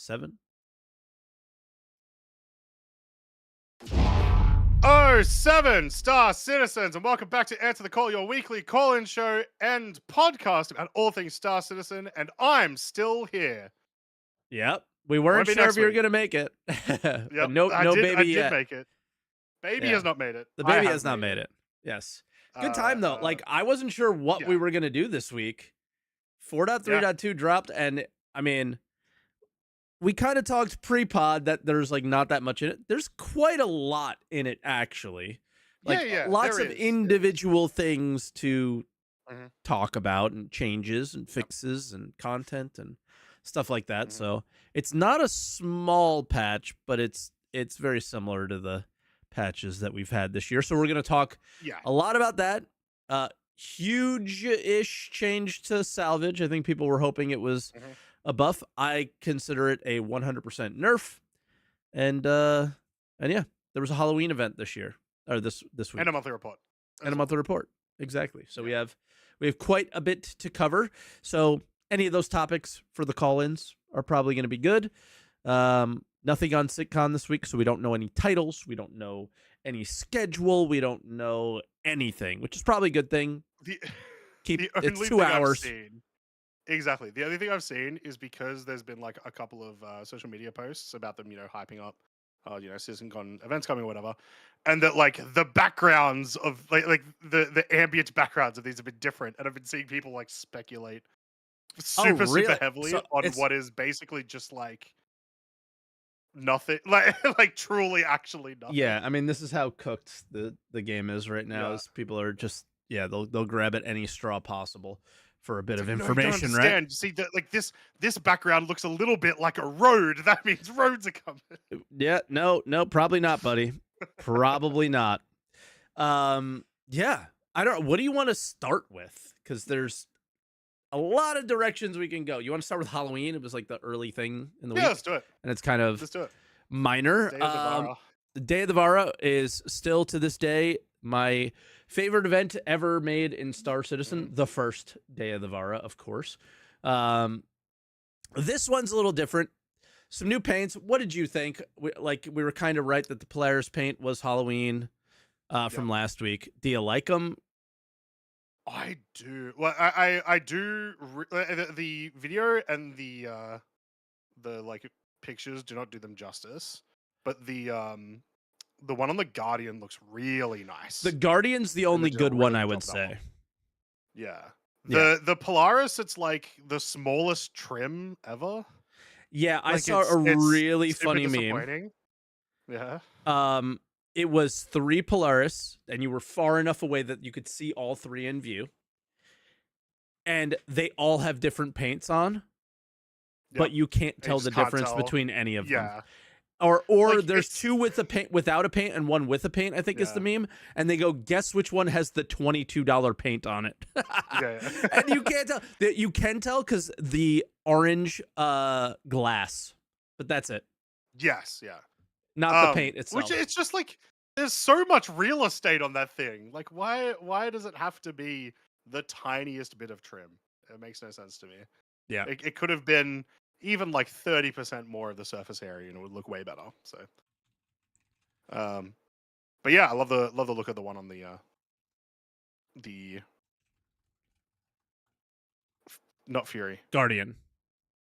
7. Oh, 7-star citizens, and welcome back to Answer the Call, your weekly call-in show and podcast about all things Star Citizen, and I'm still here. Yep. We Won't weren't be sure next if you were week. going to make it. But Yep, no I baby did yet. make it. Baby Yeah. has not made it. The I baby have has not made it. Yes. Good time, though. Uh, Like, I wasn't sure what we yeah, were going to do this week. yeah, 4.3.2 dropped, and, I mean, we kind of talked pre-pod that there's, like, not that much in it. There's quite a lot in it, actually. Like, yeah. lots There of is. individual things to Mhm, talk about, and changes and yep, fixes and content and stuff like that. mhm. So it's not a small patch, but it's very similar to the patches that we've had this year. So we're going to talk Yeah. a lot about that. Huge-ish change to Salvage. I think people were hoping it was Mhm. a buff. I consider it a 100% nerf. And yeah, there was a Halloween event this year, or this week, And a monthly report and as a well. monthly report. Exactly. So Yeah. we have quite a bit to cover. So any of those topics for the call-ins are probably going to be good. Nothing on SitCon this week, so we don't know any titles. We don't know any schedule. We don't know anything, which is probably a good thing. The Keep the it's only 2 thing I've hours. seen Exactly. The only thing I've seen is because there's been like a couple of social media posts about them, hyping up, CitizenCon events coming or whatever, and that like the backgrounds of like the ambient backgrounds of these have been different, and I've been seeing people like speculate Oh, super really? heavily So on it's what is basically just like nothing, like like truly actually yeah. nothing. I mean, this is how cooked the game is right now. Yeah. Is people are just they'll grab at any straw possible for a bit It's of like, no, you don't information, right? understand. You see that like this background looks a little bit like a road. That means roads are coming. Yeah, no, probably not, buddy. Probably not. Yeah. I don't what do you want to start with? Because there's a lot of directions we can go. You want to start with Halloween? It was like the early thing in the Yeah, week, let's do it. and it's kind of Let's do it. minor. Day of the Vara. The Day of the Vara is still to this day my favorite event ever made in Star Citizen. Mhm. The first Day of the Vara, of course. Um, this one's a little different. Some new paints. What did you think? We were kind of right that the Polaris paint was Halloween Yep. from last week. Do you like them? I do. Well, I do. The video and the like pictures do not do them justice, but the one on the Guardian looks really The nice, Guardian's the and they only did a good one, really I good job would with that one. say. Yeah. Yeah. The Polaris, it's like the smallest trim ever. Yeah, I Like saw a it's really super funny meme. disappointing. Yeah. Um, it was 3 Polaris, and you were far enough away that you could see all 3 in view. And they all have different paints on, but Yep. you can't And you tell just the can't difference tell. between any of them. Yeah. Or Like there's it's 2 with a paint without a paint and 1 with a paint, I think is the yeah. meme. And they go, guess which one has the $22 paint on it. Yeah. And you can't tell. You can tell because the orange glass, but that's it. Yes, yeah. Not the paint Which itself. it's just like there's so much real estate on that thing. Like why does it have to be the tiniest bit of trim? It makes no sense to me. Yeah. It could have been even like 30% more of the surface area and it would look way better. So um but yeah, I love the look of the one on the not Fury. Guardian.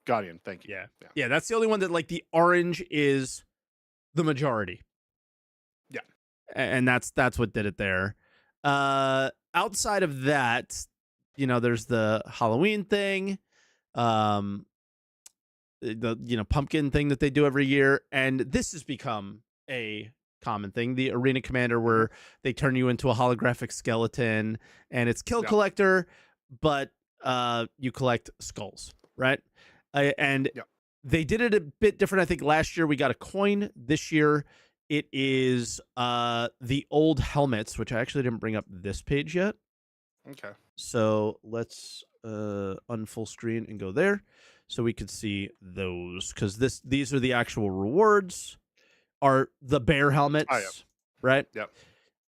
Guardian, thank you. Yeah. Yeah. Yeah, that's the only one that like the orange is the majority. Yeah. And that's what did it there. Outside of that, there's the Halloween thing, the pumpkin thing that they do every year, and this has become a common thing, the arena commander Mhm. where they turn you into a holographic skeleton, and it's kill Yeah. collector, but you collect skulls, right? And Yeah. they did it a bit different. I think last year we got a coin. This year it is the old helmets, which I actually didn't bring up this page yet. Okay. So let's unfull screen and go there so we could see those, because these are the actual rewards, are the bear helmets, Oh, yeah. right? Yep.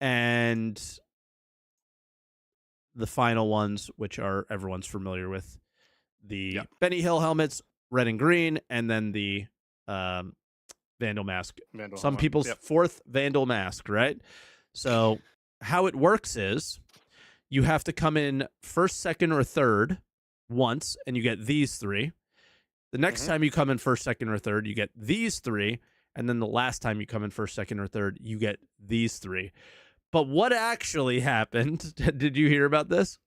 And the final ones, which are everyone's familiar with, the Yep. Benny Hill helmets, red and green, and then the um, Vandal Mask. Vandal Some helmet. people's Yep. fourth Vandal Mask, right? So how it works is you have to come in first, second, or third once, and you get these 3. The next time you come in first, second, or third, you get these 3. And then the last time you come in first, second, or third, you get these 3. But what actually happened? Did you hear about this?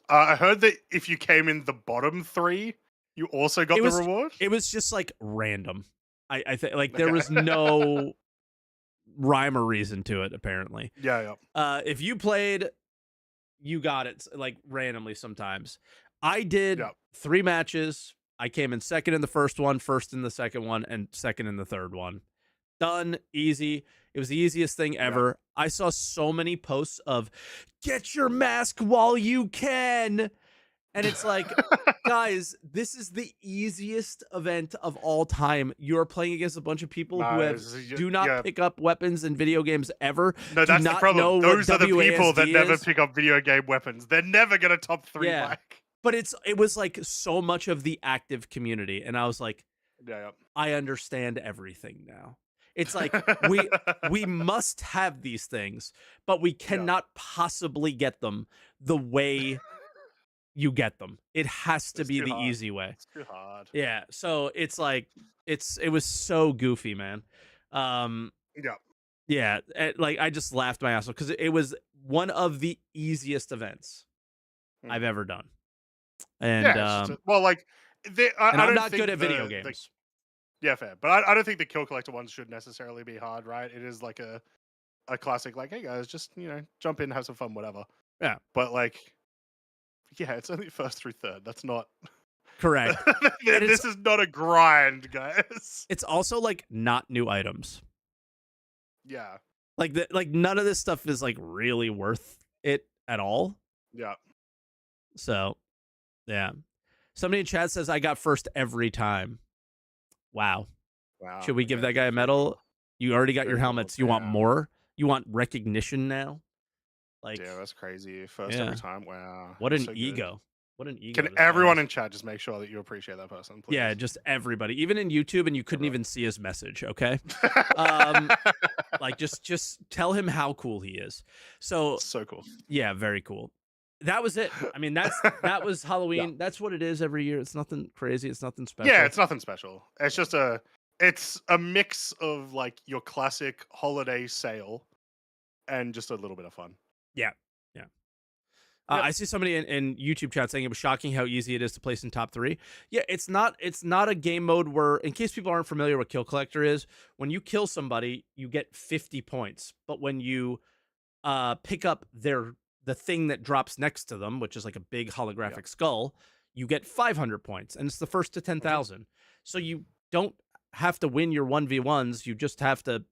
I heard that if you came in the bottom 3, you also got the reward. It was just like random. I think like there Okay. was no rhyme or reason to it. Apparently, Yeah. if you played, you got it like randomly sometimes. I did 3 matches. I came in second in the first one, first in the second one, and second in the third one. Done, easy. It was the easiest thing ever. I saw so many posts of get your mask while you can. And it's like, guys, this is the easiest event of all time. You're playing against a bunch of people who do not pick up weapons in video games ever. No, that's the problem. Those are the people that never pick up video game weapons. They're never gonna top 3 Mike. But it was like so much of the active community, and I was like, I understand everything now. It's like we must have these things, but we cannot possibly get them the way you get them. It has to be the easy way. It's too hard. Yeah. So it's like it was so goofy, man. Yeah. Like I just laughed my ass off because it was one of the easiest events I've ever done. And well, like I'm not good at video games. Yeah, fair. But I don't think the Kill Collector ones should necessarily be hard, right? It is like a classic, like, hey guys, just jump in, have some fun, whatever. Yeah. But like, yeah, it's only first through third. That's not correct. This is not a grind, guys. It's also like not new items. Yeah. Like none of this stuff is like really worth it at all. Yeah. So, yeah. Somebody in chat says I got first every time. Wow. Should we give that guy a medal? You already got your helmets. You want more? You want recognition now? Like, yeah, that's crazy. First every time. Wow. What an ego. What an ego. Can everyone in chat just make sure that you appreciate that person, please? Yeah, just everybody. Even in YouTube, and you couldn't even see his message, okay? Like just tell him how cool he is. So cool. Yeah, very cool. That was it. I mean, that was Halloween. That's what it is every year. It's nothing crazy. It's nothing special. Yeah, it's nothing special. It's just a mix of like your classic holiday sale and just a little bit of fun. Yeah. I see somebody in YouTube chat saying it was shocking how easy it is to place in top 3. Yeah, it's not a game mode where, in case people aren't familiar what Kill Collector is, when you kill somebody, you get 50 points. But when you pick up the thing that drops next to them, which is like a big holographic skull, you get 500 points, and it's the first to 10,000. So you don't have to win your 1v1s. You just have to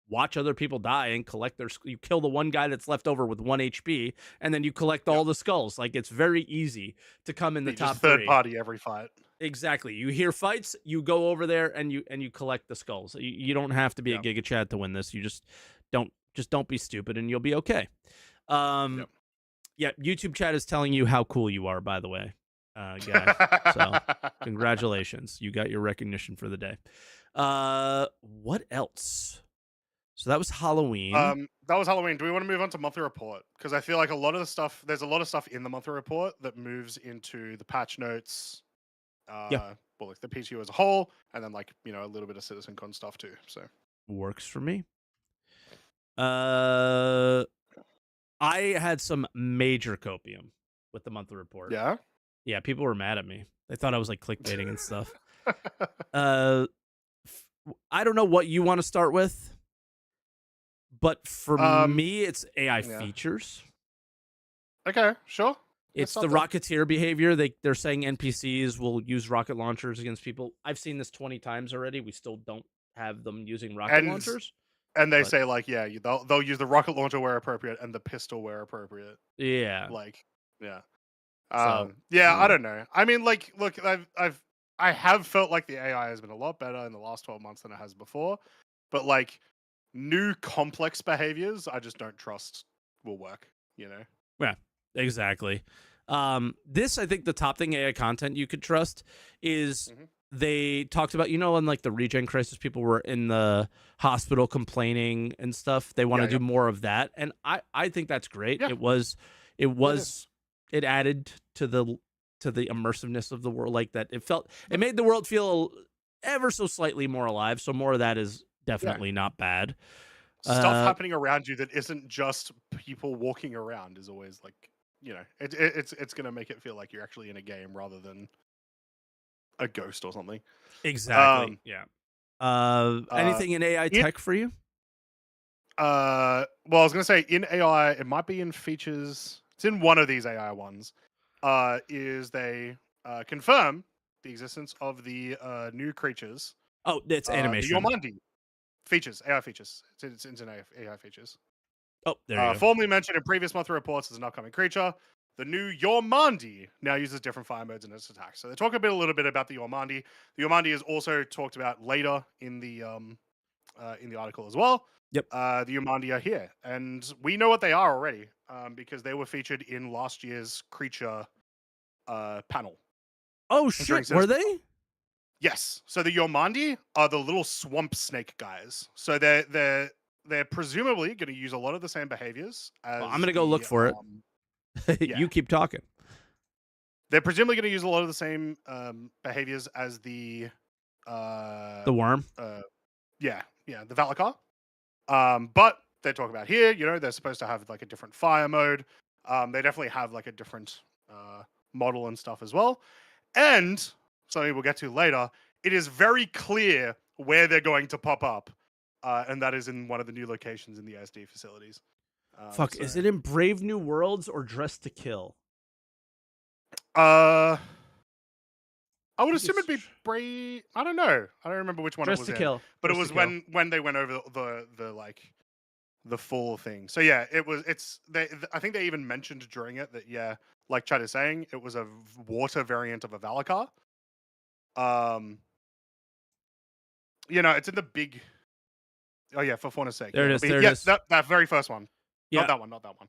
watch other people die and collect you kill the one guy that's left over with 1 HP, and then you collect all the skulls. Like, it's very easy to come in the top 3. Third party every fight. Exactly. You hear fights, you go over there and you collect the skulls. You don't have to be a Giga Chad to win this. You just don't be stupid and you'll be okay. Yeah, YouTube chat is telling you how cool you are, by the way, guy. So congratulations. You got your recognition for the day. What else? So that was Halloween. That was Halloween. Do we want to move on to monthly report? Because I feel like there's a lot of stuff in the monthly report that moves into the patch notes. Well, like the PTU as a whole, and then like, a little bit of CitizenCon stuff too. So works for me. I had some major copium with the monthly report. Yeah, people were mad at me. They thought I was like clickbaiting and stuff. I don't know what you want to start with. But for me, it's AI features. Okay, sure. It's the Rocketeer behavior. They're saying NPCs will use rocket launchers against people. I've seen this 20 times already. We still don't have them using rocket launchers. And they say like, they'll use the rocket launcher where appropriate and the pistol where appropriate. Yeah. Like, yeah. I don't know. I mean, like, look, I have felt like the AI has been a lot better in the last 12 months than it has before. But like, new complex behaviors, I just don't trust will work, Yeah, exactly. This, I think, the top thing AI content you could trust is Mhm. they talked about, in like the regen crisis, people were in the hospital complaining and stuff. They want Yeah, to do yeah, more of that, and I think that's great. yeah. It Yeah, it is. was, it added to the immersiveness of the world, like that. It Yep. made the world feel ever so slightly more alive. So more of that is Yeah. definitely not bad. Stuff Uh, happening around you that isn't just people walking around is always like, it's gonna make it feel like you're actually in a game rather than a ghost or something. exactly. Um, Yeah. uh, Anything in AI in tech for you? well, I was gonna say in AI, it might be in features. It's in one of these AI ones. Is they confirm the existence of the new creatures, Oh, it's the animation. Yomandi features, AI features. It's in AI features. Oh, there you go. Formerly mentioned in previous monthly reports as an upcoming creature, the new Yomandi now uses different fire modes in its attacks. So they talk a little bit about the Yomandi. The Yomandi is also talked about later in the article as well. Yep. The Yomandi are here, and we know what they are already because they were featured in last year's creature panel Oh during shit, were Citizen. they? Yes. So the Yomandi are the little swamp snake guys. So they're presumably going to use a lot of the same behaviors Well, I'm as gonna go look the for it. yeah. You keep talking. They're presumably going to use a lot of the same behaviors as the uh The worm. uh yeah, the Valakar. But they talk about here, they're supposed to have like a different fire mode. They definitely have like a different model and stuff as well. And something we'll get to later, it is very clear where they're going to pop up, and that is in one of the new locations in the ASD facilities. Fuck, So, is it in Brave New Worlds or Dress to Kill? uh, I would I think assume it'd it's be Brave. I don't know. I don't remember which one it Dress was to in, Kill. but it Dress to was Kill. when they went over the like the full thing. So yeah, it was. It's they. I think they even mentioned during it that yeah, like Chad is saying, it was a water variant of a Valakar. Um, it's in the big. Oh yeah, for fauna's sake, yeah, There it it'll is. be There it yeah is. that very first one, not Yeah. that one, not that one.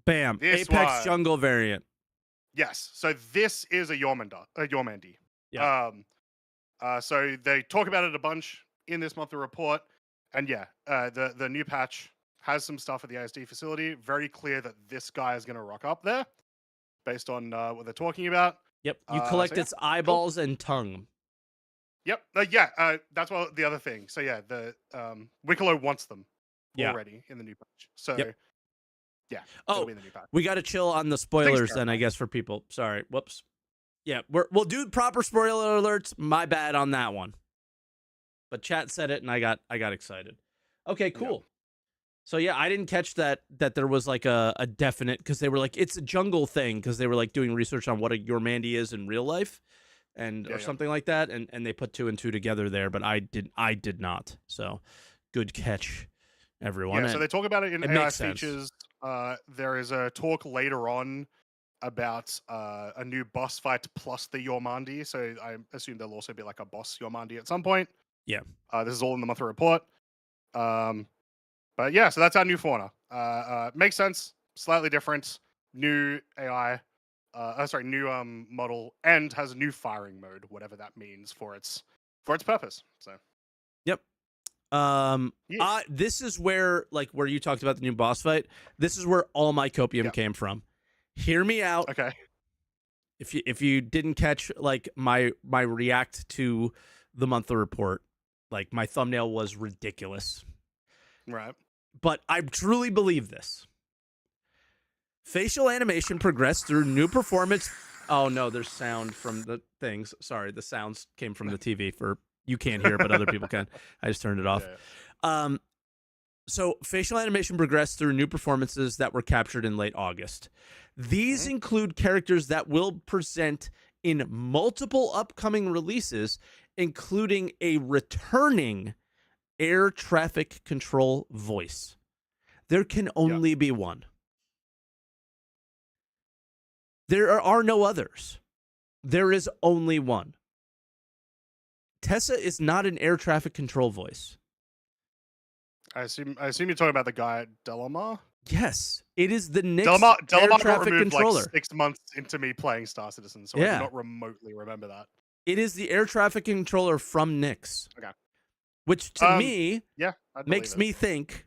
Bam. This Apex one, Jungle variant. yes. So this is a Yormandi. Yep. Um, so they talk about it a bunch in this monthly report, and yeah, the new patch has some stuff at the ASD facility. Very clear that this guy is going to rock up there based on what they're talking about. Yep. You So collect yeah, its cool. eyeballs and tongue. Yep. Yeah. That's what the other thing. So yeah, the Wikelo wants them Yeah. already in the new patch. So Yep. yeah, it'll Oh, be in the new patch. we got to chill on the Thing's spoilers then, I terrifying. guess, for people. Sorry. Whoops. Yeah, we'll do proper spoiler alerts. My bad on that one. But chat said it, and I got excited. Okay, Yep. cool. So yeah, I didn't catch that there was like a definite, because they were like it's a jungle thing, because they were like doing research on what a Yormandi is in real life, and Yeah. or Yeah. something like that, and they put two and two together there, but I did not. So good catch, everyone. Yeah. So And they talk about it in it AI makes sense. features. There is a talk later on about a new boss fight plus the Yormandi. So I assume there'll also be like a boss Yormandi at some point. Yeah. This is all in the monthly report. Um, but yeah, so that's our new fauna. Makes sense. Slightly different. New AI. Sorry, new model, and has a new firing mode, whatever that means for its purpose. So Yep. yeah, This is where, like, where you talked about the new boss fight. This is where all my copium yeah, came from. Hear me out. okay, If you didn't catch like my react to the monthly report, like my thumbnail was ridiculous. right, But I truly believe this. Facial animation progressed through new performance. Oh no, there's sound from the things. Sorry, the sounds came from the TV for you can't hear it, but other people can. I just turned it off. yeah, Um, so facial animation progressed through new performances that were captured in late August. These mhm, include characters that will present in multiple upcoming releases, including a returning air traffic control voice. There can yeah. only be one. There are no others. There is only one. Tessa is not an air traffic control voice. I assume you're talking about the guy at Delamar. Yes, it is the Nyx air Delamar got traffic removed controller. like 6 months into me playing Star Citizen, so I Yeah. do not remotely remember that. It is the air traffic controller from Nyx, Okay. which to me Yeah, I believe makes it. me think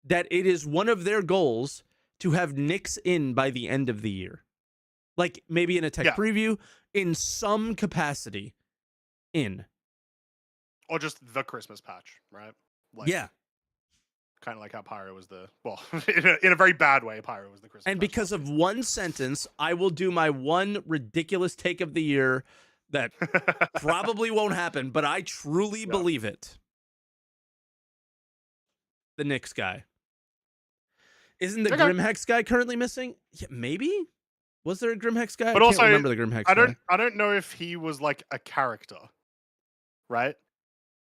that it is one of their goals to have Nyx in by the end of the year. Like maybe in a tech Yeah. preview, in some capacity in. Or just the Christmas patch, right? Like, Yeah. kind of like how Pyro was the, well, in a very bad way, Pyro was the Christmas And patch because last of one sentence, I will do my one ridiculous take of the year that year. probably won't happen, but I truly Yeah. believe it. The Nyx guy. Isn't the Okay. Grimhex guy currently missing? Yeah, maybe? Was there a Grimhex guy? But I can't also, remember the Grimhex guy. I don't know if he was like a character, right?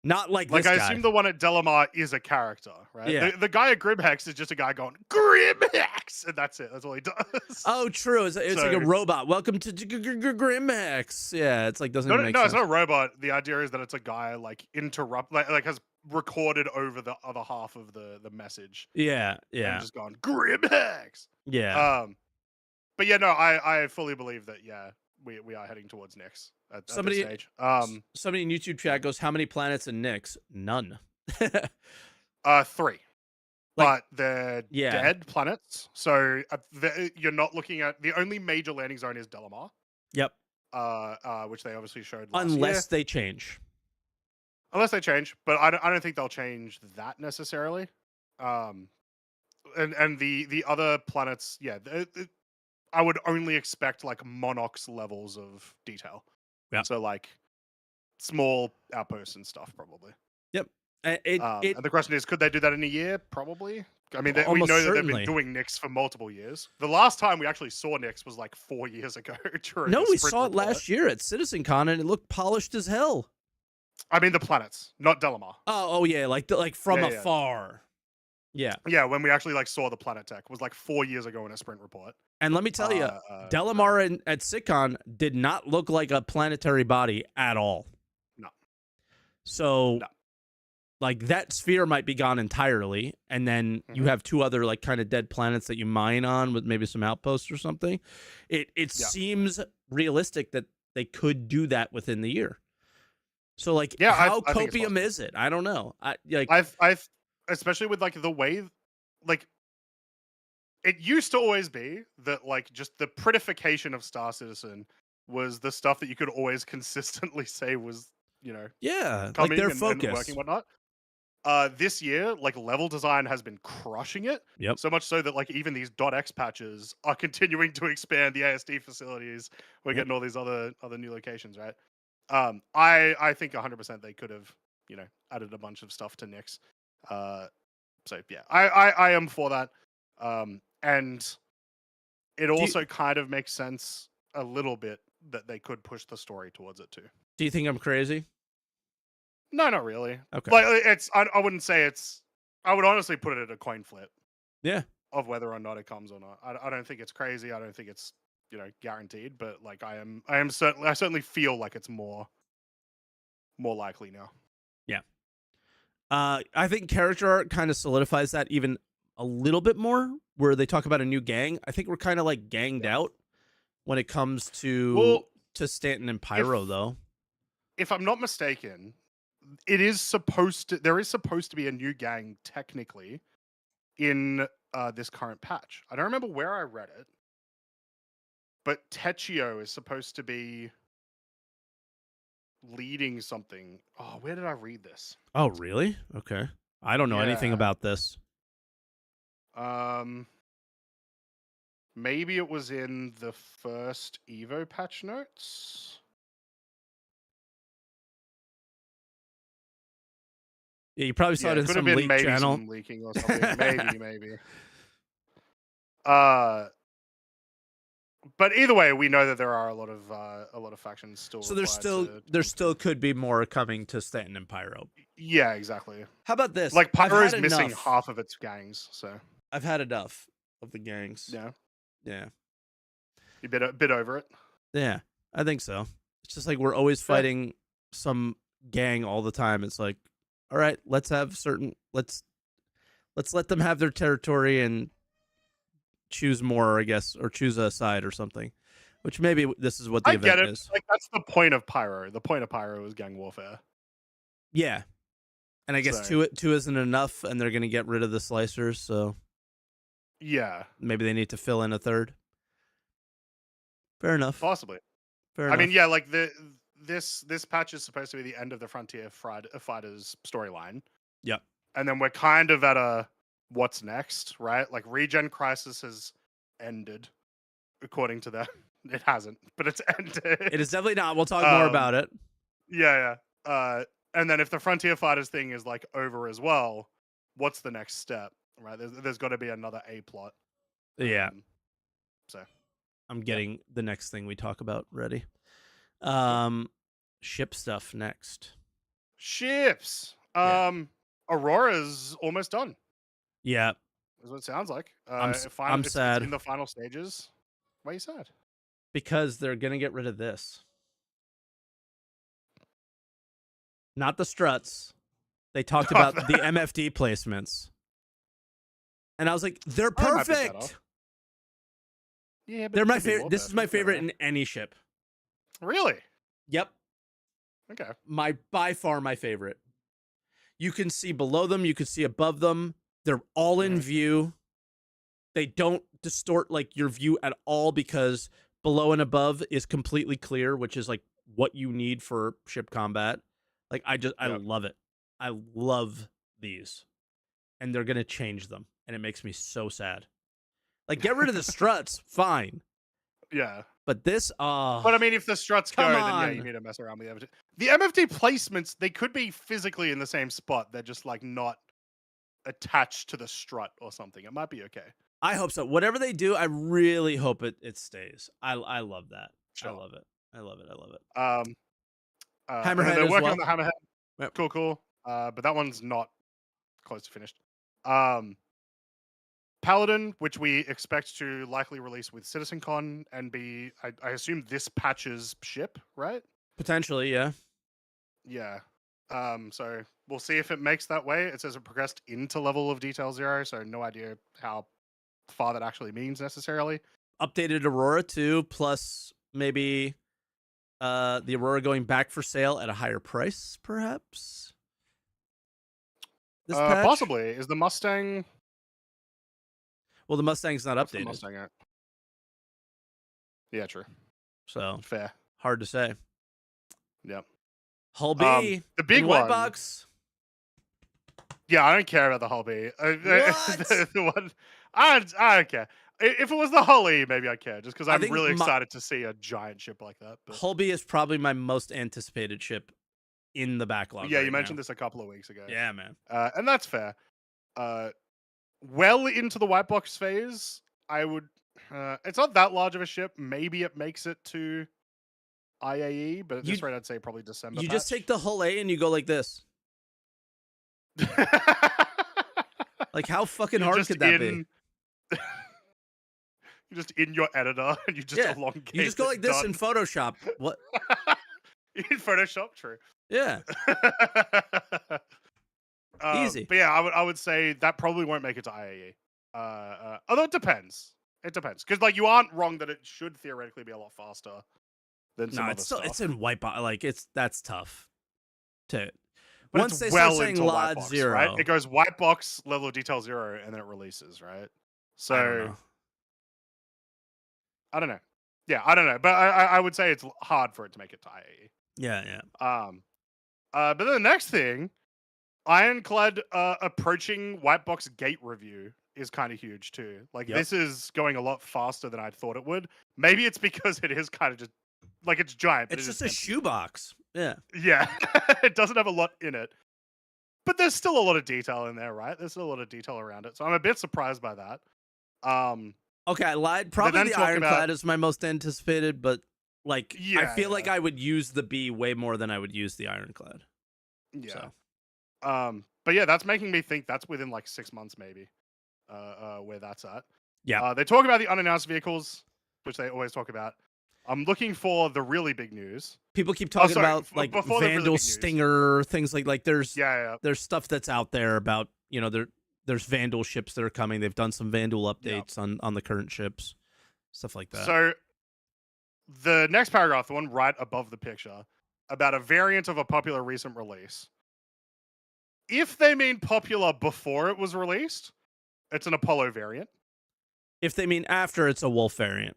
Not like Like, this I guy. assume the one at Delamar is a character, right? Yeah. The guy at Grimhex is just a guy going, Grimhex! And that's it. That's all he does. Oh, true. It's like a So- robot. Welcome to Grimhex. Yeah, it's like doesn't even make No, sense. it's not a robot. The idea is that it's a guy like like has recorded over the other half of the message. Yeah, And yeah, just gone, Grimhex! yeah. But yeah, no, I fully believe that, yeah, we are heading towards Nyx at this stage. Somebody in YouTube chat goes, "How many planets in Nyx?" None. 3. Like, But they're yeah. dead planets, so you're not looking at the only major landing zone is Delamar, Yep. which they obviously showed last Unless year. they change. Unless they change, but I don't think they'll change that necessarily. And the other planets, yeah, I would only expect like Monox levels of detail. Yeah. So like small outposts and stuff, probably. Yep. And the question is, could they do that in a year? Probably. I mean, we Almost know that certainly. they've been doing Nyx for multiple years. The last time we actually saw Nyx was like 4 years ago. No, we saw it last year at CitizenCon, and it looked polished as hell. I mean, the planets, not Delamar. Oh yeah, like from Yeah. afar. Yeah. Yeah, when we actually like saw the planet tech was like 4 years ago in a sprint report. And let me tell you, Delamar at SitCon did not look like a planetary body at all. No. So, No. like, that sphere might be gone entirely, and then you have 2 other, like, kind of dead planets that you mine on with maybe some outposts or something. It seems realistic that they could do that within the year. So, like, how I think it's copium is it? I don't know. I've especially with like the way, like, it used to always be that like just the prettification of Star Citizen was the stuff that you could always consistently say was, you know, Yeah, coming like their and focus. working and whatnot. This year, like level design has been crushing it. Yep. So much so that like even these .x patches are continuing to expand the ASD facilities. We're getting all these other new locations, right? I think 100% they could have, you know, added a bunch of stuff to Nyx. So yeah, I am for that. And it also kind of makes sense a little bit that they could push the story towards it too. Do you think I'm crazy? No, not really. Okay. Like I wouldn't say it's. I would honestly put it at a coin flip. Yeah. Of whether or not it comes or not. I don't think it's crazy. I don't think it's, you know, guaranteed. But like I certainly feel like it's more likely now. Yeah. I think character art kind of solidifies that even a little bit more, where they talk about a new gang. I think we're kind of like ganged out when it comes to Stanton and Pyro, though. If I'm not mistaken, there is supposed to be a new gang technically in this current patch. I don't remember where I read it, but Techio is supposed to be leading something. Oh, where did I read this? Oh, really? Okay. I don't know anything about this. Maybe it was in the first Evo patch notes. Yeah, you probably saw it in could some have been leak channel. Some leaking or something. maybe. But either way, we know that there are a lot of factions still. So there still could be more coming to Stanton and Pyro. Yeah, exactly. How about this? Like Pyro is missing half of its gangs, so I've had enough of the gangs. Yeah. You bit over it. Yeah, I think so. It's just like we're always fighting some gang all the time. It's like, all right, let's let them have their territory and choose more, I guess, or choose a side or something. Which maybe this is what the I get event it. is. Like that's the point of pyro. The point of pyro is gang warfare. Yeah, and I guess So two isn't enough, and they're gonna get rid of the slicers, so yeah, maybe they need to fill in a third. Fair enough. possibly. Fair I enough. mean, yeah, like this patch is supposed to be the end of the Frontier Fighters storyline. Yep. And then we're kind of at a what's next, right? Like Regen Crisis has ended, according to them. It hasn't, but it's ended. It is definitely not. We'll talk more about it. Yeah. And then if the Frontier Fighters thing is like over as well, what's the next step, right? There's got to be another A plot. Yeah. So I'm getting the next thing we talk about ready. Ship stuff next. Ships. Yeah. Aurora's almost done. Yeah. Is what it sounds like. I'm It's sad. in the final stages. Why are you sad? Because they're gonna get rid of this. Not the struts. They talked about the MFD placements. And I was like, they're perfect. Yeah, but They're my favorite. This is my favorite in any ship. Really? Yep. Okay. By far my favorite. You can see below them, you can see above them. They're all in view. They don't distort like your view at all because below and above is completely clear, which is like what you need for ship combat. Like I love it. I love these. And they're going to change them, and it makes me so sad. Like get rid of the struts, fine. Yeah. But this But I mean if the struts go, then yeah, you need to mess around with the MFT. The MFT placements, they could be physically in the same spot. They're just like not attached to the strut or something. It might be okay. I hope so. Whatever they do, I really hope it stays. I love that. Sure. I love it. I love it. I love it. Hammerhead they're working on well. the Hammerhead. Yep. Cool. But that one's not close to finished. Paladin, which we expect to likely release with CitizenCon and be, I assume, this patch's ship, right? Potentially, yeah. Yeah. So we'll see if it makes that way. It says it progressed into level of detail 0, so no idea how far that actually means necessarily. Updated Aurora too, plus maybe the Aurora going back for sale at a higher price, perhaps. This possibly. Is the Mustang? Well, the Mustang's not updated. The Mustang at? Yeah, true. So fair. Hard to say. Yep. Hull B, the big white box. Yeah, I don't care about the Hull B. The one, I don't care. If it was the Hull E, maybe I'd care, just because I'm really excited to see a giant ship like that. But Hull B is probably my most anticipated ship in the backlog. Yeah, you mentioned this a couple of weeks ago. Yeah, man. And that's fair. Well into the white box phase, I would. It's not that large of a ship. Maybe it makes it to IAE, but at this rate, I'd say probably December. You just take the Hull A and you go like this. Like how fucking hard could that be? You're just in your editor and you just elongate. You just go like this in Photoshop. What? In Photoshop, true. Yeah. Easy. But yeah, I would say that probably won't make it to IAE. Although it depends. It depends because like you aren't wrong that it should theoretically be a lot faster than some other stuff. It's in white box. Like that's tough. But once they start saying LOD 0, right? It goes white box, level of detail 0, and then it releases, right? So I don't know. Yeah, I don't know, but I would say it's hard for it to make it to IAE. Yeah. But then the next thing, Ironclad approaching white box gate review is kind of huge too. Like this is going a lot faster than I thought it would. Maybe it's because it is kind of just like it's giant. But it's just a shoebox. Yeah. Yeah. It doesn't have a lot in it. But there's still a lot of detail in there, right? There's still a lot of detail around it. So I'm a bit surprised by that. Okay, I lied. Probably the Ironclad is my most anticipated, but like I feel like I would use the B way more than I would use the Ironclad. Yeah. So. But yeah, that's making me think that's within like 6 months maybe. Where that's at. Yeah. They talk about the unannounced vehicles, which they always talk about. I'm looking for the really big news. People keep talking about like Vandal Stinger, things like there's stuff that's out there about, there's Vandal ships that are coming. They've done some Vandal updates on the current ships, stuff like that. So the next paragraph, the one right above the picture, about a variant of a popular recent release. If they mean popular before it was released, it's an Apollo variant. If they mean after, it's a Wolf variant.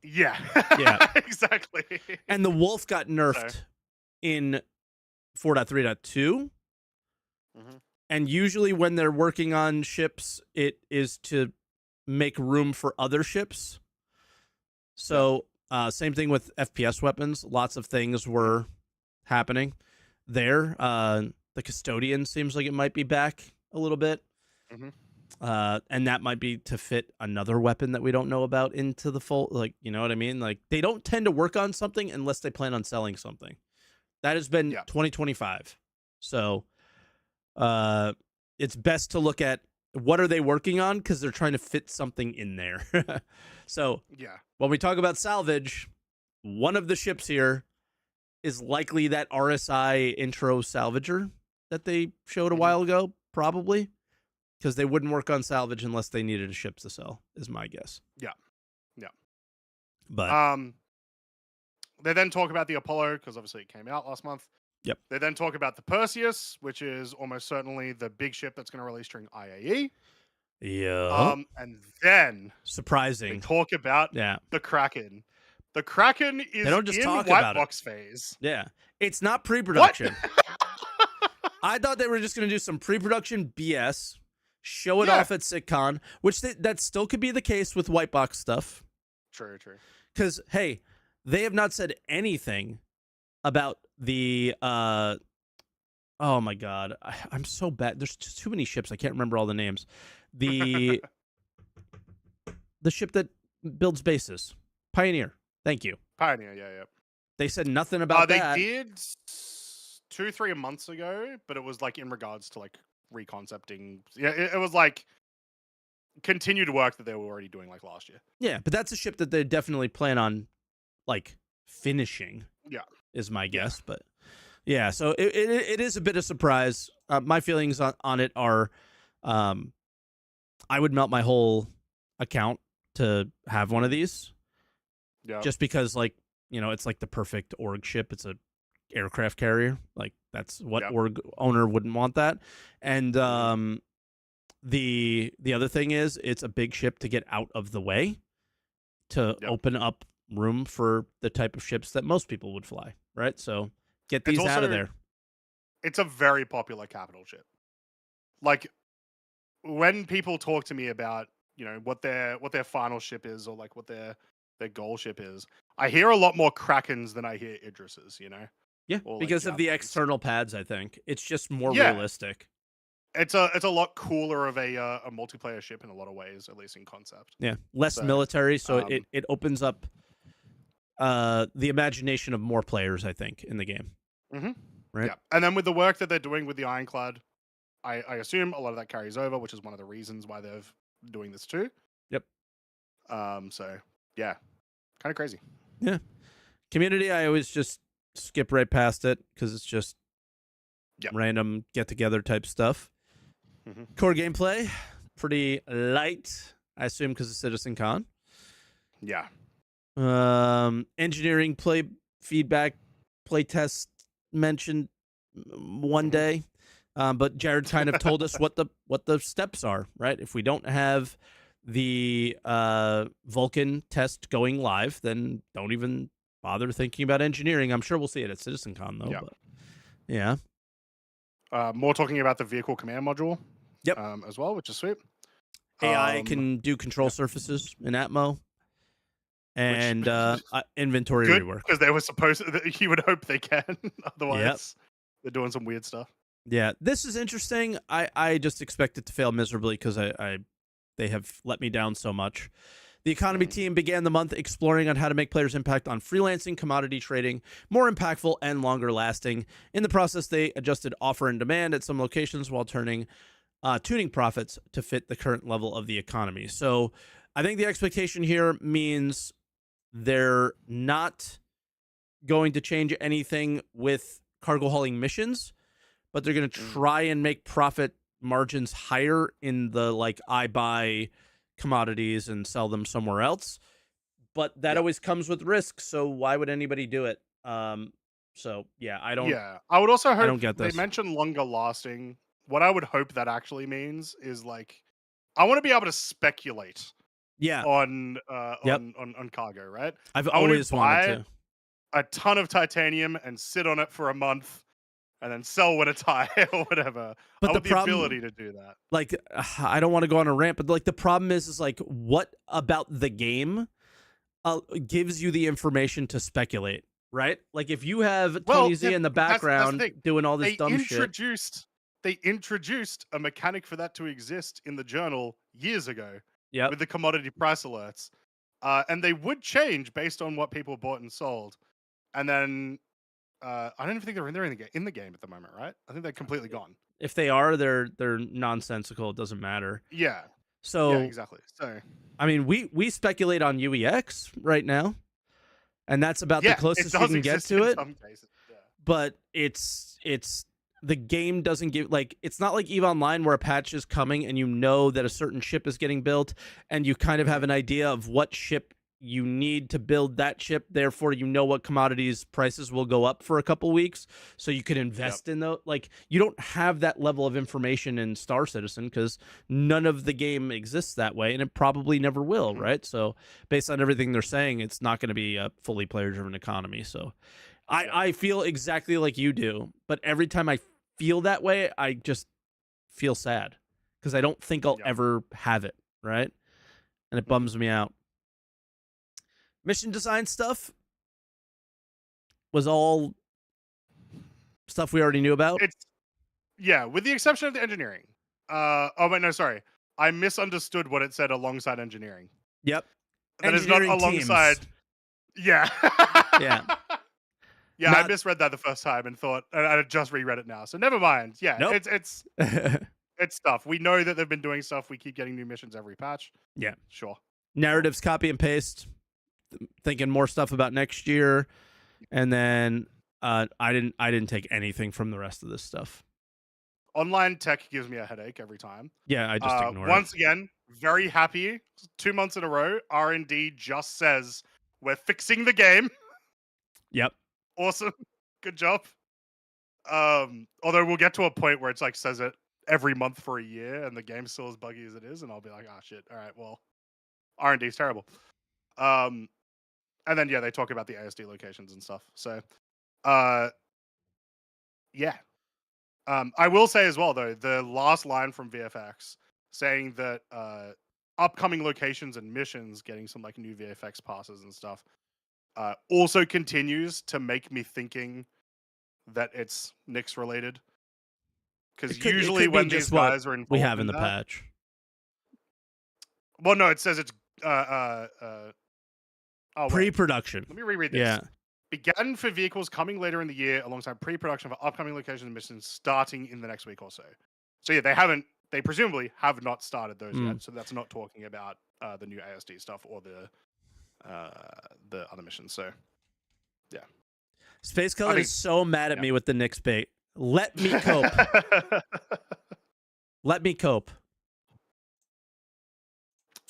Yeah. Yeah. Exactly. And the Wolf got nerfed in 4.3.2. Mm-hmm. And usually when they're working on ships, it is to make room for other ships. So same thing with FPS weapons. Lots of things were happening there. The Custodian seems like it might be back a little bit. Mm-hmm. And that might be to fit another weapon that we don't know about into the fold. Like, you know what I mean? Like, they don't tend to work on something unless they plan on selling something. That has been 2025. So it's best to look at what are they working on, because they're trying to fit something in there. So when we talk about Salvage, one of the ships here is likely that RSI intro Salvager that they showed a while ago, probably, because they wouldn't work on Salvage unless they needed a ship to sell, is my guess. Yeah. But they then talk about the Apollo, because obviously it came out last month. Yep. They then talk about the Perseus, which is almost certainly the big ship that's going to release during IAE. Yeah. And then surprising. they talk about the Kraken. The Kraken is they don't just in talk white about box phase. Yeah. It's not pre-production. I thought they were just going to do some pre-production BS, show it off at SitCon, which that still could be the case with white box stuff. True. Because, hey, they have not said anything about the oh my god, I'm so bad. There's just too many ships. I can't remember all the names. The ship that builds bases, Pioneer. Thank you, Pioneer. Yeah. They said nothing about that. They did 2-3 months ago, but it was like in regards to like reconcepting. Yeah, it was like continued work that they were already doing like last year. Yeah, but that's a ship that they definitely plan on like finishing. Yeah, is my guess. But yeah, so it is a bit of surprise. My feelings on it are, I would melt my whole account to have one of these. Yeah, just because, like, you know, it's like the perfect org ship. It's a aircraft carrier. Like, that's what org owner wouldn't want that. And the other thing is, it's a big ship to get out of the way to open up room for the type of ships that most people would fly, right? So get these out of there. It's a very popular capital ship. Like, when people talk to me about, you know, what their final ship is, or like what their goal ship is, I hear a lot more Krakens than I hear Idrises, you know? Yeah, or because like of the external pads, I think. It's just more realistic. It's a lot cooler of a multiplayer ship in a lot of ways, at least in concept. Yeah, less military, so it opens up the imagination of more players, I think, in the game. Mm-hmm. Right? Yeah, and then with the work that they're doing with the Ironclad, I assume a lot of that carries over, which is one of the reasons why they're doing this too. Yep. So yeah, kind of crazy. Yeah. Community, I always just skip right past it because it's just random get together type stuff. Mm-hmm. Core gameplay, pretty light, I assume, because of Citizen Con. Yeah. Engineering play feedback, play test mentioned one day. But Jared kind of told us what the steps are, right? If we don't have the Vulcan test going live, then don't even bother thinking about engineering. I'm sure we'll see it at CitizenCon though. Yep. But yeah. More talking about the vehicle command module. Yep. As well, which is sweet. AI can do control surfaces in Atmo. And inventory rework. Because they were supposed to, you would hope they can. Otherwise, they're doing some weird stuff. Yeah, this is interesting. I just expect it to fail miserably because they have let me down so much. The economy team began the month exploring on how to make players' impact on freelancing, commodity trading more impactful and longer lasting. In the process, they adjusted offer and demand at some locations while tuning profits to fit the current level of the economy. So I think the expectation here means they're not going to change anything with cargo hauling missions, but they're going to try and make profit margins higher in the like I buy commodities and sell them somewhere else, but that Yeah. always comes with risk. So why would anybody do it? So yeah, Yeah. I would also I hope don't get they this. mention longer lasting. What I would hope that actually means is like I want to be able to speculate Yeah. on Yep. on cargo, right? I've I want to always wanted buy to. a ton of titanium and sit on it for a month and then sell when it's high or whatever. I But the want the problem, ability to do that. like, I don't want to go on a rant, but like the problem is like what about the game gives you the information to speculate, right? Like if you have Well, Tony yeah, Z in the that's the background thing. doing all this They dumb shit. introduced they introduced a mechanic for that to exist in the journal years ago Yep. with the commodity price alerts, and they would change based on what people bought and sold. And then I don't even think they're in the game at the moment, right? I think they're completely gone. If they are, they're nonsensical. It doesn't matter. Yeah, yeah, So exactly. So I mean, we speculate on UEX right now, and that's about the yeah, it closest you does can get exist to in it. some cases. Yeah, But it's the game doesn't give like it's not like EVE Online where a patch is coming and you know that a certain ship is getting built and you kind of have an idea of what ship you need to build that ship. Therefore, you know what commodities prices will go up for a couple weeks, so you can yep. invest in those. Like you don't have that level of information in Star Citizen because none of the game exists that way, and it probably never will. Mhm. Right? So, based on everything they're saying, it's not going to be a fully player-driven economy. So, Yep. I feel exactly like you do, but every time I feel that way, I just feel sad because I don't think I'll Yep. ever have it. Right? And it Mhm. bums me out. Mission design stuff was all stuff we already knew about. It's yeah, with the exception of the engineering. Oh wait, no, sorry. I misunderstood what it said alongside engineering. Yep. That is not Engineering teams. alongside. Yeah. Yeah. Yeah, I Not misread that the first time and thought, and I just reread it now. So never mind. Yeah, nope. it's stuff. We know that they've been doing stuff. We keep getting new missions every patch. Yeah. Sure. Narratives copy and paste. Thinking more stuff about next year. And then I didn't take anything from the rest of this stuff. Online tech gives me a headache every time. Yeah, I just ignore it. Once again, very happy. 2 months in a row, R&D just says we're fixing the game. Yep. Awesome. Good job. Although we'll get to a point where it's like says it every month for a year and the game's still as buggy as it is, and I'll be like, ah shit, all right, well, R&D is terrible. And then yeah, they talk about the ASD locations and stuff. So yeah. I will say as well though, the last line from VFX saying that upcoming locations and missions getting some like new VFX passes and stuff also continues to make me thinking that it's Nyx related. Because It usually could be when just these what guys are we involved have in in the that, patch. well, no, it says it's oh wait, Pre-production. let me reread this. Yeah. Began for vehicles coming later in the year alongside pre-production for upcoming locations and missions starting in the next week or so. So yeah, they presumably have not started those Mm. yet. So that's not talking about the new ASD stuff or the other missions. So yeah. Space Color is so mad at me with the Nyx bait. Let me cope. Let me cope.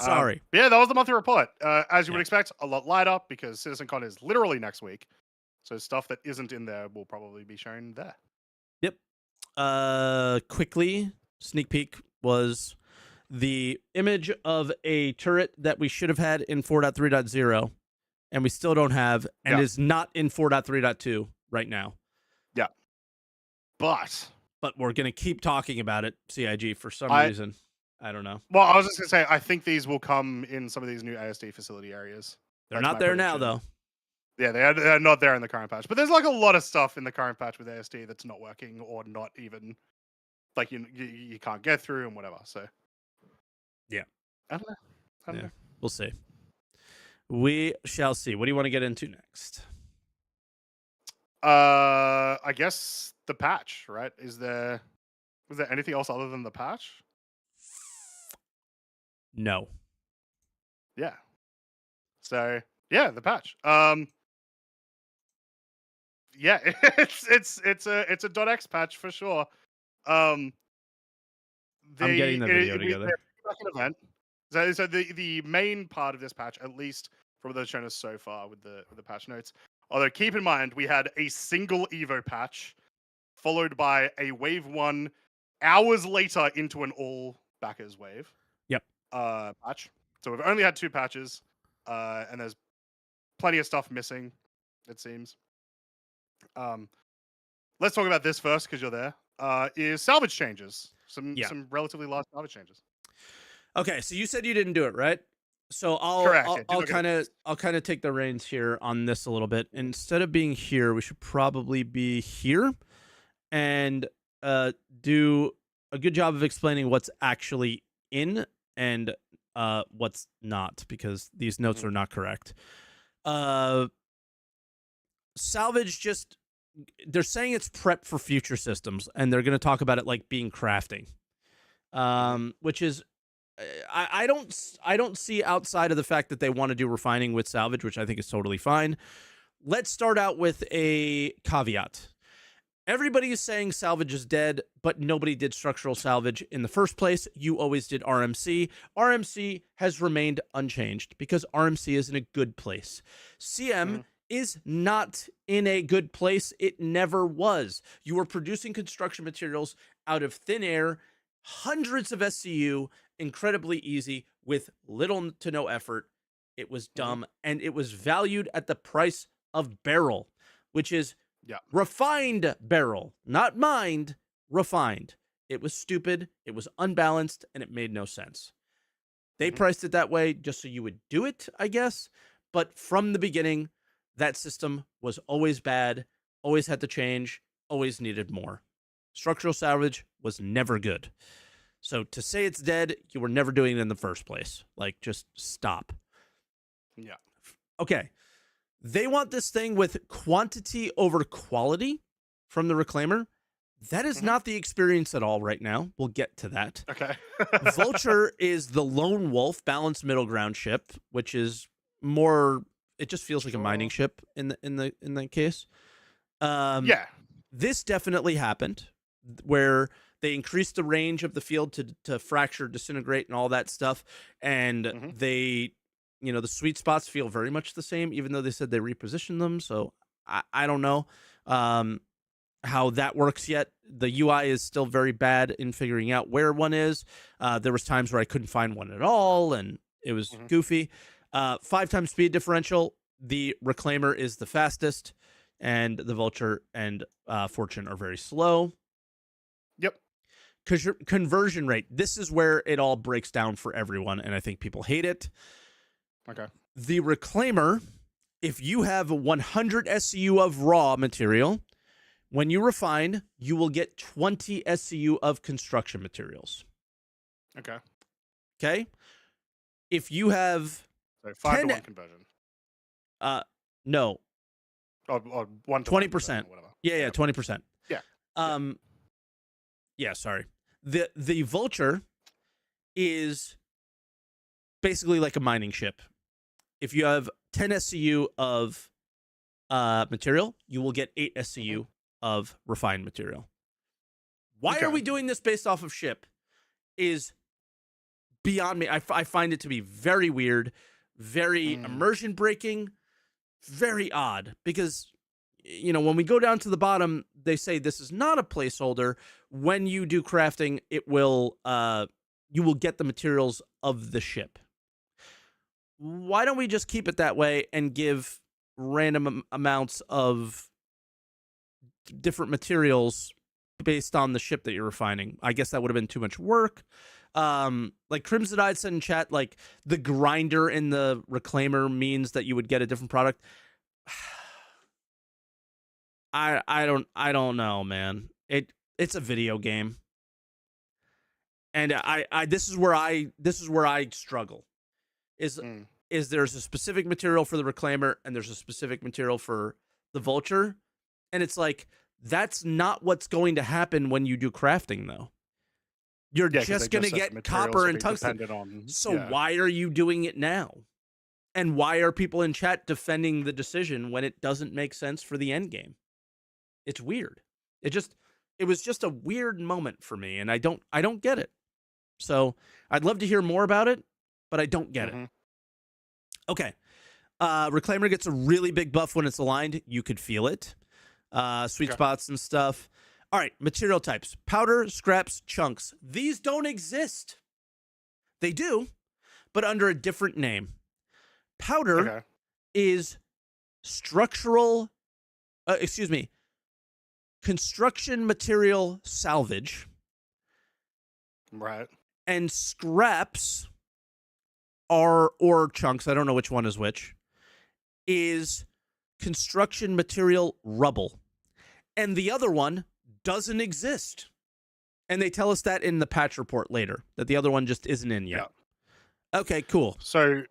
Sorry. Yeah, that was the monthly report. As you would expect, a lot lighter because CitizenCon is literally next week. So stuff that isn't in there will probably be shown there. Yep. Quickly, sneak peek was the image of a turret that we should have had in 4.3.0 and we still don't have and is not in 4.3.2 right now. Yeah. But we're going to keep talking about it, CIG, for some reason. I don't know. Well, I was just going to say, I think these will come in some of these new ASD facility areas. They're not there now, though. Yeah, they're not there in the current patch. But there's like a lot of stuff in the current patch with ASD that's not working or not even, like, you can't get through and whatever. So, yeah. I don't know. We'll see. We shall see. What do you want to get into next? I guess the patch, right? Was there anything else other than the patch? No. Yeah. So yeah, the patch. Yeah, it's a .x patch for sure. I'm getting the video together. they're back an event. So the main part of this patch, at least from those shown us so far with the patch notes. Although keep in mind we had a single Evo patch followed by a wave 1 hours later into an all backers wave. Yep. Patch. So we've only had 2 patches, and there's plenty of stuff missing, it seems. Let's talk about this first because you're there. Is salvage changes. Some relatively large salvage changes. Okay, so you said you didn't do it, right? So Correct, I'll kind of take the reins here on this a little bit. Instead of being here, we should probably be here and do a good job of explaining what's actually in and what's not, because these notes are not correct. Salvage just, they're saying it's prep for future systems, and they're going to talk about it like being crafting, which is, I don't see, outside of the fact that they want to do refining with salvage, which I think is totally fine. Let's start out with a caveat. Everybody is saying salvage is dead, but nobody did structural salvage in the first place. You always did RMC. RMC has remained unchanged because RMC is in a good place. CM is not in a good place. It never was. You were producing construction materials out of thin air, hundreds of SCU, incredibly easy with little to no effort. It was dumb, and it was valued at the price of barrel, which is refined barrel, not mined, refined. It was stupid, it was unbalanced, and it made no sense. They priced it that way just so you would do it, I guess. But from the beginning, that system was always bad, always had to change, always needed more. Structural salvage was never good. So to say it's dead, you were never doing it in the first place. Like, just stop. Yeah. Okay. They want this thing with quantity over quality from the Reclaimer. That is not the experience at all right now. We'll get to that. Okay. Vulture is the lone wolf balanced middle ground ship, which is more, it just feels like a mining ship in the case. This definitely happened where they increased the range of the field to fracture, disintegrate, and all that stuff. And they, you know, the sweet spots feel very much the same, even though they said they repositioned them. So I don't know how that works yet. The UI is still very bad in figuring out where one is. There was times where I couldn't find one at all, and it was goofy. 5 times speed differential. The Reclaimer is the fastest, and the Vulture and Fortune are very slow. Yep. Conversion rate. This is where it all breaks down for everyone, and I think people hate it. Okay. The Reclaimer, if you have 100 SCU of raw material, when you refine, you will get 20 SCU of construction materials. Okay. Okay? If you have... So 5 to 1 conversion. No. Or 1 to 20%. Whatever. Yeah, 20%. Yeah. Yeah, sorry. The Vulture is basically like a mining ship. If you have 10 SCU of material, you will get 8 SCU of refined material. Why are we doing this based off of ship is beyond me. I find it to be very weird, very immersion breaking, very odd, because, you know, when we go down to the bottom, they say this is not a placeholder. When you do crafting, it will you will get the materials of the ship. Why don't we just keep it that way and give random amounts of different materials based on the ship that you're refining? I guess that would have been too much work. Like Crimsonide said in chat, like the grinder in the Reclaimer means that you would get a different product. I don't know, man. It's a video game. And this is where I struggle. Is there's a specific material for the Reclaimer and there's a specific material for the Vulture, and it's like that's not what's going to happen when you do crafting, though. You're just going to get copper and tungsten. Why are you doing it now? And why are people in chat defending the decision when it doesn't make sense for the end game? It's weird. It was just a weird moment for me, and I don't get it. So I'd love to hear more about it, but I don't get it. Okay. Reclaimer gets a really big buff when it's aligned. You could feel it. Sweet spots and stuff. All right, material types. Powder, scraps, chunks. These don't exist. They do, but under a different name. Powder is construction material salvage. Right. And scraps are, or chunks, I don't know which one is which, is construction material rubble. And the other one doesn't exist. And they tell us that in the patch report later, that the other one just isn't in yet. Yeah. Okay, cool. So,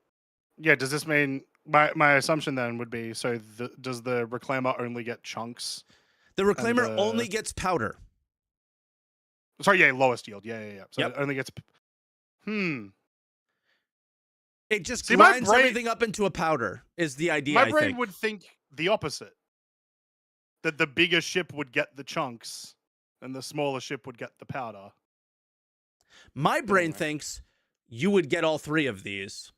yeah, does this mean, my assumption then would be, so does the Reclaimer only get chunks? The Reclaimer only gets powder. Sorry, yeah, lowest yield. Yeah. So it only gets... It just grinds everything up into a powder, is the idea, My brain would think the opposite. That the bigger ship would get the chunks, and the smaller ship would get the powder. My brain thinks you would get all three of these.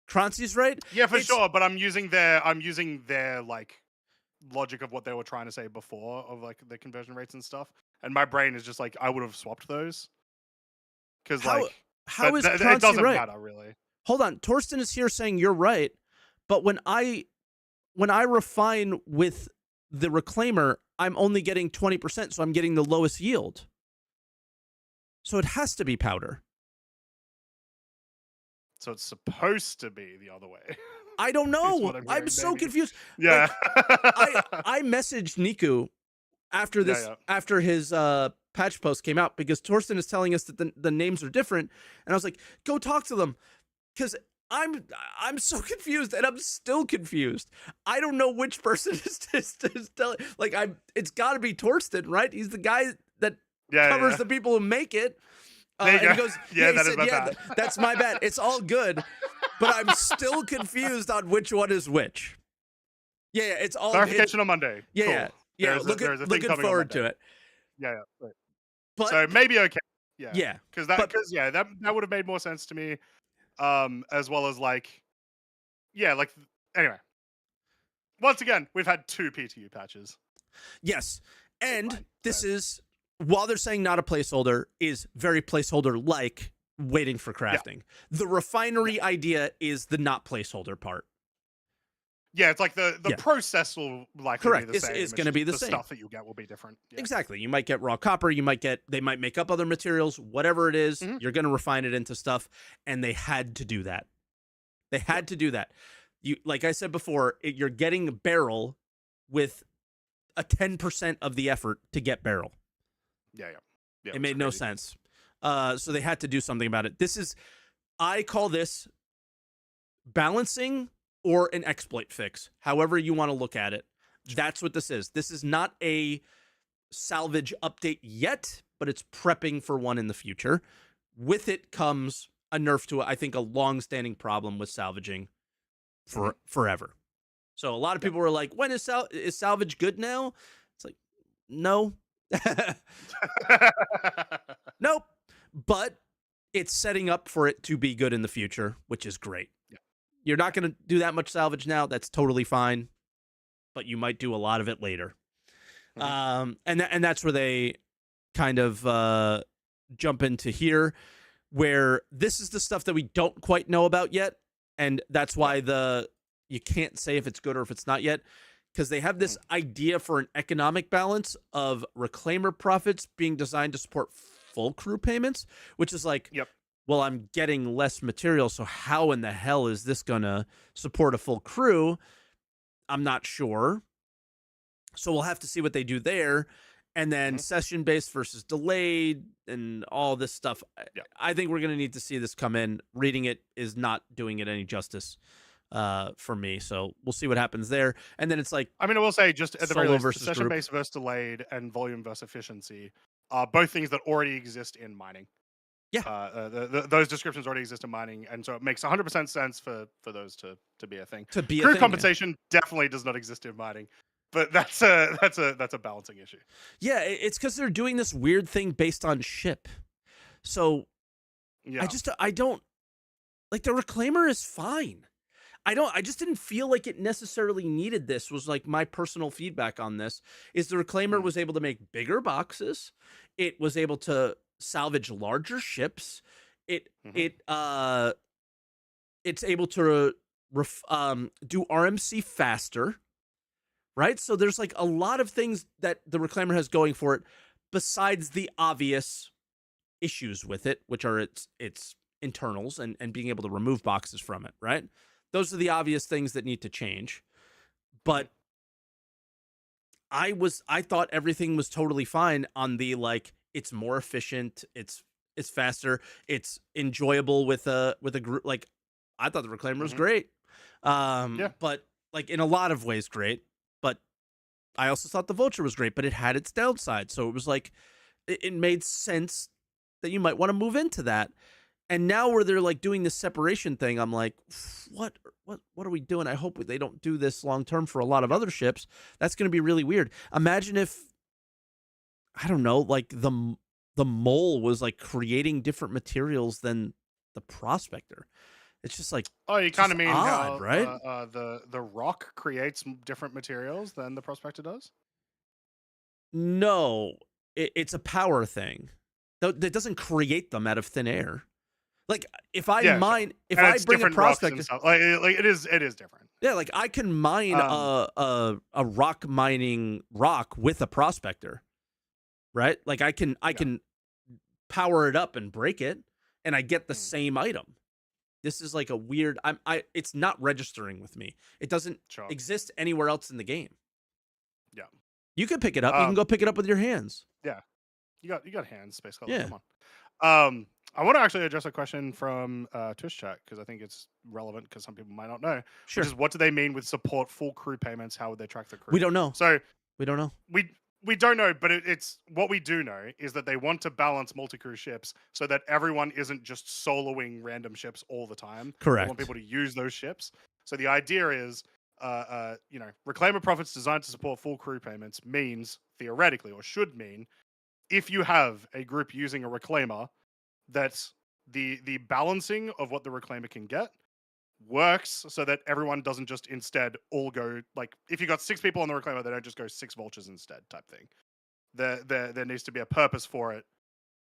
Croncy's right? Yeah, for sure, but I'm using their like logic of what they were trying to say before, of like the conversion rates and stuff. And my brain is just like, I would have swapped those. Because how is Croncy it doesn't right? matter really. Hold on, Torsten is here saying you're right, but when I refine with the Reclaimer, I'm only getting 20%, so I'm getting the lowest yield. So it has to be powder. So it's supposed to be the other way. I don't know. I'm so confused. Yeah. Like, I messaged Niku after this, after his patch post came out, because Torsten is telling us that the names are different, and I was like, go talk to them, because I'm so confused, and I'm still confused. I don't know which person is telling. Like, it's got to be Torsten, right? He's the guy that covers the people who make it. And he goes, that's my bad. It's all good, but I'm still confused on which one is which. Yeah, it's all clarification on Monday. Yeah, cool. Yeah. Looking forward to it. Yeah. Right. But, so maybe okay. Yeah. Because that would have made more sense to me. As well as anyway. Once again, we've had 2 PTU patches. Yes. And this is, while they're saying not a placeholder, is very placeholder-like, waiting for crafting. Yeah. The refinery idea is the not placeholder part. Yeah, it's like the process will likely be the same. It's going to be the same. The stuff that you get will be different. Yeah. Exactly. You might get raw copper. They might make up other materials. Whatever it is, you're going to refine it into stuff. And they had to do that. They had to do that. You, like I said before, you're getting barrel with a 10% of the effort to get barrel. Yeah. It made no sense. So they had to do something about it. I call this balancing or an exploit fix, however you want to look at it. That's what this is. This is not a salvage update yet, but it's prepping for one in the future. With it comes a nerf to, I think, a long-standing problem with salvaging for forever. So a lot of people were like, when is salvage good now? It's like, no. Nope. But it's setting up for it to be good in the future, which is great. Yeah. You're not going to do that much salvage now. That's totally fine. But you might do a lot of it later. And that's where they kind of jump into here, where this is the stuff that we don't quite know about yet. And that's why you can't say if it's good or if it's not yet, because they have this idea for an economic balance of Reclaimer profits being designed to support full crew payments, which is like, well, I'm getting less material, so how in the hell is this going to support a full crew? I'm not sure. So we'll have to see what they do there. And then session-based versus delayed and all this stuff. I think we're going to need to see this come in. Reading it is not doing it any justice for me. So we'll see what happens there. And then it's like, I mean, I will say, just at the very least, session-based versus delayed and volume versus efficiency are both things that already exist in mining. Yeah. Those descriptions already exist in mining, and so it makes 100% sense for those to be a thing. Crew compensation definitely does not exist in mining, but that's a balancing issue. Yeah, it's because they're doing this weird thing based on ship. So Yeah. I don't like the Reclaimer is fine. I just didn't feel like it necessarily needed this. Was like my personal feedback on this is the Reclaimer was able to make bigger boxes. It was able to salvage larger ships. It it's able to do RMC faster, right? So there's like a lot of things that the Reclaimer has going for it besides the obvious issues with it, which are its internals and being able to remove boxes from it, right? Those are the obvious things that need to change. But I thought everything was totally fine on the like it's more efficient, it's faster, it's enjoyable with a group. Like I thought the Reclaimer was great. But like in a lot of ways great. But I also thought the Vulture was great, but it had its downside. So it was like it made sense that you might want to move into that. And now where they're like doing this separation thing, I'm like, what are we doing? I hope they don't do this long term for a lot of other ships. That's going to be really weird. Imagine if, I don't know, like the Mole was like creating different materials than the Prospector. It's just like, oh, you kind of mean odd, how right? the Rock creates different materials than the Prospector does? No, it's a power thing. That doesn't create them out of thin air. Like if I mine, if and I it's bring a different rocks and Prospector, stuff. Like it is different. yeah, like I can mine a rock mining rock with a Prospector, right? Like I can power it up and break it, and I get the same item. This is like a weird. It's not registering with me. It doesn't exist anywhere else in the game. Yeah, you can pick it up. You can go pick it up with your hands. Yeah, you got hands, Space Color. Yeah. Come on. I want to actually address a question from Twitch chat because I think it's relevant because some people might not know. Sure. Which is, what do they mean with support full crew payments? How would they track the crew? We don't know. So we don't know. We don't know, but it's what we do know is that they want to balance multi-crew ships so that everyone isn't just soloing random ships all the time. Correct. They want people to use those ships. So the idea is, Reclaimer profits designed to support full crew payments means theoretically, or should mean, if you have a group using a Reclaimer, that the balancing of what the Reclaimer can get works so that everyone doesn't just instead all go, like, if you got 6 people on the Reclaimer, they don't just go 6 Vultures instead type thing. There needs to be a purpose for it,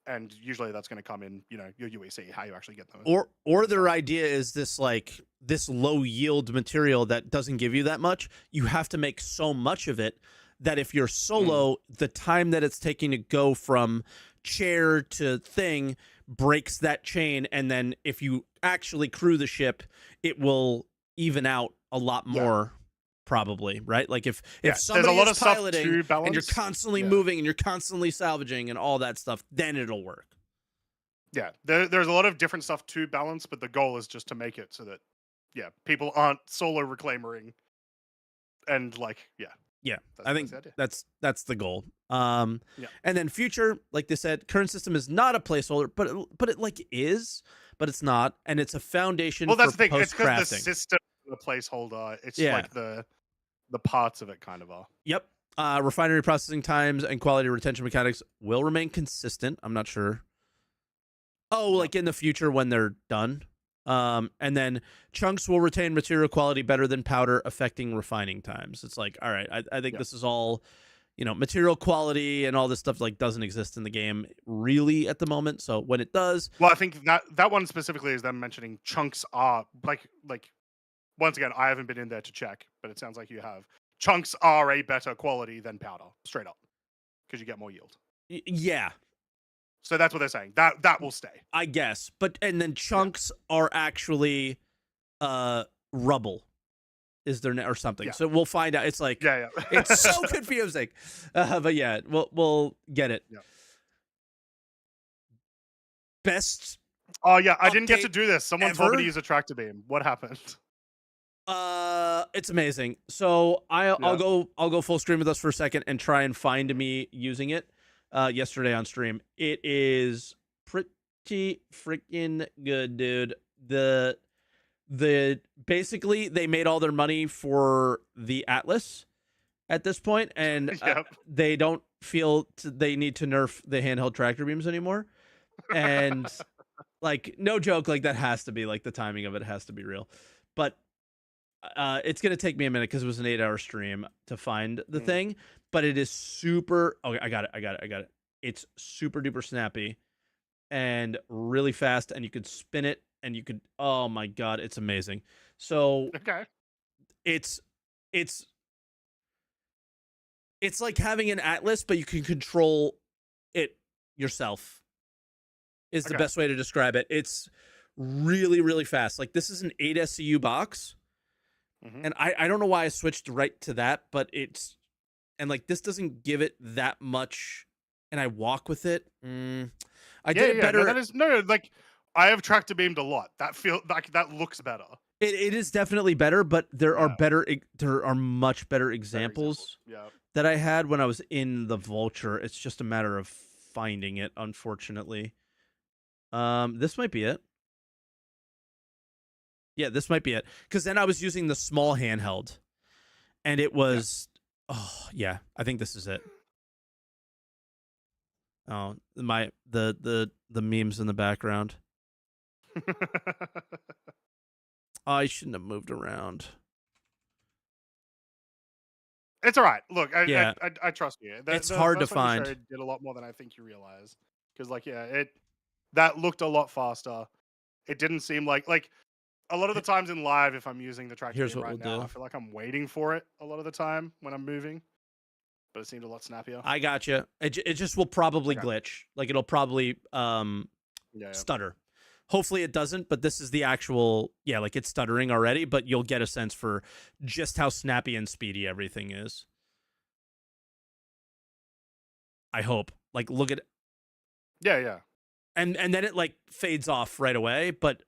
and usually that's going to come in, your UEC, how you actually get them. Or their idea is this like this low yield material that doesn't give you that much. You have to make so much of it that if you're solo, the time that it's taking to go from chair to thing breaks that chain, and then if you actually crew the ship, it will even out a lot more, probably, right? Like if somebody there's a lot is of piloting stuff to balance, and you're constantly moving and you're constantly salvaging and all that stuff, then it'll work. Yeah, there's a lot of different stuff to balance, but the goal is just to make it so that people aren't solo reclaimering, and like I think that's the goal. And then future, like they said, current system is not a placeholder, but it like is, but it's not, and it's a foundation. Well, that's for the thing. It's because the crafting. system is a placeholder. It's like the parts of it kind of are. Yep. Refinery processing times and quality retention mechanics will remain consistent. I'm not sure. Oh, like in the future when they're done. And then chunks will retain material quality better than powder, affecting refining times. It's like, all right, I think this is all, material quality and all this stuff like doesn't exist in the game really at the moment. So when it does, well, I think that one specifically is them mentioning chunks are like once again, I haven't been in there to check, but it sounds like you have. Chunks are a better quality than powder, straight up, because you get more yield. Yeah. So that's what they're saying. That will stay, I guess. And then chunks are actually rubble. Is there or something? Yeah. So we'll find out. It's like it's so confusing. But yeah, we'll get it. Yeah. Best. Oh yeah, I didn't get to do this. Someone told me to ever? use a tractor beam. What happened? It's amazing. So I'll go full screen with us for a second and try and find me using it. Yesterday on stream, it is pretty freaking good, dude. The basically they made all their money for the Atlas at this point, and they don't feel they need to nerf the handheld tractor beams anymore. And like no joke, like that has to be like the timing of it has to be real. But it's gonna take me a minute because it was an 8-hour stream to find the Mm. thing, but it is super. Okay, I got it. I got it. I got it. It's super duper snappy and really fast, and you could spin it, and you could. Oh my god, it's amazing. So Okay. it's it's it's like having an atlas, but you can control it yourself. Is the Okay. best way to describe it. It's really really fast. Like this is an 8 SCU box. Hmm. And I don't know why I switched right to that, but it's and like this doesn't give it that much. And I walk with it. I Yeah, did yeah, it yeah. No, better. that is no. Like, I have tractor beamed a lot. That feel like that looks better. It is definitely better, but Yeah, there are much better better examples. examples Yeah. that I had when I was in the Vulture. It's just a matter of finding it, unfortunately. This might be it. Yeah, this might be it. Because then I was using the small handheld, and it Yeah. was. Oh yeah, I think this is it. Oh, the memes in the background. I shouldn't have moved around. It's all right. Look, Yeah, I trust you. The it's the hard to first one you find. showed did a lot more than I think you realize. Because like, yeah, it that looked a lot faster. It didn't seem like a lot of the times in live, if I'm using the tractor Here's beam what we'll right now, I do. feel like I'm waiting for it a lot of the time when I'm moving. But it seemed a lot snappier. I got you. It just will probably Okay. glitch. Like it'll probably Yeah, yeah. stutter. Hopefully it doesn't, but this is the actual yeah, like it's stuttering already, but you'll get a sense for just how snappy and speedy everything is. I hope. Like look at Yeah, yeah. and then it like fades off right away, but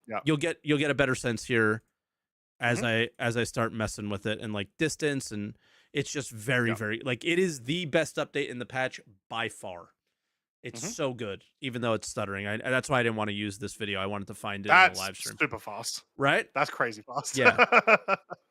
Yeah. you'll get a better sense here Mhm. as I start messing with it and like distance and it's just very Yeah. very like it is the best update in the patch by far. It's Mhm. so good, even though it's stuttering. That's why I didn't want to use this video. I wanted to find it in the That's live stream. super fast. Right? That's crazy fast. Yeah.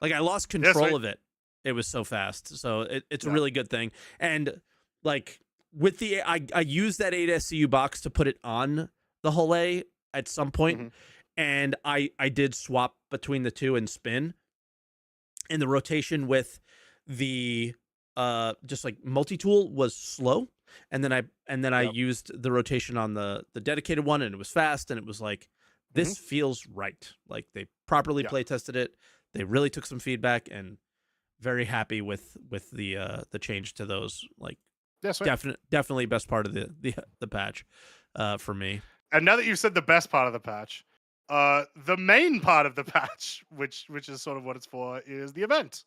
Like I lost Yeah, control sweet. of it. It was so fast. So it's a Yeah. really good thing. And like with the I used that 8 SCU box to put it on the Hole at some point, Mhm. and I did swap between the two and spin. And the rotation with the just like multi-tool was slow. And then I Yep. used the rotation on the dedicated one and it was fast and it was like Mhm. this feels right. Like they properly Yeah. play tested it. They really took some feedback and very happy with the change to those. Like Yeah, sweet. definitely best part of the patch for me. And now that you've said the best part of the patch, the main part of the patch, which is sort of what it's for, is the event,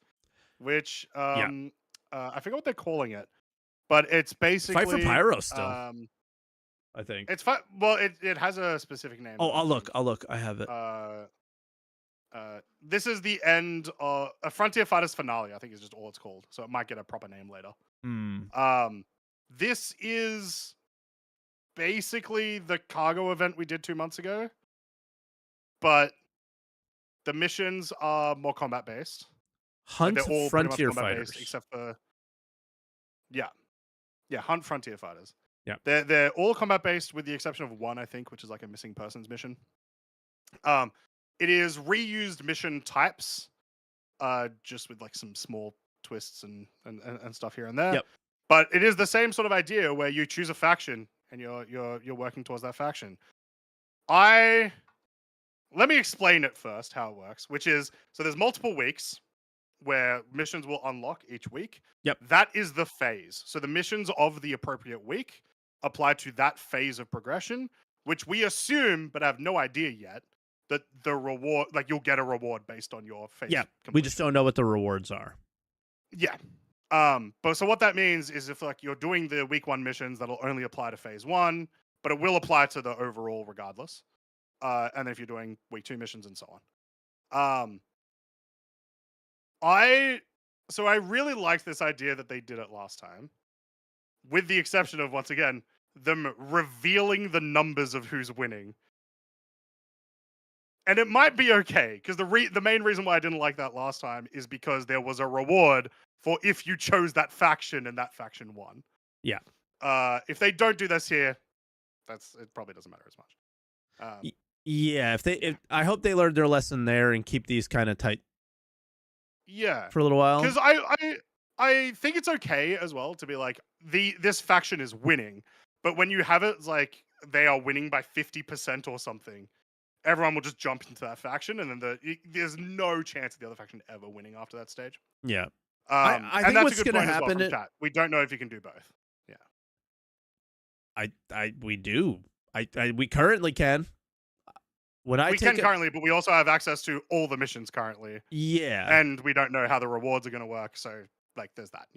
which Yeah. I forget what they're calling it, but it's Fight for basically Pyro still, um, I think. it's fun. Well, it has a specific name. Oh, I don't I'll look. think. I'll look. I have it. This is the end of a Frontier Fighters finale. I think is just all it's called, so it might get a proper name later. Hmm. Um, this is basically the cargo event we did 2 months ago, but the missions are more combat based. Like they're Hunt all pretty much Frontier combat based, Fighters. except for yeah, yeah, Hunt Frontier Fighters. Yeah. They're all combat based with the exception of one, I think, which is like a missing persons mission. Um, it is reused mission types, just with like some small twists and stuff here and there. Yep. But it is the same sort of idea where you choose a faction and you're working towards that faction. I Let me explain it first how it works, which is so there's multiple weeks where missions will unlock each week. Yep. That is the phase. So the missions of the appropriate week apply to that phase of progression, which we assume, but have no idea yet, that the reward, like you'll get a reward based on your phase. Yeah. We just completion. don't know what the rewards are. Yeah. But so what that means is if like you're doing the week one missions, that'll only apply to phase one, but it will apply to the overall regardless. And then if you're doing week two missions and so on. I I really liked this idea that they did it last time, with the exception of once again them revealing the numbers of who's winning. And it might be okay because the main reason why I didn't like that last time is because there was a reward for if you chose that faction and that faction won. Yeah. If they don't do this here, it probably doesn't matter as much. Yeah, I hope they learned their lesson there and keep these kind of tight Yeah, for a little while. because I think it's okay as well to be like this faction is winning, but when you have it like they are winning by 50% or something, everyone will just jump into that faction, and then there's no chance of the other faction ever winning after that stage. Yeah. And I think that's a what's good going to point as well happen. from chat. We don't know if you can do both. Yeah, We do. We currently can. When I we take can currently, but we also have access to all the missions currently, yeah, and we don't know how the rewards are going to work. So like, there's that.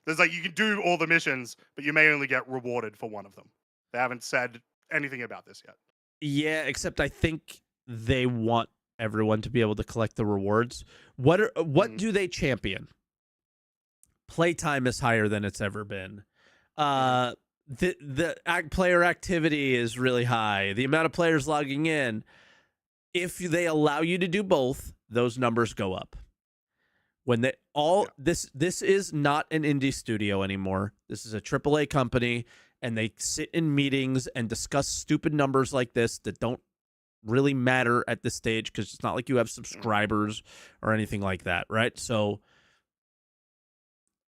There's like you can do all the missions, but you may only get rewarded for one of them. They haven't said anything about this yet. yeah. Except I think they want everyone to be able to collect the rewards. What do they champion? Playtime is higher than it's ever been. The player activity is really high. The amount of players logging in. If they allow you to do both, those numbers go up. When they this is not an indie studio anymore. This is a AAA company, and they sit in meetings and discuss stupid numbers like this that don't really matter at this stage because it's not like you have subscribers or anything like that, right? So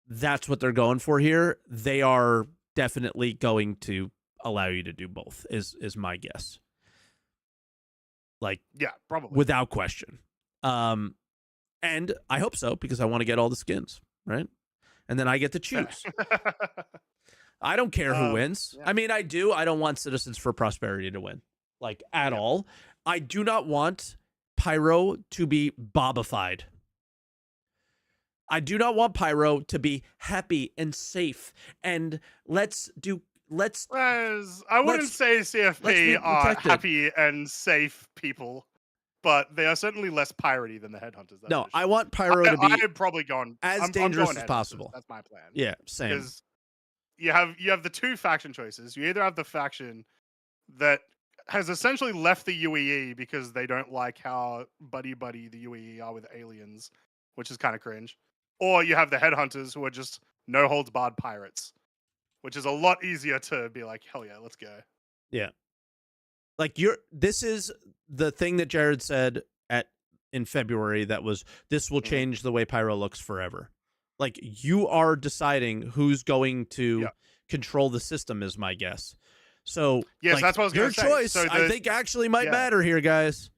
that's what they're going for here. They are definitely going to allow you to do both, is my guess. Like, yeah, probably without question. And I hope so because I want to get all the skins, right? And then I get to choose. I don't care who wins. Yeah. I mean, I do. I don't want Citizens for Prosperity to win, like at all. I do not want Pyro to be bobified. I do not want Pyro to be happy and safe. And I wouldn't say CFP are happy and safe people, but they are certainly less piratey than the Headhunters. No, I want Pyro to be I'm probably going as dangerous as possible. That's my plan. Yeah, same. Because you have the two faction choices. You either have the faction that has essentially left the UEE because they don't like how buddy the UEE are with aliens, which is kind of cringe. Or you have the Headhunters who are just no holds barred pirates, which is a lot easier to be like, hell yeah, let's go. Yeah. Like this is the thing that Jared said in February that was, this will change the way Pyro looks forever. Like, you are deciding who's going to control the system is my guess. So yes, like, that's what I was going to say. Your choice, so I think, actually might matter here, guys.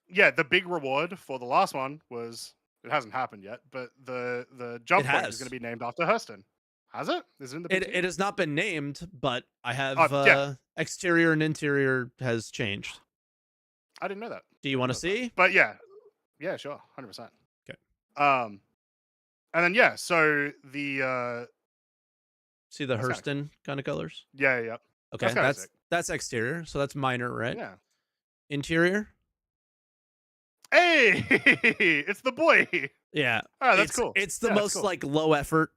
Yeah, the big reward for the last one was, it hasn't happened yet, but the jump point is going to be named after Hurston. Has it? Is it in the PTU? It has not been named, but I have exterior and interior has changed. I didn't know that. Do you want to see? But yeah, sure, 100%. Okay. And then so the see the Hurston kind of colors. Yeah. Okay, that's exterior, so that's minor, right? Yeah. Interior. Hey, it's the boy. Yeah. Oh, that's cool. It's the most like low effort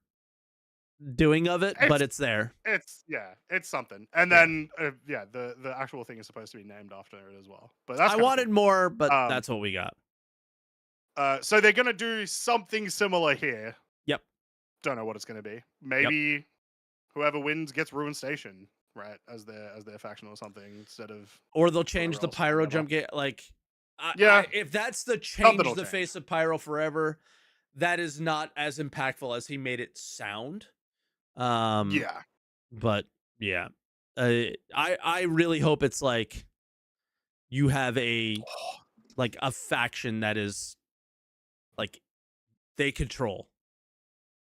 doing of it, but it's there. It's something. And then the actual thing is supposed to be named after it as well. But that's I wanted more, but that's what we got. So they're gonna do something similar here. Yep. Don't know what it's gonna be. Maybe whoever wins gets Ruined Station, right, as their faction or something, instead of, or they'll change the Pyro jump gate. Like, if that's the change the face of Pyro forever, that is not as impactful as he made it sound. But yeah, I really hope it's like you have a faction that is like they control.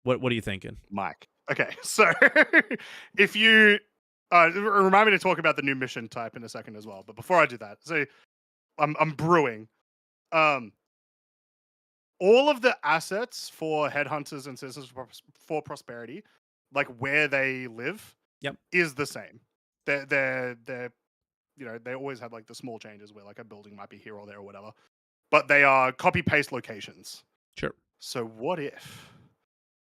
What are you thinking, Mike? Okay, so if you remind me to talk about the new mission type in a second as well, but before I do that, so I'm brewing. All of the assets for Headhunters and Citizens for Prosperity, like where they live, is the same. They're they always have like the small changes where like a building might be here or there or whatever, but they are copy paste locations. Sure. So what if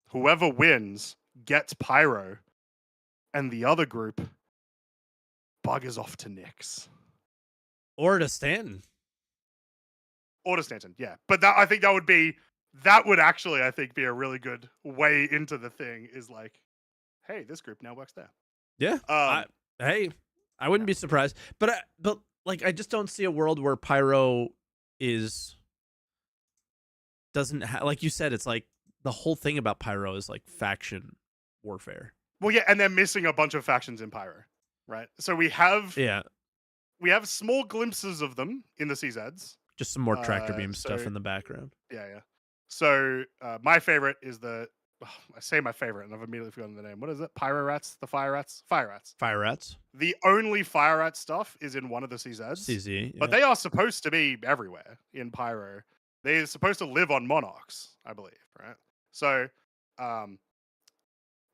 whoever wins gets Pyro, and the other group buggers off to Nyx or to Stanton? Or to Stanton, yeah. But I think that would actually, I think, be a really good way into the thing, is like, hey, this group now works there. Yeah. I wouldn't be surprised. But like, I just don't see a world where Pyro doesn't have, like you said, it's like the whole thing about Pyro is like faction warfare. Well, yeah, and they're missing a bunch of factions in Pyro, right? So we have Yeah, small glimpses of them in the CZs. just some more tractor beam stuff So in the background. yeah. So my favorite is I say my favorite, and I've immediately forgotten the name. What is it? Pyro Rats? The Fire Rats? Fire Rats. Fire Rats. The only Fire Rat stuff is in one of the CZs. CZ, yeah. But they are supposed to be everywhere in Pyro. They're supposed to live on Monarchs, I believe, right? So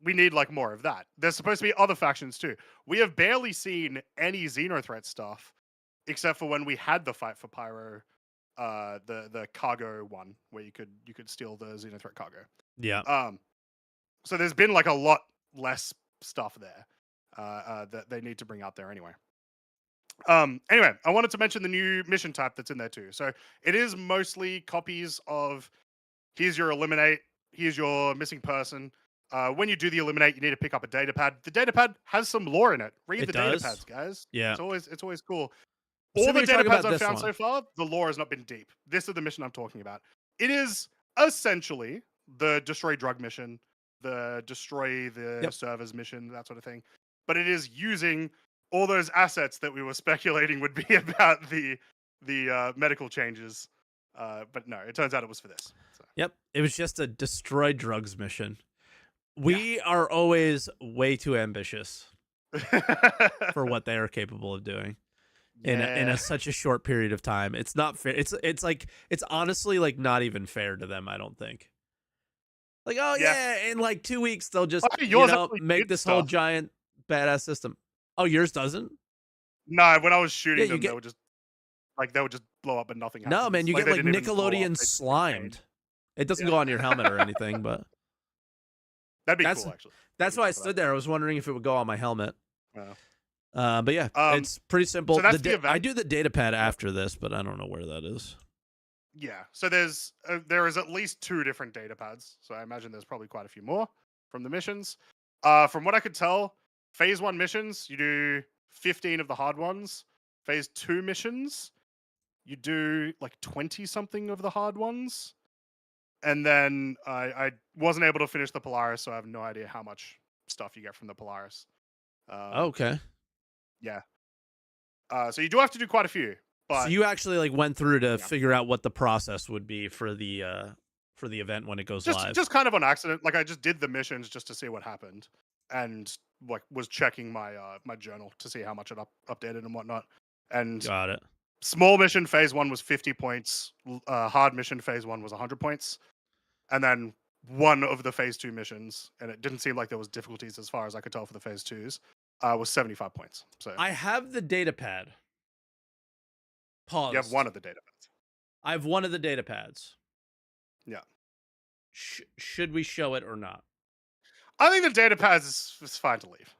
we need like more of that. There's supposed to be other factions too. We have barely seen any Xenothreat stuff, except for when we had the fight for Pyro, the cargo one where you could steal the Xenothreat cargo. Yeah. So there's been like a lot less stuff there that they need to bring out there anyway. Anyway, I wanted to mention the new mission type that's in there too. So it is mostly copies of here's your eliminate, here's your missing person. When you do the eliminate, you need to pick up a data pad. The data pad has some lore in it. Read the data pads, guys. Yeah. It's always cool. All the data pads I've found so far, the lore has not been deep. This is the mission I'm talking about. It is essentially the destroy drug mission, the destroy the servers mission, that sort of thing. But it is using all those assets that we were speculating would be about the medical changes. But no, it turns out it was for this. So. Yep. It was just a destroy drugs mission. We are always way too ambitious for what they are capable of doing in such a short period of time. It's not fair. It's like, it's honestly like not even fair to them, I don't think. Like, oh yeah, in like 2 weeks they'll just make this whole giant badass system. Oh, yours doesn't? No, when I was shooting them, they would just blow up and nothing happens. No, man, you get like Nickelodeon slimed. It doesn't go on your helmet or anything, but that'd be cool, actually. That's why I stood there. I was wondering if it would go on my helmet. Yeah. But yeah, it's pretty simple. So that's the event. I do the data pad after this, but I don't know where that is. Yeah. So there is at least 2 different data pads. So I imagine there's probably quite a few more from the missions. From what I could tell, phase 1 missions, you do 15 of the hard ones. Phase 2 missions, you do like 20 something of the hard ones. And then I wasn't able to finish the Polaris, so I have no idea how much stuff you get from the Polaris. Okay. Yeah. So you do have to do quite a few. But so you actually like went through to figure out what the process would be for the event when it goes live. Just kind of on accident. Like I just did the missions just to see what happened, and like was checking my my journal to see how much it updated and whatnot. And got it. Small mission phase 1 was 50 points. Hard mission phase 1 was 100 points. And then one of the phase 2 missions, and it didn't seem like there was difficulties as far as I could tell for the phase 2s, was 75 points. So I have the data pad. Pause. You have one of the data pads. I have one of the data pads. Yeah. Should we show it or not? I think the data pads is fine to leave.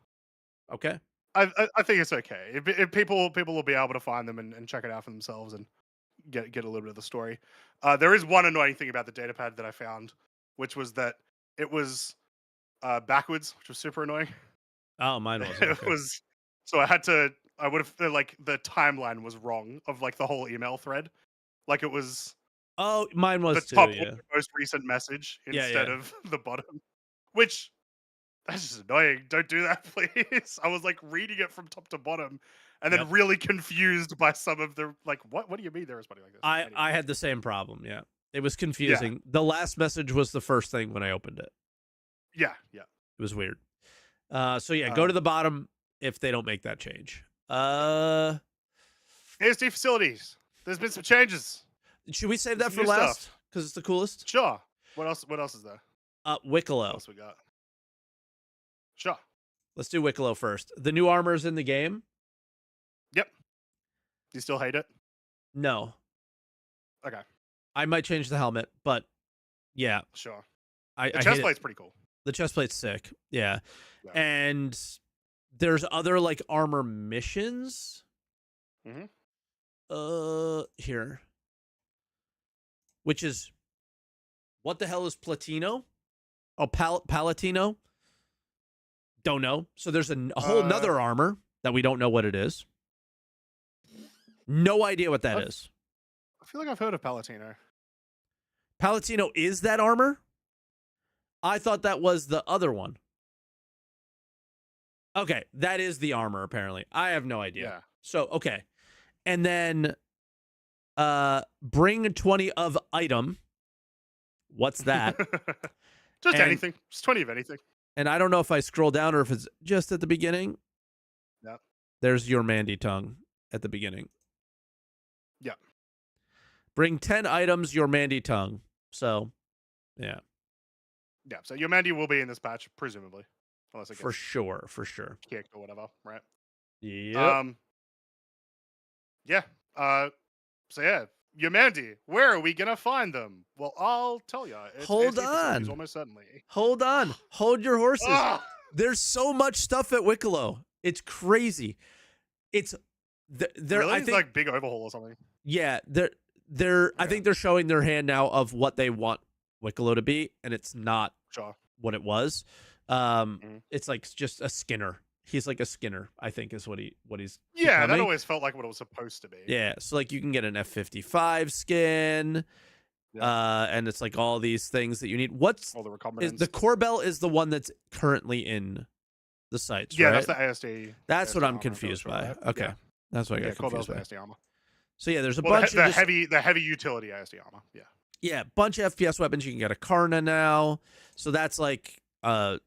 Okay. I think it's okay. If people will be able to find them and check it out for themselves and get a little bit of the story. There is one annoying thing about the data pad that I found, which was that it was backwards, which was super annoying. Oh, mine was. It was. So I would have like the timeline was wrong of like the whole email thread. Like it was. Oh, mine was the top too. most recent message instead of the bottom, which. That's just annoying. Don't do that, please. I was like reading it from top to bottom and then really confused by some of the like, what do you mean they're responding like this? Anyway. I had the same problem. Yeah. It was confusing. Yeah. The last message was the first thing when I opened it. Yeah. It was weird. So yeah, go to the bottom if they don't make that change. ASD facilities. There's been some changes. Should we save that for last? Because it's the coolest? Sure. What else is there? Wikelo. What else we got? Sure. Let's do Wikelo first. The new armor's in the game. Yep. Do you still hate it? No. Okay. I might change the helmet, but yeah. Sure. The chest plate's pretty cool. The chest plate's sick. Yeah. And there's other like armor missions. Here. Which is, what the hell is Platino? Oh, Palatino? Don't know. So there's a whole nother armor that we don't know what it is. No idea what that is. I feel like I've heard of Palatino. Palatino is that armor? I thought that was the other one. Okay, that is the armor, apparently. I have no idea. Yeah. So, okay. And then bring 20 of item. What's that? Just And- anything. Just 20 of anything. And I don't know if I scroll down or if it's just at the beginning. Yep. There's your Mandy tongue at the beginning. Yep. Bring 10 items, your Mandy tongue. So, yeah. Yeah. So your Mandy will be in this patch, presumably. Unless it For gets sure, for sure. kicked or whatever, right? Yep. Yeah. So yeah, your Mandy, where are we gonna find them? Well, I'll tell you. Hold on. Almost certainly. Hold on. Hold your horses. Ah! There's so much stuff at Wikelo. It's crazy. It's they're Really? I It's think like big overhaul or something. yeah, they're I think they're showing their hand now of what they want Wikelo to be, and it's not Sure. what it was. It's like just a Skinner. He's like a Skinner, I think is what he's Yeah, that becoming. always felt like what it was supposed to be. Yeah, so like you can get an F-55 skin, and it's like all these things that you need. What's All the recombinants. the Corbel is the one that's currently in the sites, Yeah, right? that's the ASD. That's what ASD I'm armor, confused that's by. right. Okay, Yeah. that's what I got Corbell's confused the by. ASD armor. So yeah, there's a Well, bunch the of just, heavy utility ASD armor. Yeah. yeah, bunch of FPS weapons. You can get a Karna now, so that's like a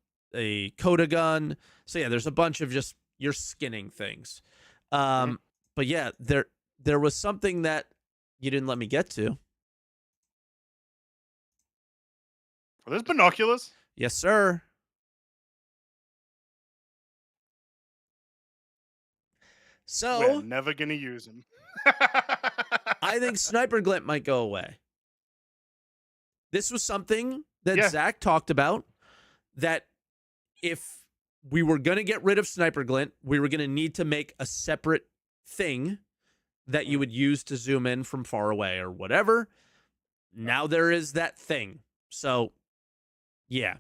Coda gun. So yeah, there's a bunch of just you're skinning things. But yeah, there was something that you didn't let me get to. Are those binoculars? Yes, sir. So We're never gonna use them. I think Sniper Glint might go away. This was something that Zach talked about, that if we were going to get rid of Sniper Glint, we were going to need to make a separate thing that you would use to zoom in from far away or whatever. Now there is that thing. So yeah.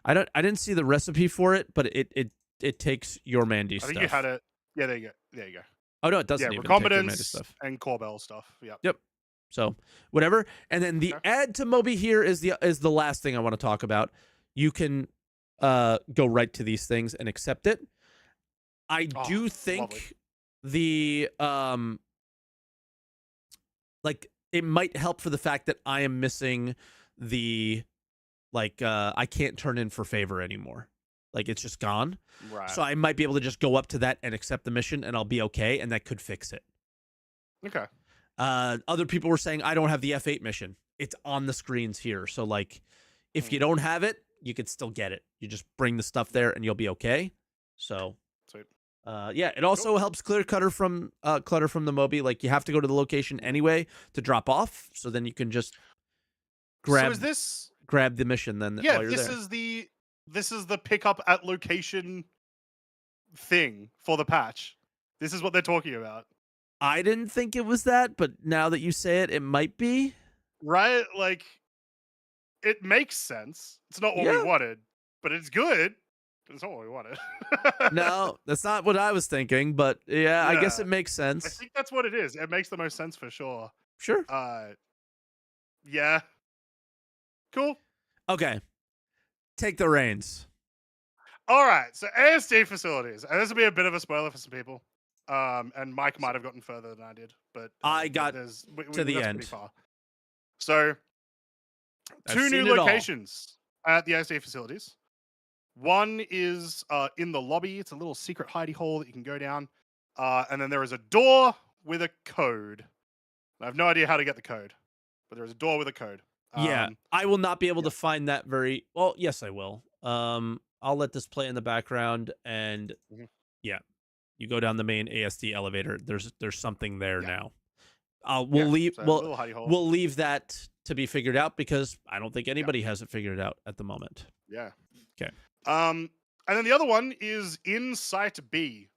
I didn't see the recipe for it, but it takes your Mandy stuff. I think you had it. Yeah, there you go. Oh no, it doesn't even take your Mandy recombinants stuff. and Corbell stuff. Yep. So whatever. And then the add to Moby here is the last thing I want to talk about. You can go right to these things and accept it. I do think the like it might help for the fact that I am missing the I can't turn in for favor anymore. Like it's just gone. Right. So I might be able to just go up to that and accept the mission and I'll be okay, and that could fix it. Okay. Other people were saying I don't have the F8 mission. It's on the screens here. So like if you don't have it, you could still get it. You just bring the stuff there and you'll be okay. So sweet. Yeah, it also helps clear clutter from the Moby. Like you have to go to the location anyway to drop off, so then you can just grab the mission then while you're there. This is the pickup at location thing for the patch. This is what they're talking about. I didn't think it was that, but now that you say it, it might be. Right? Like, it makes sense. It's not what we wanted, but it's good. It's not what we wanted. No, that's not what I was thinking, but yeah, I guess it makes sense. I think that's what it is. It makes the most sense for sure. Sure. Yeah. Cool. Okay. Take the reins. All right. So ASD facilities. And this will be a bit of a spoiler for some people. And Mike might have gotten further than I did, but I got to the end. Far. So, two new locations at the ASD facilities. One is in the lobby. It's a little secret hidey hole that you can go down. And then there is a door with a code. I have no idea how to get the code, but there is a door with a code. Yeah, I will not be able to find that very well. Yes, I will. I'll let this play in the background, and yeah, you go down the main ASD elevator. There's something there now. We'll leave that to be figured out because I don't think anybody has it figured out at the moment. Yeah. Okay. And then the other one is in Site B.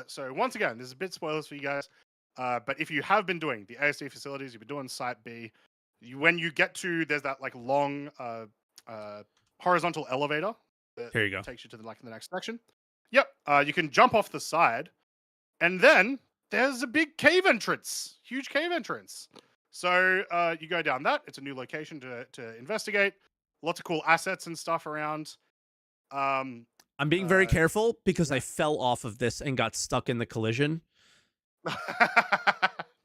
So once again, there's a bit spoilers for you guys. But if you have been doing the ASD facilities, you've been doing Site B. When you get to, there's that like long horizontal elevator that Here you go. takes you to the next section. Yep. You can jump off the side, And then there's a big cave entrance, huge cave entrance. So you go down that. It's a new location to investigate. Lots of cool assets and stuff around. Um, I'm being very careful because yeah. I fell off of this and got stuck in the collision.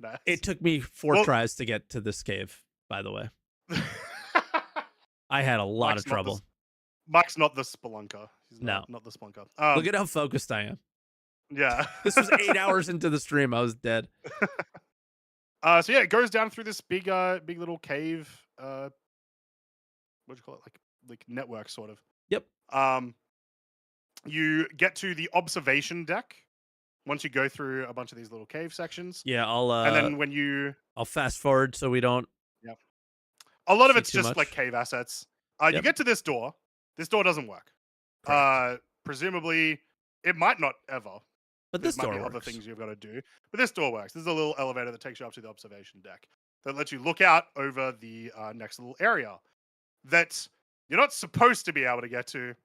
Nice. It took me 4 Well, tries to get to this cave, by the way. I had a lot of Mike's not the trouble. Mike's not the spelunker. He's No. not the spelunker. Look at how focused I am. Yeah. This was 8 hours into the stream. I was dead. So yeah, it goes down through this big little cave. What do you call it? Like network sort of. Yep. You get to the observation deck once you go through a bunch of these little cave sections. Yeah, And then when you I'll fast forward so we don't. yeah, a lot of see it's too just much. like cave assets. You Yep. get to this door. This door doesn't work. Correct. Presumably, it might not ever. But There this might door be other works. things you've got to do. But this door works. There's a little elevator that takes you up to the observation deck that lets you look out over the next little area that you're not supposed to be able to get to,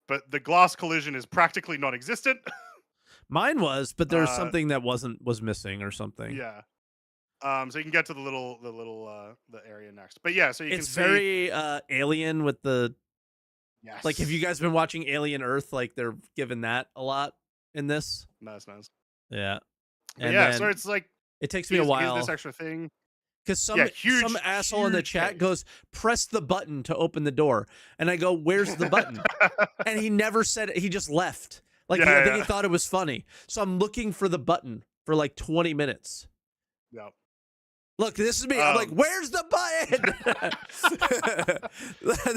but the glass collision is practically non-existent. Mine was, but there's Uh, something that was missing or something. yeah. So you can get to the area next. But yeah, so you It's can see very alien with the yes. like. Have you guys been watching Alien Earth? Like they're giving that a lot in this. Nice. Yeah. But And yeah, then so it's like it takes me a here's while this extra thing. because some Yeah, huge, some asshole in the huge chat cave. goes, "Press the button to open the door," and I go, "Where's the button?" And he never said it. He just left. Like I think he thought it was funny. So I'm looking for the button for like 20 minutes. Yeah. Look, this is me. I'm like, where's the button?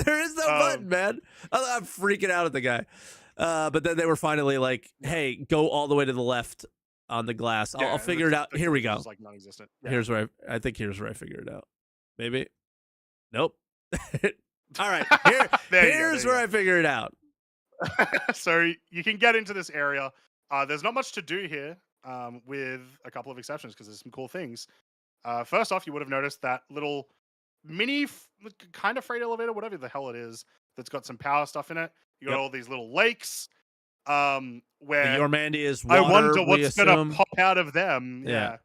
There is no button, man. I'm freaking out at the guy. But then they were finally like, hey, go all the way to the left on the glass. I'll figure it out. Here we go. Like non-existent. Yeah. Here's where I think here's where I figured it out. Maybe. Nope. All right. Here's where I figure it out. So you can get into this area. There's not much to do here, with a couple of exceptions because there's some cool things. First off, you would have noticed that little mini kind of freight elevator, whatever the hell it is, that's got some power stuff in it. You got all these little lakes. Where the Yormandi is water, I wonder what's gonna pop out of them. Yeah.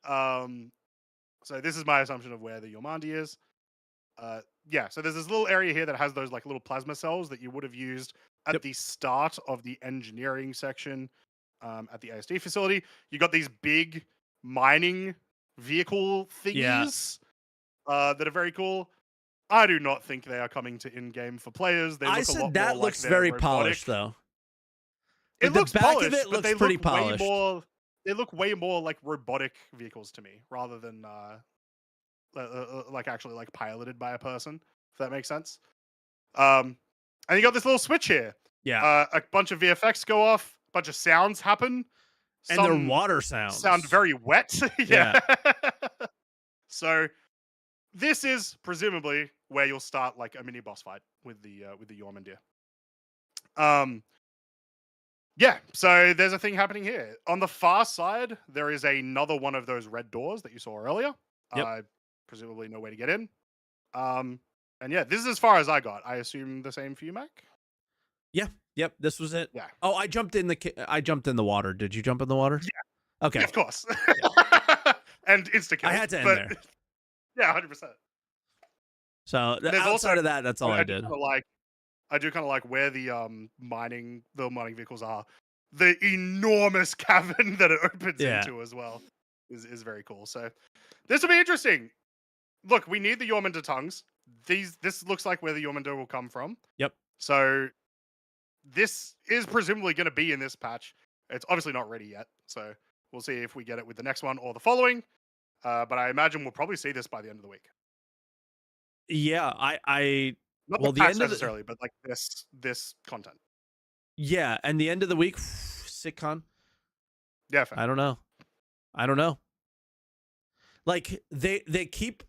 So this is my assumption of where the Yormandi is. Yeah, so there's this little area here that has those like little plasma cells that you would have used at the start of the engineering section at the ASD facility. You got these big mining vehicle thingies that are very cool. I do not think they are coming to in-game for players. They look I a said lot that more looks like they're very robotic. polished, though. It looks back polished, of it but looks they pretty look polished. way more. They look way more like robotic vehicles to me, rather than like actually like piloted by a person. If that makes sense. And you got this little switch here. Yeah. A bunch of VFX go off. A bunch of sounds happen. And they're water sounds. Sound very wet. Yeah. So this is presumably where you'll start like a mini boss fight with the Yormandir. Yeah, so there's a thing happening here. On the far side, there is another one of those red doors that you saw earlier. Yep. Presumably no way to get in. And yeah, this is as far as I got. I assume the same for you, Mac? Yeah. Yep. This was it. Yeah. Oh, I jumped in the water. Did you jump in the water? Yeah. Okay. Yeah, of course. And insta-kill. I had to end there. Yeah, 100%. So outside of that, that's all I did. I do kind of like where the mining vehicles are. The enormous cavern that it opens into as well is very cool. So this will be interesting. Look, we need the Yormander tongues. This looks like where the Yormander will come from. Yep. So this is presumably going to be in this patch. It's obviously not ready yet, so we'll see if we get it with the next one or the following. But I imagine we'll probably see this by the end of the week. Yeah, I not well the the patch end of necessarily, but like this content. Yeah, and the end of the week, sitcon. Yeah, fair. I don't know. Like they keep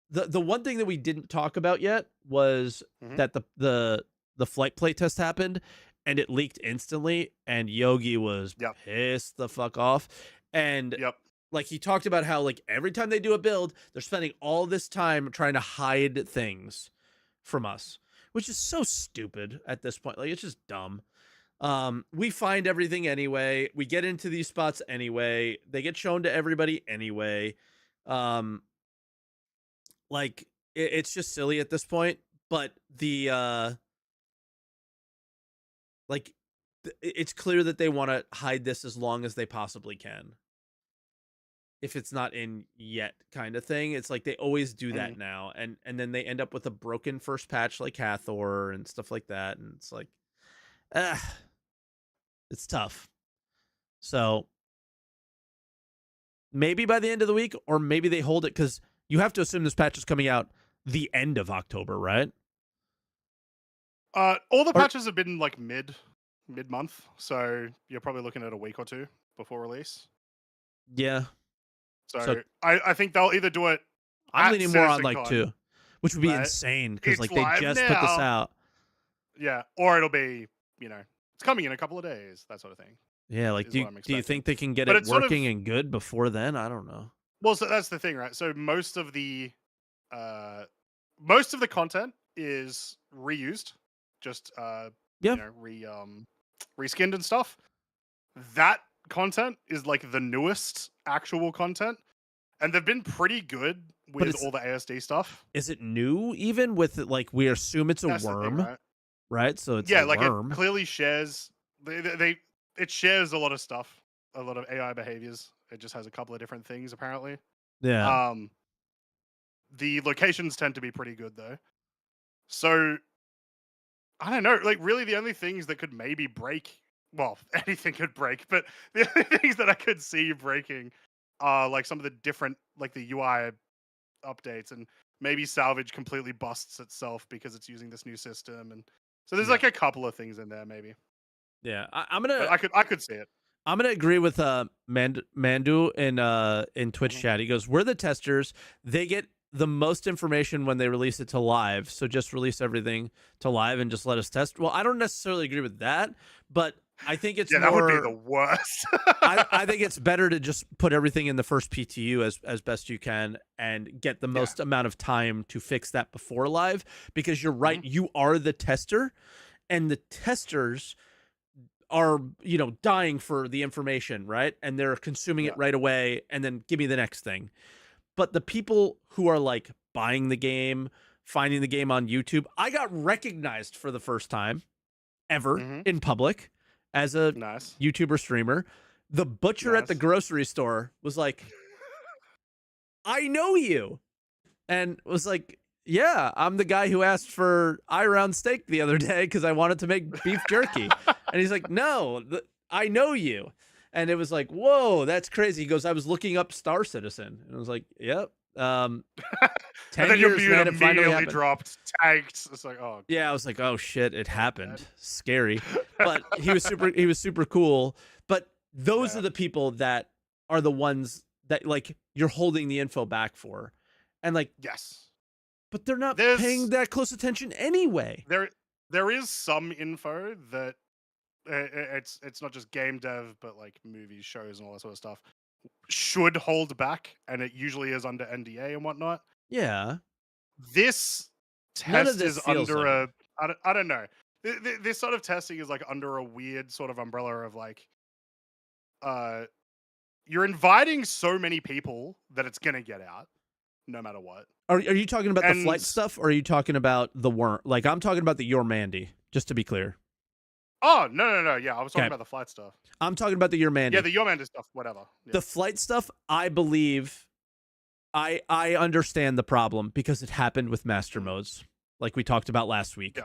the one thing that we didn't talk about yet was that the flight playtest happened and it leaked instantly, and Yogi was pissed the fuck off. And like he talked about how like every time they do a build, they're spending all this time trying to hide things from us, which is so stupid at this point. Like it's just dumb. We find everything anyway. We get into these spots anyway. They get shown to everybody anyway. Um, like it's just silly at this point. But the like it's clear that they want to hide this as long as they possibly can. If it's not in yet, kind of thing. It's like they always do that now, and then they end up with a broken first patch like Hathor and stuff like that, and it's like, it's tough. So maybe by the end of the week, or maybe they hold it, because you have to assume this patch is coming out the end of October, right? All the patches have been like mid-month, so you're probably looking at a week or two before release. Yeah. So I think they'll either do it. I'm leaning more on like CitizenCon, 2, which would be right? insane, because It's like they live just put this now. out. Yeah, or it'll be, it's coming in a couple of days, that sort of thing. Yeah, like do you think they can get But it it's sort working of- and good before then? I don't know. Well, so that's the thing, right? So most of the content is reused, just Yeah. reskinned and stuff. That content is like the newest actual content, and they've been pretty good with all the ASD stuff. Is it new even with it, like we assume it's a That's worm, the thing, right? So it's yeah, a like worm. it clearly shares. It shares a lot of stuff, a lot of AI behaviors. It just has a couple of different things apparently. Yeah. The locations tend to be pretty good though. So I don't know. Like really, the only things that could maybe break. Well, anything could break, but the only things that I could see breaking are like some of the different, like the UI updates, and maybe Salvage completely busts itself because it's using this new system, and so there's like a couple of things in there maybe. Yeah, But I could see it. I'm gonna agree with Mandu in Twitch chat. He goes, "We're the testers. They get the most information when they release it to live. So just release everything to live and just let us test." Well, I don't necessarily agree with that, but I think it's that would be the worst. I think it's better to just put everything in the first PTU as best you can and get the most amount of time to fix that before live, because you're right. You are the tester, and the testers are dying for the information, right? And they're consuming it right away, and then give me the next thing. But the people who are like buying the game, finding the game on YouTube, I got recognized for the first time ever in public as a YouTuber streamer. The butcher at the grocery store was like, "I know you," and was like, "Yeah, I'm the guy who asked for eye round steak the other day because I wanted to make beef jerky." And he's like, "No, I know you." And it was like, "Whoa, that's crazy." He goes, "I was looking up Star Citizen." And I was like, "Yep." 10 and then years, your man, it finally happened. dropped, tagged. It's like, oh. Yeah, I was like, "Oh shit, it happened." Scary. But he was super cool. But those are the people that are the ones that like you're holding the info back for. And like, yes. But they're not paying that close attention anyway. There is some info that it's not just game dev, but like movies, shows, and all that sort of stuff should hold back, and it usually is under NDA and whatnot. Yeah. This test is under I don't know. This sort of testing is like under a weird sort of umbrella of like, you're inviting so many people that it's gonna get out, no matter what. Are you talking about the flight stuff, or are you talking about the worm? Like, I'm talking about the Your Mandy, just to be clear. Oh, no. Yeah, I was talking about the flight stuff. I'm talking about the Your Mandy. Yeah, the Your Mandy stuff, whatever. Yeah. The flight stuff, I believe, I understand the problem because it happened with master modes, like we talked about last week. Yeah.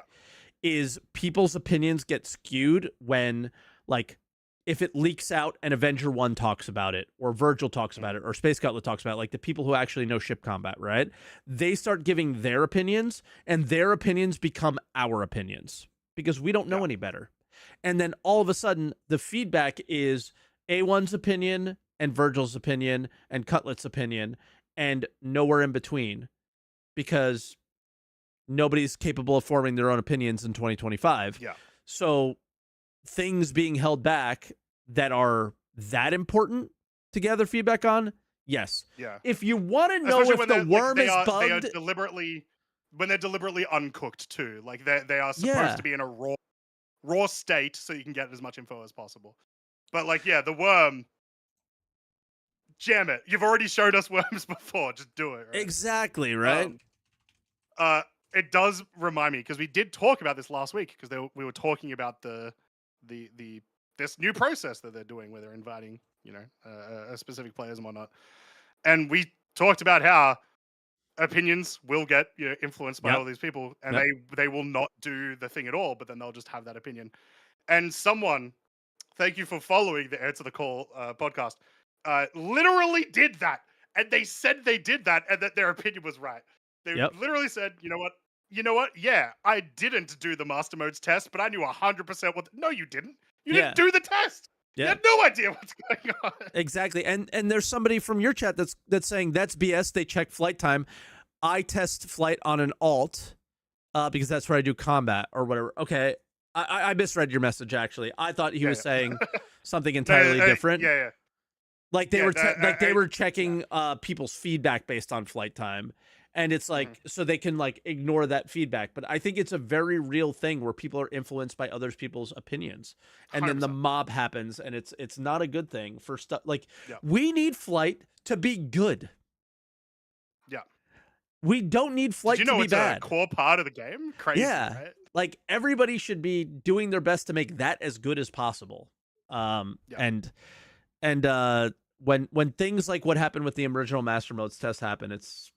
Is people's opinions get skewed when, like, if it leaks out and Avenger 1 talks about it, or Virgil talks about it, or Space Cutlet talks about it, like the people who actually know ship combat, right? They start giving their opinions, and their opinions become our opinions because we don't know any better. And then all of a sudden, the feedback is A1's opinion and Virgil's opinion and Cutlet's opinion, and nowhere in between, because nobody's capable of forming their own opinions in 2025. Yeah. So things being held back that are that important to gather feedback on, yes. Yeah. If you want to know if the worm is bugged, they are deliberately uncooked too. Like they are supposed to be in a raw state so you can get as much info as possible. But like, yeah, the worm. Jam it. You've already showed us worms before. Just do it. Right? Exactly, right? Um, it does remind me because we did talk about this last week because we were talking about the this new process that they're doing where they're inviting specific players and whatnot, and we talked about how opinions will get influenced by Yep. all these people, and Yep. they will not do the thing at all, but then they'll just have that opinion. And someone, thank you for following the Answer the Call podcast, literally did that. And they said they did that and that their opinion was right. They Yep. literally said, you know what? You know what? Yeah, I didn't do the master modes test, but I knew 100% what. No, you didn't. You Yeah. didn't do the test. You Yeah. had no idea what's going on. Exactly. And there's somebody from your chat that's saying that's BS. They check flight time. I test flight on an alt because that's where I do combat or whatever. Okay. I misread your message actually. I thought he was saying something entirely different. Yeah. Like they Yeah, were checking people's feedback based on flight time. And it's like so they can like ignore that feedback. But I think it's a very real thing where people are influenced by other people's opinions. And 100%. then the mob happens and it's not a good thing for stuff like Yeah. we need flight to be good. Yeah. We don't need flight Did you know to be it's bad. a core part of the game? Crazy, Yeah. right? Like everybody should be doing their best to make that as good as possible. And when things like what happened with the original Master Modes test happen, it's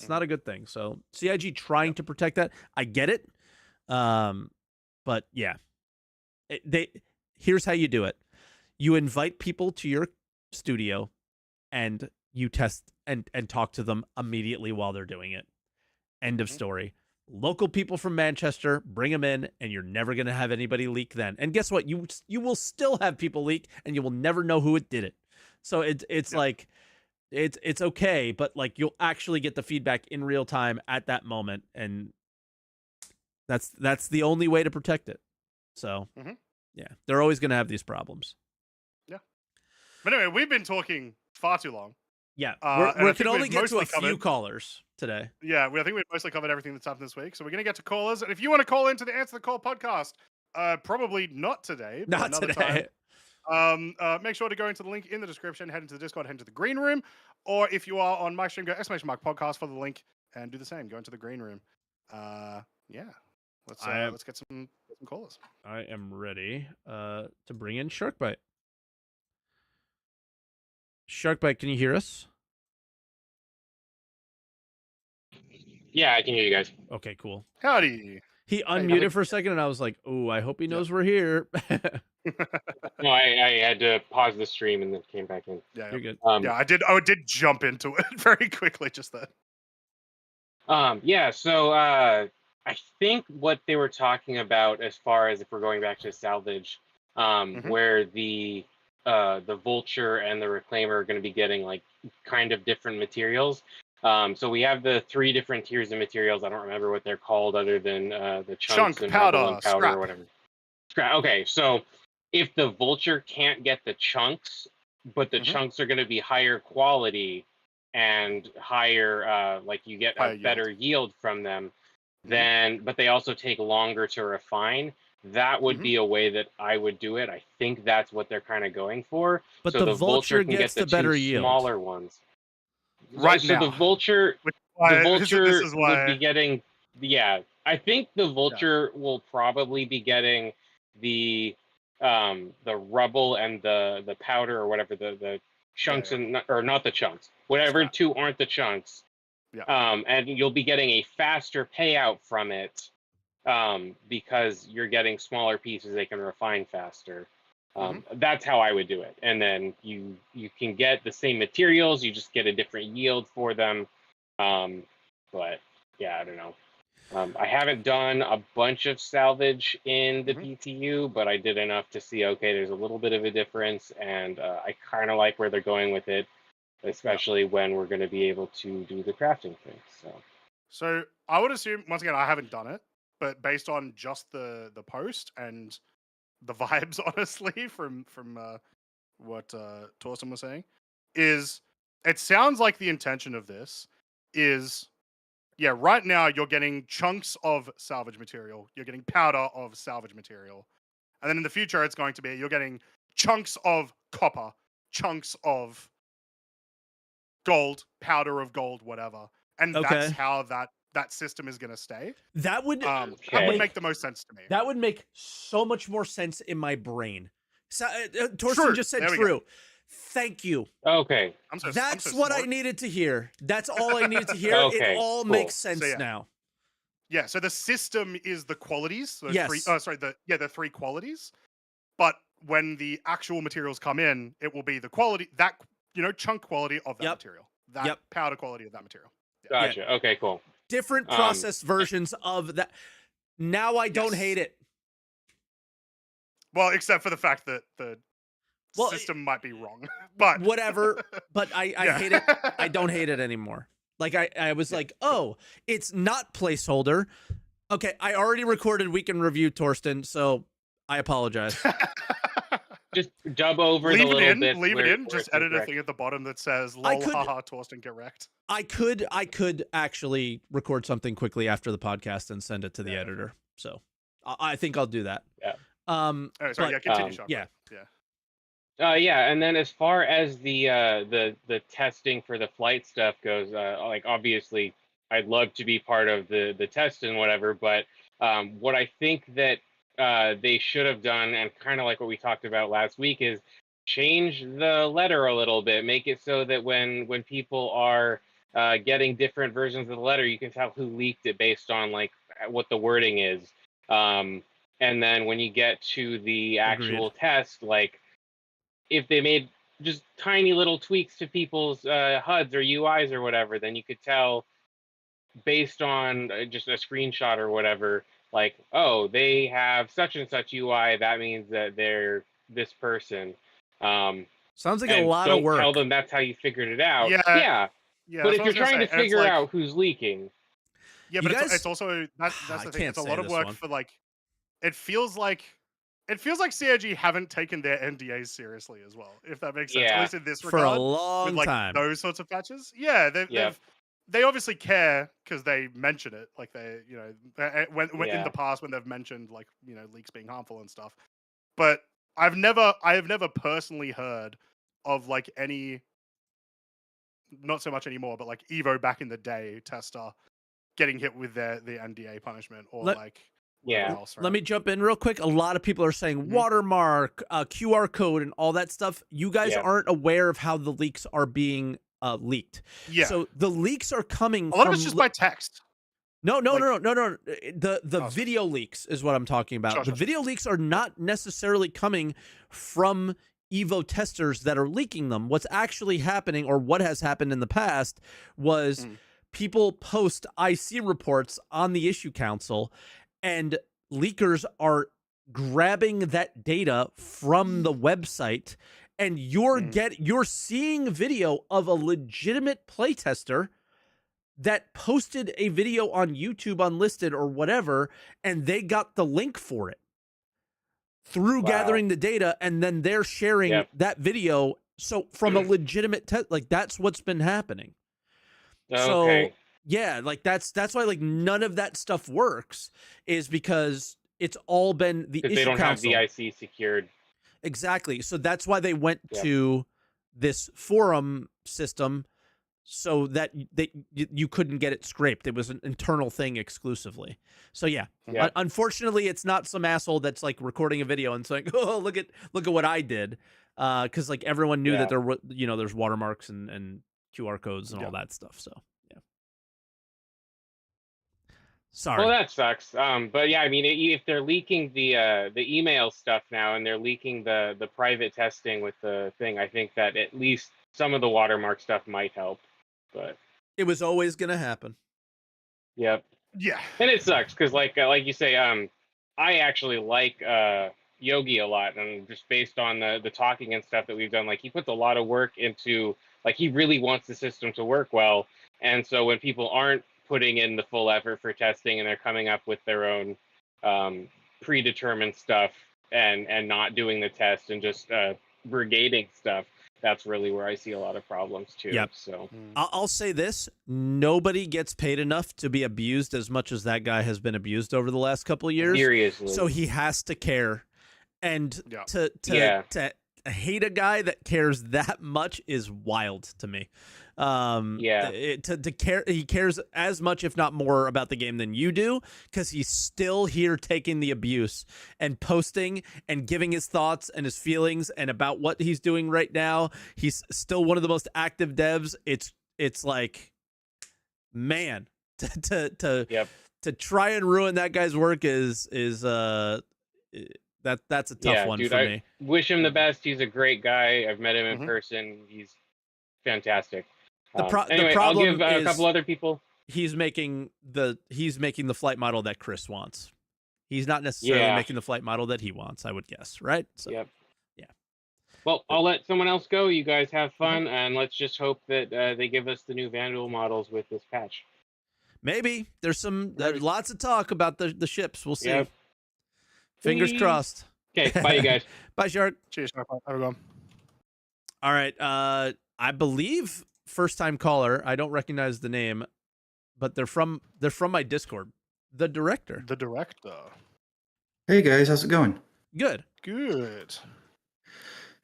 not a good thing. So CIG trying to protect that, I get it. But yeah, here's how you do it. You invite people to your studio and you test and talk to them immediately while they're doing it. End of story. Local people from Manchester, bring them in, and you're never going to have anybody leak then. And guess what? You will still have people leak, and you will never know who it did it. So it's like it's okay, but like you'll actually get the feedback in real time at that moment, and that's the only way to protect it. So yeah, they're always going to have these problems. Yeah. But anyway, we've been talking far too long. Yeah, we can only get to a few callers today. Yeah, I think we've mostly covered everything that's happened this week. So we're going to get to callers. And if you want to call into the Answer the Call podcast, probably not today. But Not today. Time, make sure to go into the link in the description, head into the Discord, head into the green room. Or if you are on my stream, go !podcast for the link and do the same. Go into the green room. Yeah, let's get some callers. I am ready to bring in Sharxbyte. Sharxbyte, can you hear us? Yeah, I can hear you guys. Okay, cool. Howdy. He unmuted for a second, and I was like, "Oh, I hope he knows we're here." No, I had to pause the stream and then came back in. Yeah, you're good. Yeah, I did jump into it very quickly just then. Yeah, so I think what they were talking about as far as if we're going back to Salvage, where the Vulture and the Reclaimer are going to be getting like kind of different materials. So we have the 3 different tiers of materials. I don't remember what they're called other than the chunks and powder, and powder or whatever. Okay, so if the Vulture can't get the chunks, but the chunks are going to be higher quality and higher, like you get a better yield from them, then, but they also take longer to refine. That would be a way that I would do it. I think that's what they're kind of going for. But so the Vulture can gets get the better 2 yield. smaller ones. Right so now. the Vulture would be getting, I think the Vulture will probably be getting the rubble and the powder or whatever, the chunks or not the chunks, whatever 2 aren't the chunks. And you'll be getting a faster payout from it because you're getting smaller pieces they can refine faster. That's how I would do it. And then you can get the same materials, you just get a different yield for them. But yeah, I don't know. I haven't done a bunch of salvage in the PTU, but I did enough to see, okay, there's a little bit of a difference, and I kind of like where they're going with it, especially when we're going to be able to do the crafting thing. So I would assume, once again, I haven't done it, but based on just the post and the vibes, honestly, from what Torsten was saying, is it sounds like the intention of this is, right now you're getting chunks of salvage material, you're getting powder of salvage material, And then in the future, it's going to be you're getting chunks of copper, chunks of gold, powder of gold, whatever. And that's how that system is going to stay. That would make the most sense to me. That would make so much more sense in my brain. So, Torsten just said true. Thank you. Okay. That's what I needed to hear. That's all I needed to hear. It all makes sense now. Yeah, so the system is the qualities. So yes. The three qualities. But when the actual materials come in, it will be the quality, that, chunk quality of that material. That powder quality of that material. Yeah. Gotcha. Yeah. Okay, cool. Different process versions of that. Now I don't hate it. Well, except for the fact that the system might be wrong. But whatever. But I hate it. I don't hate it anymore. Like I was like, oh, it's not placeholder. Okay, I already recorded Week in Review, Torsten, so I apologize. Just dub over the little bit. Leave it in. Just edit a thing at the bottom that says, lol, haha, Torsten, get wrecked. I could actually record something quickly after the podcast and send it to the editor. So I think I'll do that. Yeah. Continue, Sharxbyte. Yeah, and then as far as the testing for the flight stuff goes, like obviously I'd love to be part of the test and whatever, but what I think that they should have done, and kind of like what we talked about last week, is change the letter a little bit, make it so that when people are getting different versions of the letter, you can tell who leaked it based on like what the wording is, and then when you get to the actual test, like if they made just tiny little tweaks to people's HUDs or UIs or whatever, then you could tell based on just a screenshot or whatever, like, oh, they have such and such UI, that means that they're this person. Sounds like a lot of work. Don't tell them that's how you figured it out. Yeah. But if you're trying to figure out who's leaking. Yeah, but it's also, that's the thing. It's a lot of work for like, it feels like CIG haven't taken their NDAs seriously as well, if that makes sense. At least in this regard. For a long with, time. Those sorts of patches. Yeah, they obviously care because they mention it. Like they, when in the past when they've mentioned like, leaks being harmful and stuff. But I have never personally heard of like any, not so much anymore, but like Evo back in the day tester getting hit with the NDA punishment or else, right? Let me jump in real quick. A lot of people are saying watermark, QR code, and all that stuff. You guys aren't aware of how the leaks are being leaked. Yeah. So the leaks are coming. A lot of it's just by text. No. The video leaks is what I'm talking about. The video leaks are not necessarily coming from Evo testers that are leaking them. What's actually happening, or what has happened in the past, was people post IC reports on the issue council, and leakers are grabbing that data from the website, and you're seeing video of a legitimate playtester that posted a video on YouTube unlisted or whatever, and they got the link for it through gathering the data, and then they're sharing that video. So from a legitimate test, like that's what's been happening. Okay. So yeah, like that's why like none of that stuff works, is because it's all been the issue they don't council. have the IC secured. Exactly. So that's why they went to this forum system, so that you couldn't get it scraped. It was an internal thing exclusively. So unfortunately, it's not some asshole that's like recording a video and saying, "Oh, look at what I did," because like everyone knew that there were there's watermarks and QR codes and all that stuff. So sorry. Well, that sucks. But yeah, I mean, if they're leaking the email stuff now, and they're leaking the private testing with the thing, I think that at least some of the watermark stuff might help. But it was always gonna happen. Yep. Yeah. And it sucks because like you say, I actually like Yogi a lot, and just based on the talking and stuff that we've done, like he puts a lot of work into, like he really wants the system to work well. And so when people aren't putting in the full effort for testing and they're coming up with their own predetermined stuff and not doing the test and just brigading stuff, that's really where I see a lot of problems too. Yep. So I'll say this: nobody gets paid enough to be abused as much as that guy has been abused over the last couple of years. Seriously. So he has to care. And Yeah. to hate a guy that cares that much is wild to me. To care, he cares as much, if not more, about the game than you do, because he's still here taking the abuse and posting and giving his thoughts and his feelings and about what he's doing right now. He's still one of the most active devs. It's like, man, to try and ruin that guy's work is that's a tough one dude, for me. Wish him the best. He's a great guy. I've met him in person. He's fantastic. Anyway, I'll give a couple other people. He's making the flight model that Chris wants. He's not necessarily making the flight model that he wants, I would guess, right? So, yeah. Well, I'll let someone else go. You guys have fun, and let's just hope that they give us the new Vandal models with this patch. Maybe there's lots of talk about the ships. We'll see. Yep. Fingers crossed. Okay, bye, you guys. Bye, Shark. Cheers, Shark. Have a good one. All right. I believe first time caller. I don't recognize the name, but they're from my Discord. The director. The director. Hey guys, how's it going? Good. Good.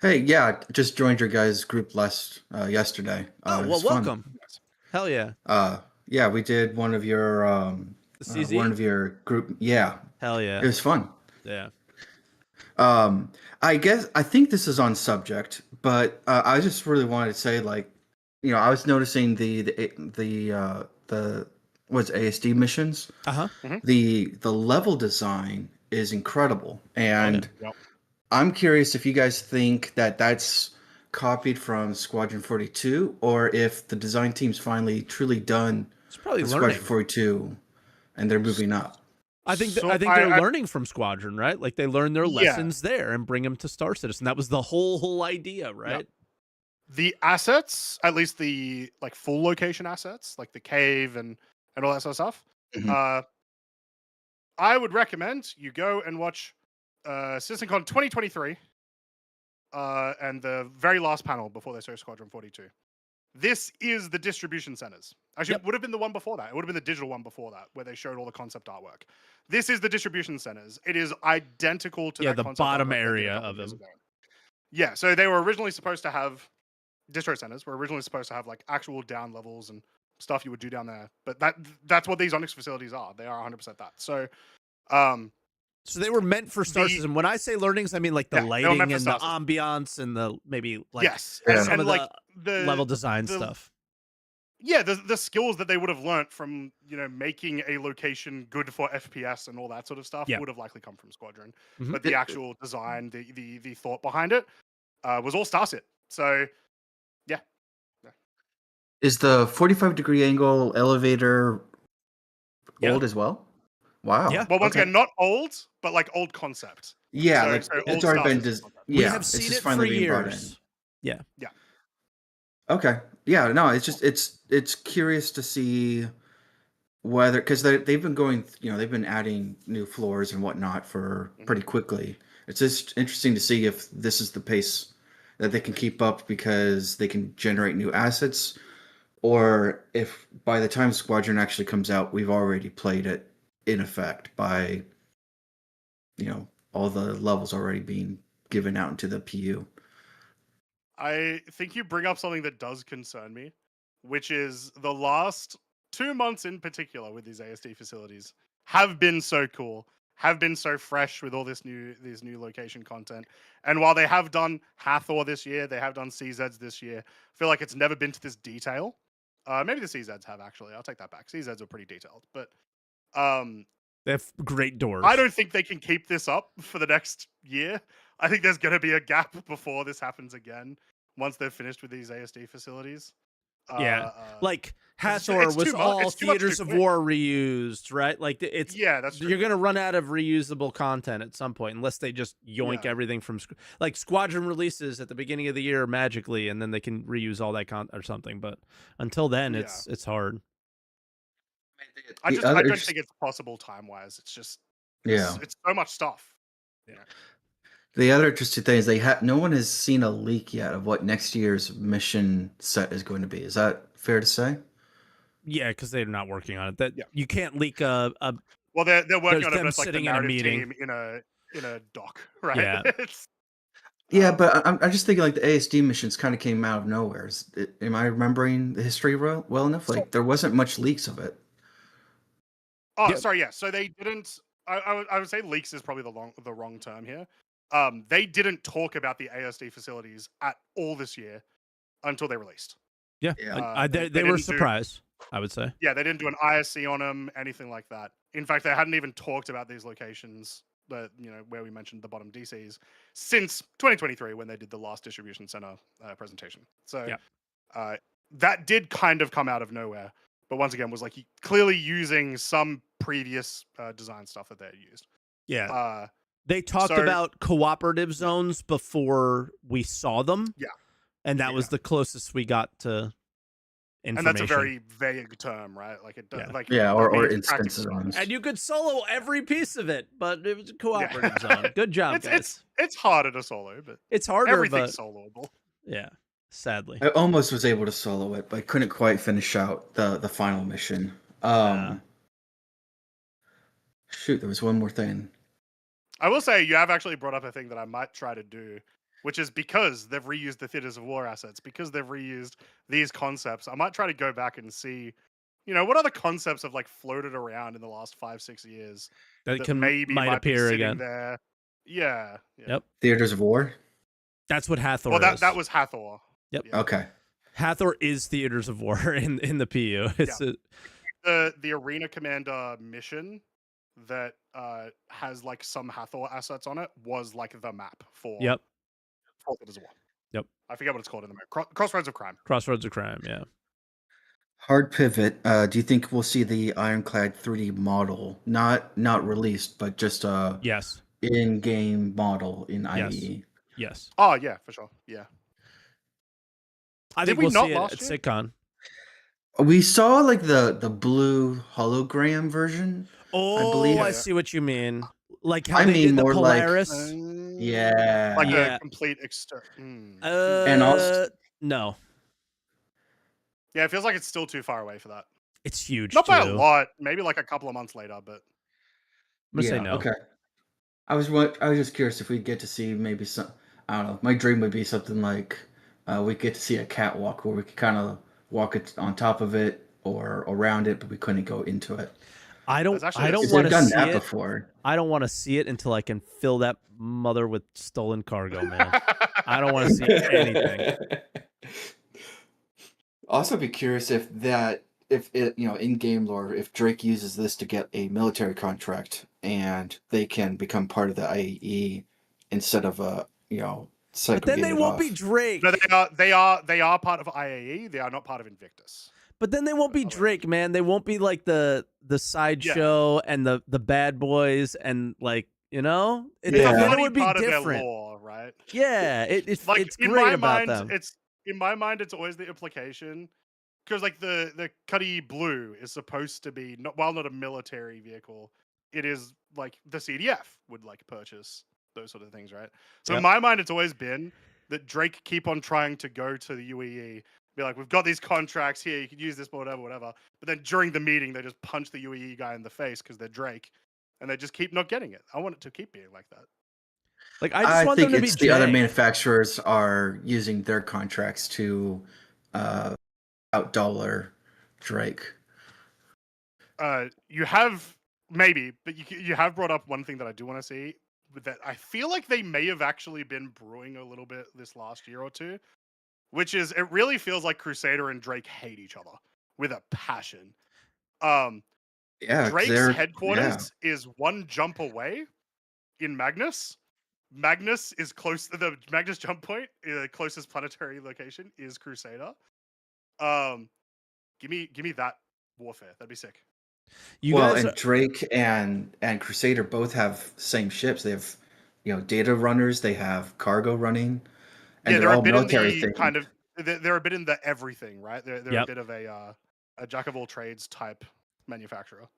Hey, yeah, just joined your guys' group yesterday. Oh, well, welcome. Hell yeah. Yeah, we did one of your CZ? one of your group. Yeah. Hell yeah. It was fun. Yeah. I think this is on subject, but I just really wanted to say, like, you know, I was noticing the what's ASD missions. The level design is incredible, and I'm curious if you guys think that that's copied from Squadron 42, or if the design team's finally truly done Squadron 42, and they're moving up. I think they're learning from Squadron, right? Like they learn their lessons there and bring them to Star Citizen. That was the whole idea, right? The assets, at least the like full location assets, like the cave and all that sort of stuff. I would recommend you go and watch CitizenCon 2023 and the very last panel before they show Squadron 42. This is the distribution centers. Actually, it would have been the one before that. It would have been the digital one before that, where they showed all the concept artwork. This is the distribution centers. It is identical to the bottom area of them. Yeah, so they were originally supposed to have distro centers. Were originally supposed to have like actual down levels and stuff you would do down there. But that's what these Onyx facilities are. They are 100% that. So, so they were meant for Star Citizen. When I say learnings, I mean like the lighting and the ambiance and the maybe like some of like the level design stuff. Yeah, the skills that they would have learnt from, you know, making a location good for FPS and all that sort of stuff would have likely come from Squadron. But the actual design, the thought behind it was all Starset. So, yeah. Is the 45-degree angle elevator old as well? Wow. Yeah. Well, once again, not old, but like old concept. Yeah, so it's already been. We have seen it for years. Yeah. Yeah. Okay. Yeah. No, it's just it's curious to see whether, because they've been going, you know, they've been adding new floors and whatnot for pretty quickly. It's just interesting to see if this is the pace that they can keep up because they can generate new assets, or if by the time Squadron actually comes out, we've already played it in effect by, you know, all the levels already being given out into the PU. I think you bring up something that does concern me, which is the last 2 months in particular with these ASD facilities have been so cool, have been so fresh with all this new location content. And while they have done Hathor this year, they have done CZs this year, I feel like it's never been to this detail. Maybe the CZs have, actually. I'll take that back. CZs are pretty detailed, but they have great doors. I don't think they can keep this up for the next year. I think there's going to be a gap before this happens again once they're finished with these ASD facilities. Like Hathor was all theaters of war reused, right? Like it's that's true. You're gonna run out of reusable content at some point unless they just yoink everything from like Squadron releases at the beginning of the year magically, and then they can reuse all that content or something. But until then, it's hard. I don't think it's possible time wise. It's just it's so much stuff. Yeah. The other interesting thing is no one has seen a leak yet of what next year's mission set is going to be. Is that fair to say? Yeah, because they're not working on it. You can't leak a well, they're working on it, but them it's like sitting the in a narrative meeting. team in a in a dock, right? Yeah. Yeah, but I'm just thinking like the ASD missions kind of came out of nowhere. Am I remembering the history well enough? Like there wasn't much leaks of it. Oh, Yep. sorry. Yeah. So they didn't. I would say leaks is probably the wrong term here. They didn't talk about the ASD facilities at all this year until they released. Yeah. They were surprised, I would say. Yeah, they didn't do an ISC on them, anything like that. In fact, they hadn't even talked about these locations that, where we mentioned the bottom DCs since 2023 when they did the last distribution center presentation. So that did kind of come out of nowhere. But once again, was like clearly using some previous design stuff that they had used. Yeah. They talked about cooperative zones before we saw them. Yeah. And that was the closest we got to information. And that's a very vague term, right? Like it does, or instance zones. And you could solo every piece of it, but it was a cooperative zone. Good job, guys. It's harder to solo, but it's harder. Everything's soloable. Yeah, sadly. I almost was able to solo it, but I couldn't quite finish out the final mission. Shoot, there was one more thing. I will say you have actually brought up a thing that I might try to do, which is because they've reused the Theaters of War assets, because they've reused these concepts. I might try to go back and see, what other concepts have like floated around in the last 5-6 years that might appear again. There. Yeah. Yep. Theaters of War. That's what Hathor is. That was Hathor. Yep. Yeah. Okay. Hathor is Theaters of War in the PU. It's the Arena Commander mission that has like some Hathor assets on it was like the map for Theaters of War. Yep. I forget what it's called in the map. Crossroads of Crime. Crossroads of Crime, yeah. Hard pivot. Do you think we'll see the Ironclad 3D model? Not released, but just yes, in-game model in IE. Yes. Oh yeah, for sure. Yeah. I think we'll see it at SitCon. We saw like the blue hologram version. Oh, I believe. I see what you mean. Like how they did the more Polaris. Like a complete and also no. Yeah, it feels like it's still too far away for that. It's huge. Not by a lot. Maybe like a couple of months later, but I'm gonna say no. Okay. I was just curious if we'd get to see maybe some. I don't know. My dream would be something like we get to see a catwalk where we could kind of walk it on top of it or around it, but we couldn't go into it. I don't want to see it before. I don't want to see it until I can fill that mother with stolen cargo, man. I don't want to see anything. Also, be curious if it, in game lore, if Drake uses this to get a military contract and they can become part of the IAE instead of but then they won't be Drake. No, they are part of IAE. They are not part of Invictus. But then they won't be Drake, man. They won't be like the sideshow and the bad boys and like it would be part different. Of their lore, right? Yeah, it's like it's great about them. In my mind, it's always the implication because like the Cuddy Blue is supposed to be not a military vehicle. It is like the CDF would like purchase those sort of things, right? So in my mind, it's always been that Drake keep on trying to go to the UEE. Be like, we've got these contracts here, you can use this, whatever. But then during the meeting, they just punch the UEE guy in the face because they're Drake, and they just keep not getting it. I want it to keep being like that. Like I want them to be the other manufacturers are using their contracts to outdollar Drake. You have maybe, but you have brought up one thing that I do want to see. That I feel like they may have actually been brewing a little bit this last year or two. Which is, it really feels like Crusader and Drake hate each other with a passion. Drake's headquarters is one jump away in Magnus. Magnus is close. The Magnus jump point, the closest planetary location is Crusader. Give me that warfare. That'd be sick. And Drake and Crusader both have same ships. They have, data runners. They have cargo running. And they're all a bit military in the kind of. They're a bit in the everything, right? They're a bit of a jack of all trades type manufacturer.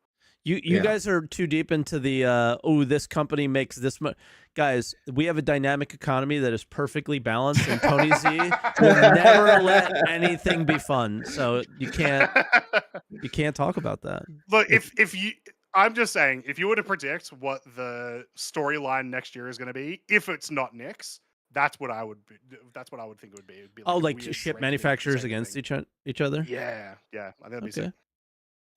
You guys are too deep into the this company makes this much. Guys, we have a dynamic economy that is perfectly balanced, and Tony Z will never let anything be fun. So you can't talk about that. Look, if you I'm just saying, if you were to predict what the storyline next year is going to be, if it's not Nyx, that's what I would be. That's what I would think it would be. It'd be like like weird ship Drake manufacturers Crusader against thing. each other. Yeah, I think that'd be Okay. sick.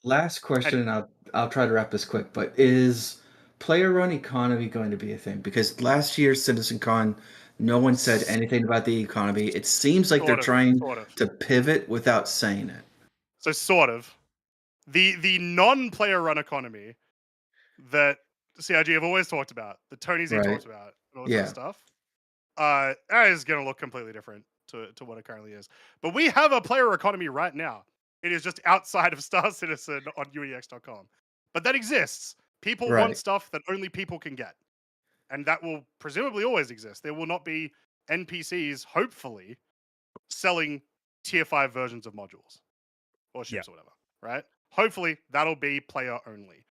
Last question, and I'll try to wrap this quick. But is player-run economy going to be a thing? Because last year's CitizenCon, no one said anything about the economy. It seems like they're trying to pivot without saying it. So sort of. The non-player run economy that CIG have always talked about, that Tony Z talked about, and all this other stuff, that is going to look completely different to what it currently is. But we have a player economy right now. It is just outside of Star Citizen on UEX.com. But that exists. People want stuff that only people can get. And that will presumably always exist. There will not be NPCs, hopefully, selling tier 5 versions of modules or ships or whatever, right? Hopefully that'll be player only.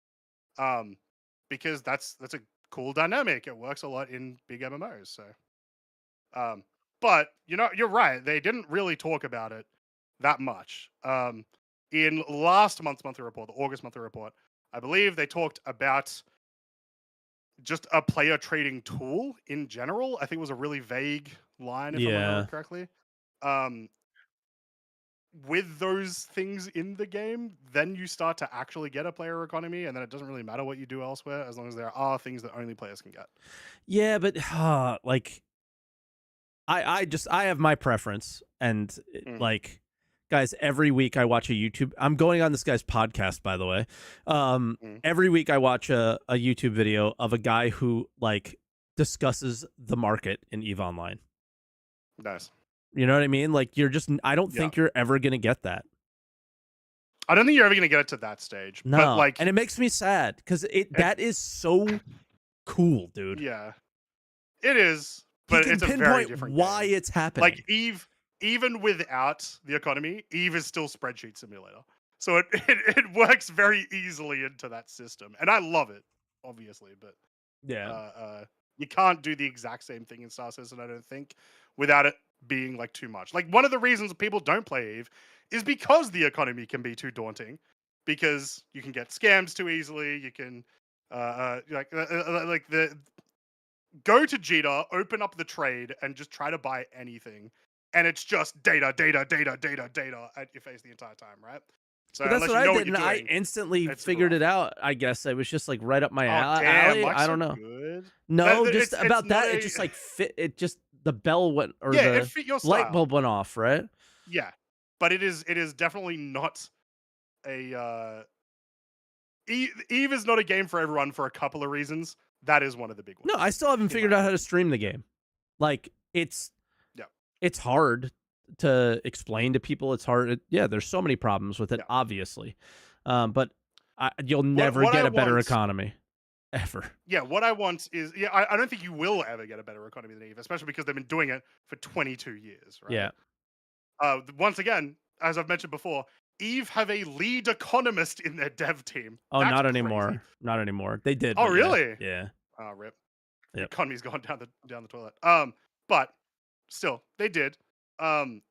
Because that's a cool dynamic. It works a lot in big MMOs. So but you're right, they didn't really talk about it that much. In last month's monthly report, the August monthly report, I believe they talked about just a player trading tool in general. I think it was a really vague line, if I remember correctly. With those things in the game, then you start to actually get a player economy, and then it doesn't really matter what you do elsewhere as long as there are things that only players can get. Yeah, but like I have my preference, and like guys, every week I watch a YouTube. I'm going on this guy's podcast, by the way. Every week I watch a YouTube video of a guy who like discusses the market in EVE Online. Nice. You know what I mean? Like I don't think you're ever gonna get that. I don't think you're ever gonna get it to that stage. No, but like, and it makes me sad because that is so cool, dude. Yeah, it is. But it's a very different why game. It's happening. Like EVE, even without the economy, EVE is still spreadsheet simulator. So it works very easily into that system, and I love it, obviously. But you can't do the exact same thing in Star Citizen, I don't think, without it being like too much. Like one of the reasons people don't play EVE is because the economy can be too daunting, because you can get scammed too easily. You can go to Jita, open up the trade, and just try to buy anything, and it's just data at your face the entire time, right? So that's what I did, and I instantly figured it out. I guess it was just like right up my alley. I don't know. Good. No, just about that. It just like fit. It just the bell went, or it fit your style. Light bulb went off, right? Yeah, but it is definitely not a EVE is not a game for everyone for a couple of reasons. That is one of the big ones. No, I still haven't figured out how to stream the game. Like it's hard to explain to people. It's hard. There's so many problems with it, obviously. But you'll never get a better economy. Ever. Yeah, what I want is I don't think you will ever get a better economy than EVE, especially because they've been doing it for 22 years, right? Yeah. Once again, as I've mentioned before, EVE have a lead economist in their dev team. Oh, that's not anymore. Crazy. Not anymore. They did. Oh, really? Yeah. Oh, rip. Yep. The economy's gone down the toilet. But still, they did. My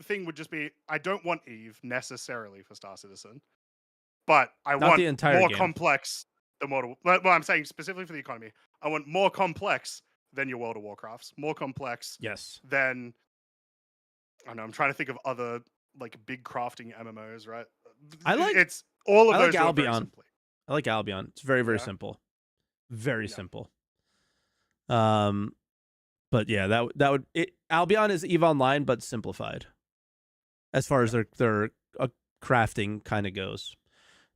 thing would just be, I don't want EVE necessarily for Star Citizen, but I want the entire more game. Complex than World of Well, I'm saying specifically for the economy, I want more complex than your World of Warcrafts. More complex than... I know, I'm trying to think of other like big crafting MMOs, right? It's all of those. I like Albion. I like Albion. It's very, very simple. Very simple. But yeah, that would Albion is EVE Online but simplified as far as their crafting kind of goes,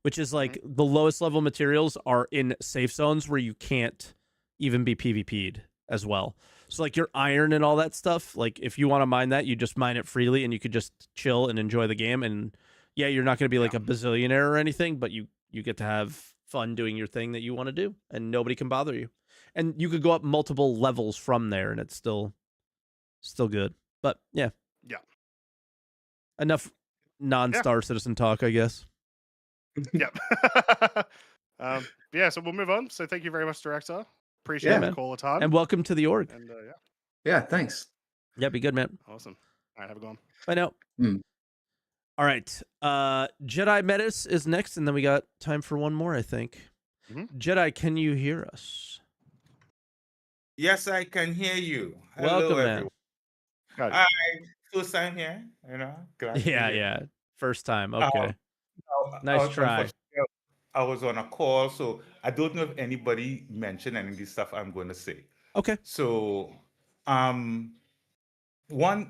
which is like the lowest level materials are in safe zones where you can't even be PvP'd as well. So like your iron and all that stuff, like if you want to mine that, you just mine it freely and you could just chill and enjoy the game. And yeah, you're not going to be like a bazillionaire or anything, but you get to have fun doing your thing that you want to do and nobody can bother you. And you could go up multiple levels from there and it's still good. But yeah. Enough non-Star Citizen talk, I guess. Yep. So we'll move on. So thank you very much, Director. Appreciate the call a ton. And welcome to the org. And yeah, thanks. Yeah, be good, man. Awesome. All right, have a good one. Bye now. All right. Jedi Metis is next, and then we got time for one more, I think. Jedi, can you hear us? Yes, I can hear you. Hello, Welcome, everyone. man. Hi, first time here, glad to be here. Yeah. First time. Okay. Nice try. Unfortunately, I was on a call, so I don't know if anybody mentioned any of the stuff I'm going to say. Okay. So,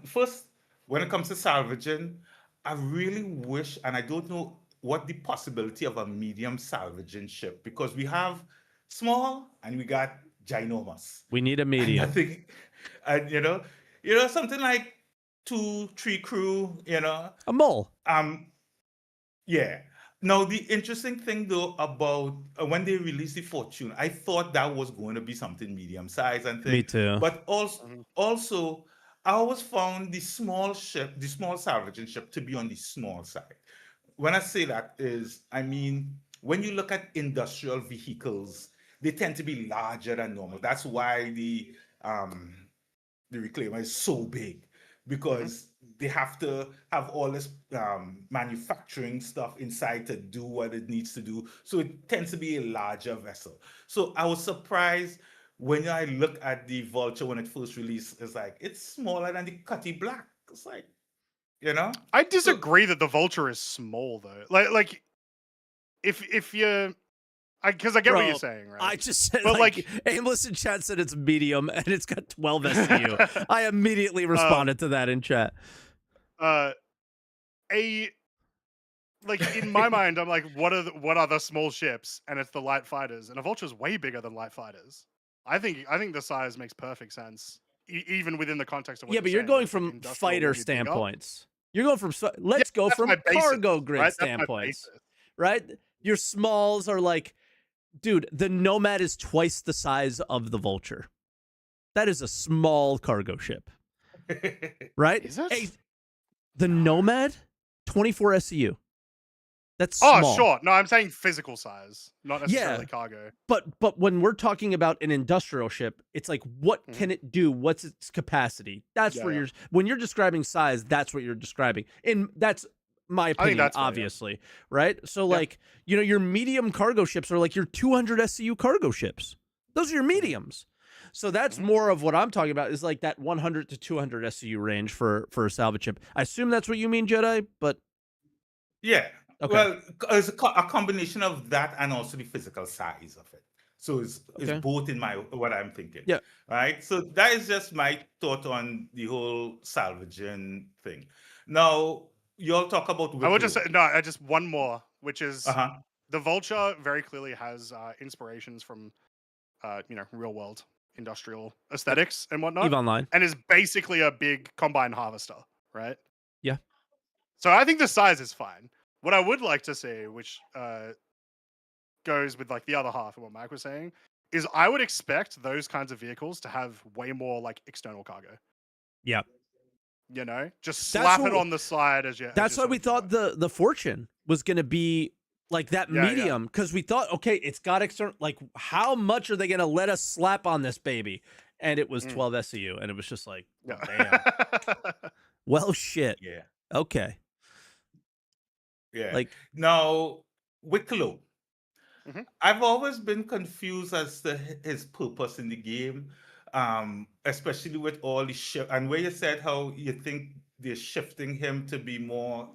first, when it comes to salvaging, I really wish, and I don't know what the possibility of a medium salvaging ship, because we have small and we got ginormous. We need a medium. And I think, and something like 2-3 crew, A mole. Yeah. Now, the interesting thing though about when they released the Fortune, I thought that was going to be something medium size and thing. Me too. But also, I always found the small salvaging ship to be on the small side. When I say that is, I mean, when you look at industrial vehicles, they tend to be larger than normal. That's why the reclaimer is so big, because they have to have all this manufacturing stuff inside to do what it needs to do. So it tends to be a larger vessel. So I was surprised when I look at the Vulture when it first released. It's like, it's smaller than the Cutty Black. It's like, I disagree that the Vulture is small though. Like if you, because I get what you're saying, right? I just said, but like Aimless in chat said it's medium and it's got 12 SCU. I immediately responded to that in chat. Like in my mind, I'm like, what are the small ships? And it's the light fighters, and a Vulture's way bigger than light fighters. I think the size makes perfect sense, even within the context of what but you're going from fighter standpoints. You're going from let's go from cargo grid standpoints, right? Your smalls are like, dude, the Nomad is twice the size of the Vulture. That is a small cargo ship, right? Is it? The Nomad, 24 SCU. That's small. Oh, sure. No, I'm saying physical size, not necessarily cargo. But when we're talking about an industrial ship, it's like, what can it do? What's its capacity? That's where when you're describing size, that's what you're describing. And that's my opinion, that's obviously, right? So like, your medium cargo ships are like your 200 SCU cargo ships. Those are your mediums. So that's more of what I'm talking about, is like that 100 to 200 SCU range for a salvage ship. I assume that's what you mean, Jedi, but yeah. Okay. Well, it's a combination of that and also the physical size of it. So it's both in what I'm thinking. Yeah. Right. So that is just my thought on the whole salvaging thing. Now, you all talk about Wikelo. I would just say, just one more, which is the Vulture very clearly has inspirations from, real world industrial aesthetics and whatnot. EVE Online. And is basically a big combine harvester, right? Yeah. So I think the size is fine. What I would like to see, which goes with like the other half of what Mike was saying, is I would expect those kinds of vehicles to have way more like external cargo. Yeah. Just slap it on the side as you. That's why we thought the Fortune was going to be like that medium, because we thought, okay, it's got external. Like, how much are they going to let us slap on this baby? And it was 12 SCU, and it was just like, damn. Well, shit. Yeah. Okay. Yeah. Like, now, Wikelo. I've always been confused as to his purpose in the game, especially with all the shift, and where you said how you think they're shifting him to be more,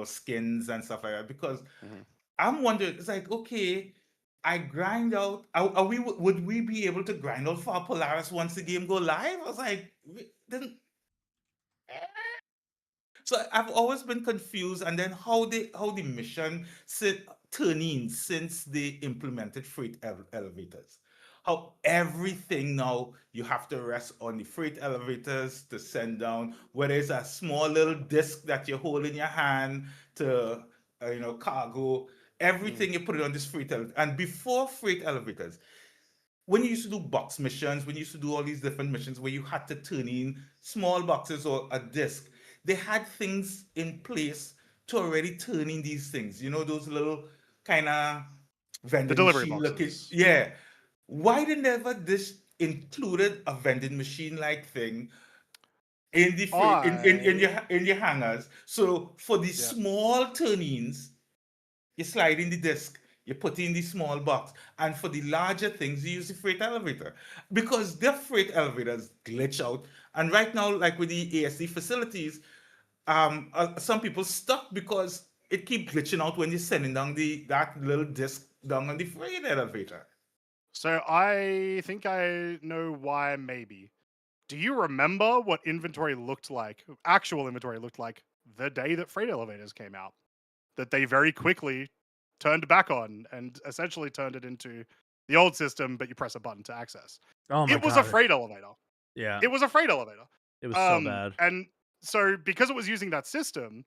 skins and stuff like that. Because I'm wondering, it's like, okay, I grind out. Would we be able to grind out for Polaris once the game go live? I was like, So I've always been confused, and then how the mission turning since they implemented freight elevators. How everything now you have to rest on the freight elevators to send down, whether it's a small little disc that you hold in your hand to cargo. Everything you put it on this freight elevator. And before freight elevators, when you used to do box missions, when you used to do all these different missions where you had to turn in small boxes or a disc, they had things in place to already turn in these things. Those little kind of vending machine looking. Yeah. Why did never this included a vending machine like thing in the in your hangars. So for the small turn-ins, you slide in the disc, you put in the small box, and for the larger things, you use the freight elevator because the freight elevators glitch out. And right now, like with the ASD facilities, some people stuck because it keep glitching out when you're sending down that little disc down on the freight elevator. So I think I know why. Maybe. Do you remember what inventory looked like? Actual inventory looked like the day that freight elevators came out. That they very quickly turned back on and essentially turned it into the old system, but you press a button to access. Oh my It was a god. freight elevator. Yeah. It was a freight elevator. It was so bad. And so because it was using that system,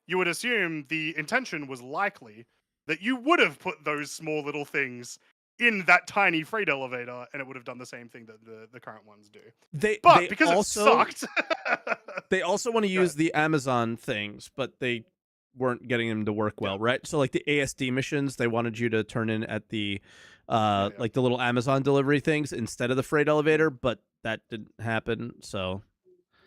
you would assume the intention was likely that you would have put those small little things in that tiny freight elevator, and it would have done the same thing that the current ones do. But because it sucked, they also want to use the Amazon things, but they weren't getting them to work well, right? So like the ASD missions, they wanted you to turn in at the like the little Amazon delivery things instead of the freight elevator, but that didn't happen. So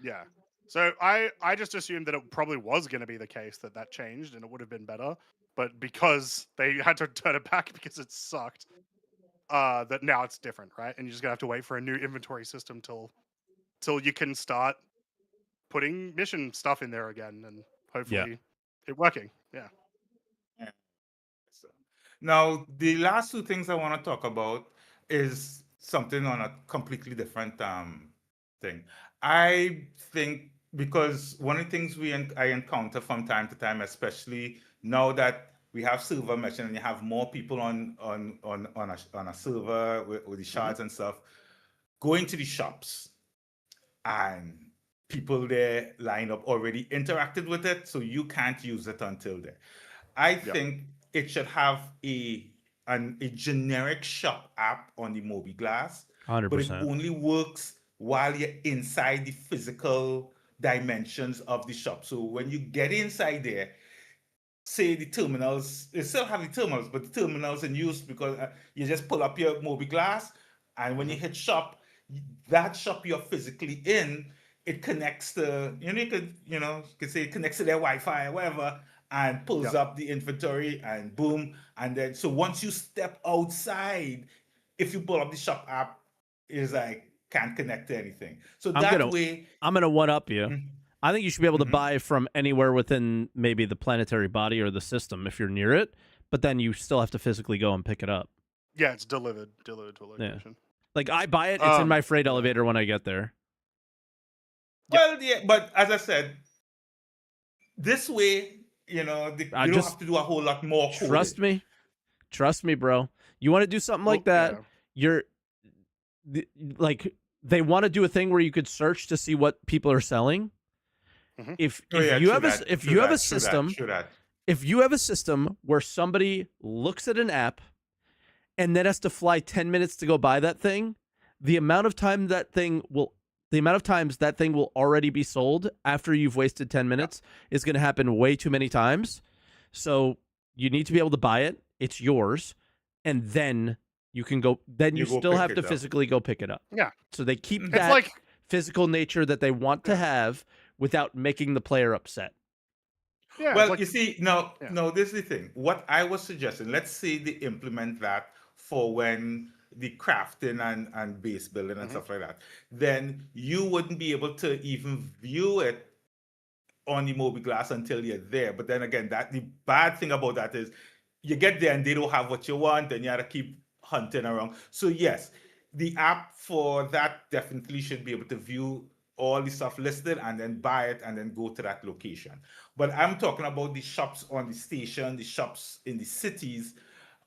yeah. So I just assumed that it probably was going to be the case that changed and it would have been better, but because they had to turn it back because it sucked, that now it's different, right? And you're just gonna have to wait for a new inventory system till you can start putting mission stuff in there again, and hopefully it working. Yeah. So, now, the last two things I want to talk about is something on a completely different thing. I think because one of the things I encounter from time to time, especially now that we have server mesh and you have more people on a server with the shards and stuff, going to the shops and people there line up already interacted with it, so you can't use it until there. I think it should have a generic shop app on the Mobi Glass, 100%. but it only works while you're inside the physical dimensions of the shop. So when you get inside there, say the terminals, they still have the terminals, but the terminals in use because you just pull up your Mobi Glass, and when you hit shop, that shop you're physically in, it connects to, you could say it connects to their Wi-Fi or whatever, and pulls up the inventory, and boom, and then so once you step outside, if you pull up the shop app, it's like can't connect to anything. So I'm gonna one up you. I think you should be able to buy from anywhere within maybe the planetary body or the system if you're near it, but then you still have to physically go and pick it up. Yeah, it's delivered to a location. Yeah. Like I buy it, it's in my freight elevator when I get there. Well, yeah, but as I said, this way, you don't have to do a whole lot more coding. Trust me, bro. You want to do something like that? Like they want to do a thing where you could search to see what people are selling. If you have a system where somebody looks at an app and then has to fly 10 minutes to go buy that thing, the amount of times that thing will already be sold after you've wasted 10 minutes is going to happen way too many times. So you need to be able to buy it. It's yours. And then you can go, you still have to physically go pick it up. Yeah. So they keep that physical nature that they want to have without making the player upset. Yeah, well, you see, no, this is the thing. What I was suggesting, let's say they implement that for when the crafting and base building and stuff like that, then you wouldn't be able to even view it on the Mobi Glass until you're there. But then again, the bad thing about that is you get there and they don't have what you want, and you have to keep hunting around. So yes, the app for that definitely should be able to view all the stuff listed and then buy it and then go to that location. But I'm talking about the shops on the station, the shops in the cities.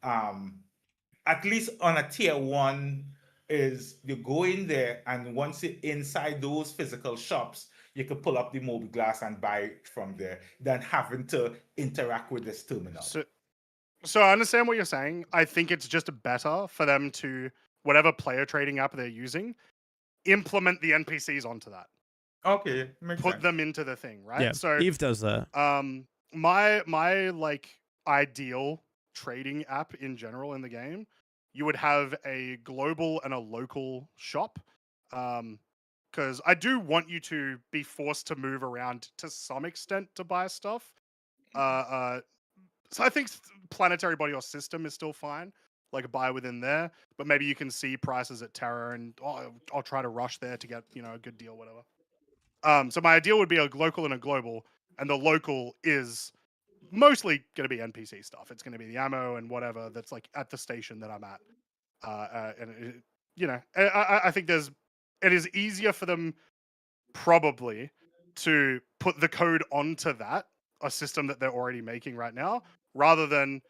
At least on a tier 1 is you go in there, and once you're inside those physical shops, you can pull up the Mobi Glass and buy it from there, than having to interact with this terminal. So I understand what you're saying. I think it's just better for them to, whatever player trading app they're using, implement the NPCs onto that. Okay, put sense. Them into the thing, right? Yeah, so Eve does that. My like ideal trading app in general in the game, you would have a global and a local shop. because I do want you to be forced to move around to some extent to buy stuff. So I think planetary body or system is still fine, like buy within there. But maybe you can see prices at Terra, and I'll try to rush there to get a good deal, whatever. So my ideal would be a local and a global, and the local is mostly going to be NPC stuff. It's going to be the ammo and whatever that's like at the station that I'm at. And I think it is easier for them probably to put the code onto that, a system that they're already making right now, rather than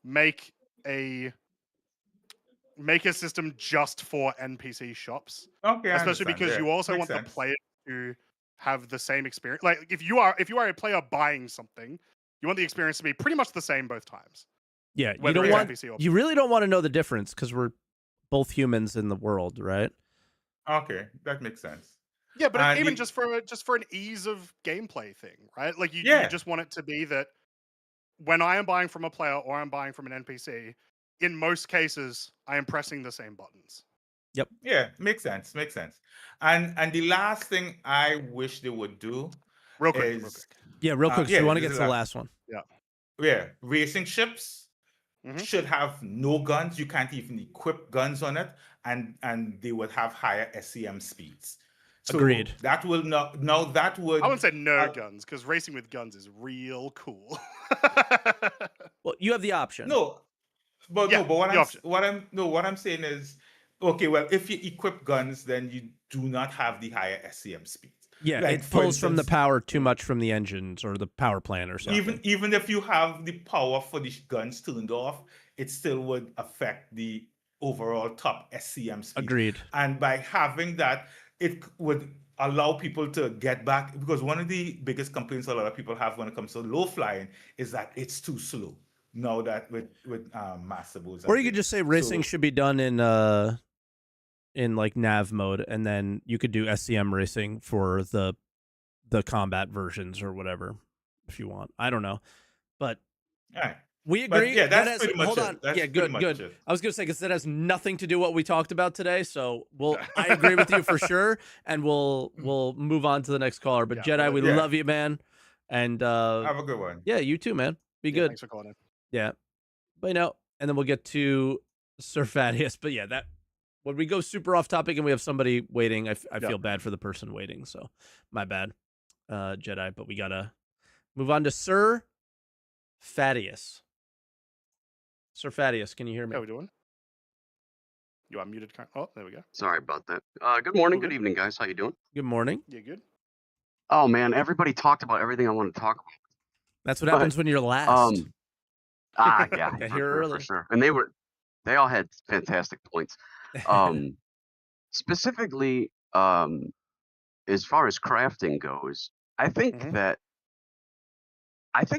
make a system just for NPC shops. Okay, especially because you also want the player to have the same experience. Like if you are a player buying something, you want the experience to be pretty much the same both times. Yeah, you really don't want to know the difference because we're both humans in the world, right? Okay, that makes sense. Yeah, but even just for an ease of gameplay thing, right? Like you just want it to be that when I am buying from a player or I'm buying from an NPC, in most cases, I am pressing the same buttons. Yep. Yeah, makes sense. Makes sense. And the last thing I wish they would do real quick. Real quick. So you want to get to the last one? Yeah. Racing ships should have no guns. You can't even equip guns on it, and they would have higher SCM speeds. So agreed. That will not. No, that would. I wouldn't say no guns, because racing with guns is real cool. Well, you have the option. But what I'm saying is, okay, well, if you equip guns, then you do not have the higher SCM speeds. Yeah, like, it pulls from the power too much from the engines or the power plant or something. Even if you have the power for the guns turned off, it still would affect the overall top SCM speed. Agreed. And by having that, it would allow people to get back, because one of the biggest complaints a lot of people have when it comes to low flying is that it's too slow. Now that with master boats. Or you could just say racing should be done in like nav mode, and then you could do SCM racing for the combat versions or whatever if you want. I don't know, but we agree. But that's pretty much hold on. Good. I was gonna say, because that has nothing to do with what we talked about today. So I agree with you for sure, and we'll move on to the next caller. But Jedi, we love you, man, and have a good one. Yeah, you too, man. Be good. Thanks for calling in. Yeah, but and then we'll get to Sir Thaddeus. But yeah, that when we go super off topic and we have somebody waiting, I feel bad for the person waiting. So my bad, Jedi. But we gotta move on to Sir Thaddeus. Sir Thaddeus, can you hear me? How we doing? You are muted. Oh, there we go. Sorry about that. Good morning, good evening, guys. How you doing? Good morning. You good? Oh man, everybody talked about everything I wanted to talk about. That's what happens when you're last. Yeah, for sure. And they all had fantastic points. Specifically, as far as crafting goes, I think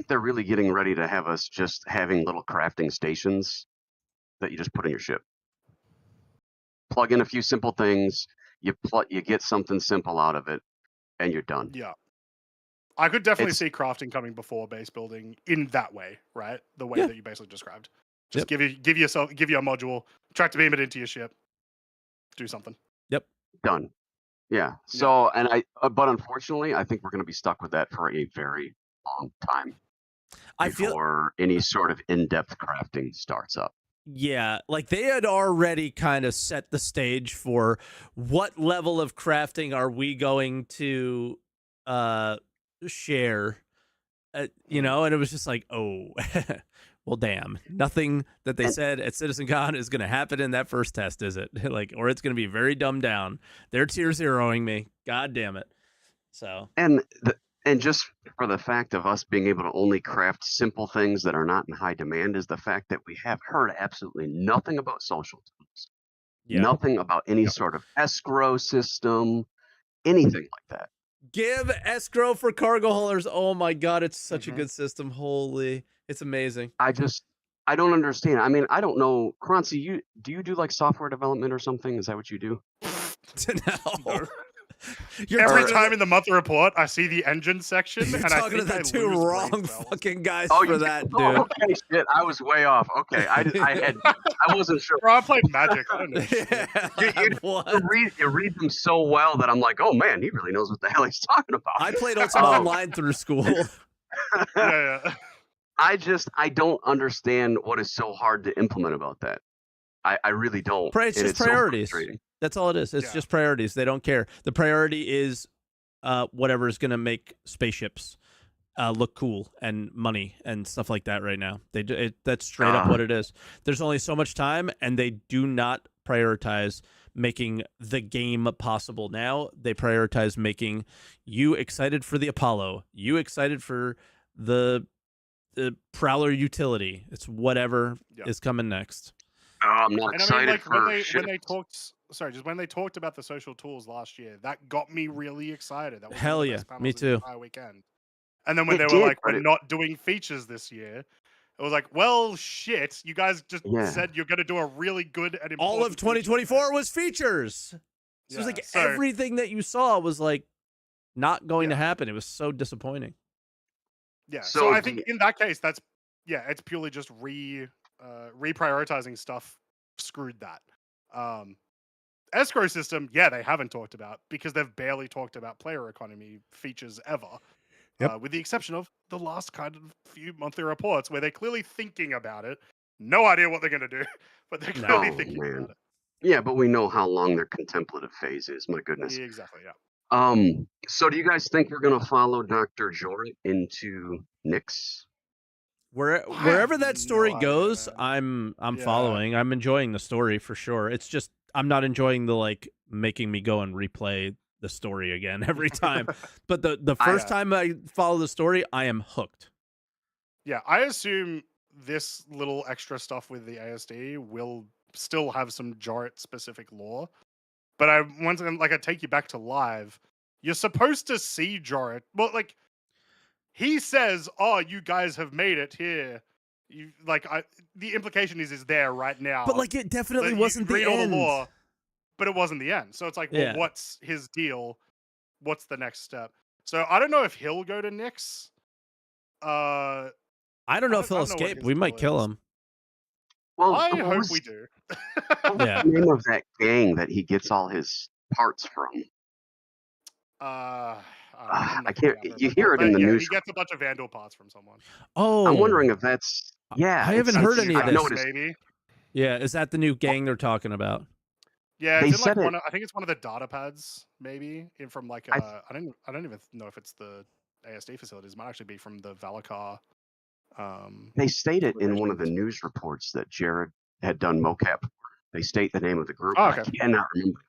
they're really getting ready to have us just having little crafting stations that you just put in your ship. Plug in a few simple things, you get something simple out of it, and you're done. Yeah. I could definitely see crafting coming before base building in that way, right? The way that you basically described. Just give you a module, tractor beam it into your ship, do something. Yep. Done. Yeah. So, but unfortunately, I think we're going to be stuck with that for a very long time before any sort of in-depth crafting starts up. Yeah, like they had already kind of set the stage for what level of crafting are we going to share, and it was just like, oh, well, damn, nothing that they said at CitizenCon is going to happen in that first test, is it? Like, or it's going to be very dumbed down. They're tier zeroing me. God damn it. So and just for the fact of us being able to only craft simple things that are not in high demand is the fact that we have heard absolutely nothing about social tools. Nothing about any sort of escrow system, anything like that. Give escrow for cargo haulers. Oh my God, it's such a good system. Holy, it's amazing. I don't understand. I mean, I don't know. Croncy, do you do like software development or something? Is that what you do? No. Every time in the monthly report, I see the engine section, You're and talking I to think the two wrong fucking guys Oh, for that, dude. Oh, okay, shit. I was way off. Okay, I wasn't sure. Bro, I played Magic. I don't know. You read them so well that I'm like, oh man, he really knows what the hell he's talking about. I played Ultima Online through school. Yeah. I don't understand what is so hard to implement about that. I really don't. It's just priorities. So that's all it is. It's just priorities. They don't care. The priority is whatever is going to make spaceships look cool and money and stuff like that right now. That's straight up what it is. There's only so much time, and they do not prioritize making the game possible now. They prioritize making you excited for the Apollo, you excited for the Prowler utility. It's whatever is coming next. I'm not excited when they talked about the social tools last year, that got me really excited. That was hell yeah, me too. Entire weekend. And then when they were like, we're not doing features this year, it was like, well, shit, you guys just said you're going to do a really good and important all of 2024 was features. So it was like everything that you saw was like not going to happen. It was so disappointing. Yeah. So I think in that case, it's purely just reprioritizing stuff screwed that. Escrow system, they haven't talked about because they've barely talked about player economy features ever. With the exception of the last kind of few monthly reports where they're clearly thinking about it. No idea what they're going to do, but they're clearly thinking about it. Yeah, but we know how long their contemplative phase is. My goodness. Yeah, exactly, yeah. So do you guys think we're going to follow Dr. Jorritt into Nyx? Wherever that story goes, I'm following. I'm enjoying the story for sure. It's just I'm not enjoying the making me go and replay the story again every time. But the first time I follow the story, I am hooked. Yeah, I assume this little extra stuff with the ASD will still have some Jorritt specific lore. But I take you back to live. You're supposed to see Jorritt. Well, he says, "Oh, you guys have made it here." The implication is there right now. But it definitely wasn't the end. Lore, but it wasn't the end. So it's well, what's his deal? What's the next step? So I don't know if he'll go to Nyx. I don't know if he'll escape. We might kill him. Well, I hope we do. What's the name of that gang that he gets all his parts from? I can't. You hear it in the news. He gets a bunch of Vandal parts from someone. Oh, I'm wondering if that's. Yeah, I haven't heard any of this. Noticed. Maybe. Yeah, is that the new gang they're talking about? Yeah, it's in I think it's one of the data pads, maybe from I don't even know if it's the ASD facilities. It might actually be from the Valakar. They stated in one of the news reports that Jorritt had done mocap. They state the name of the group. Oh, okay. I cannot remember.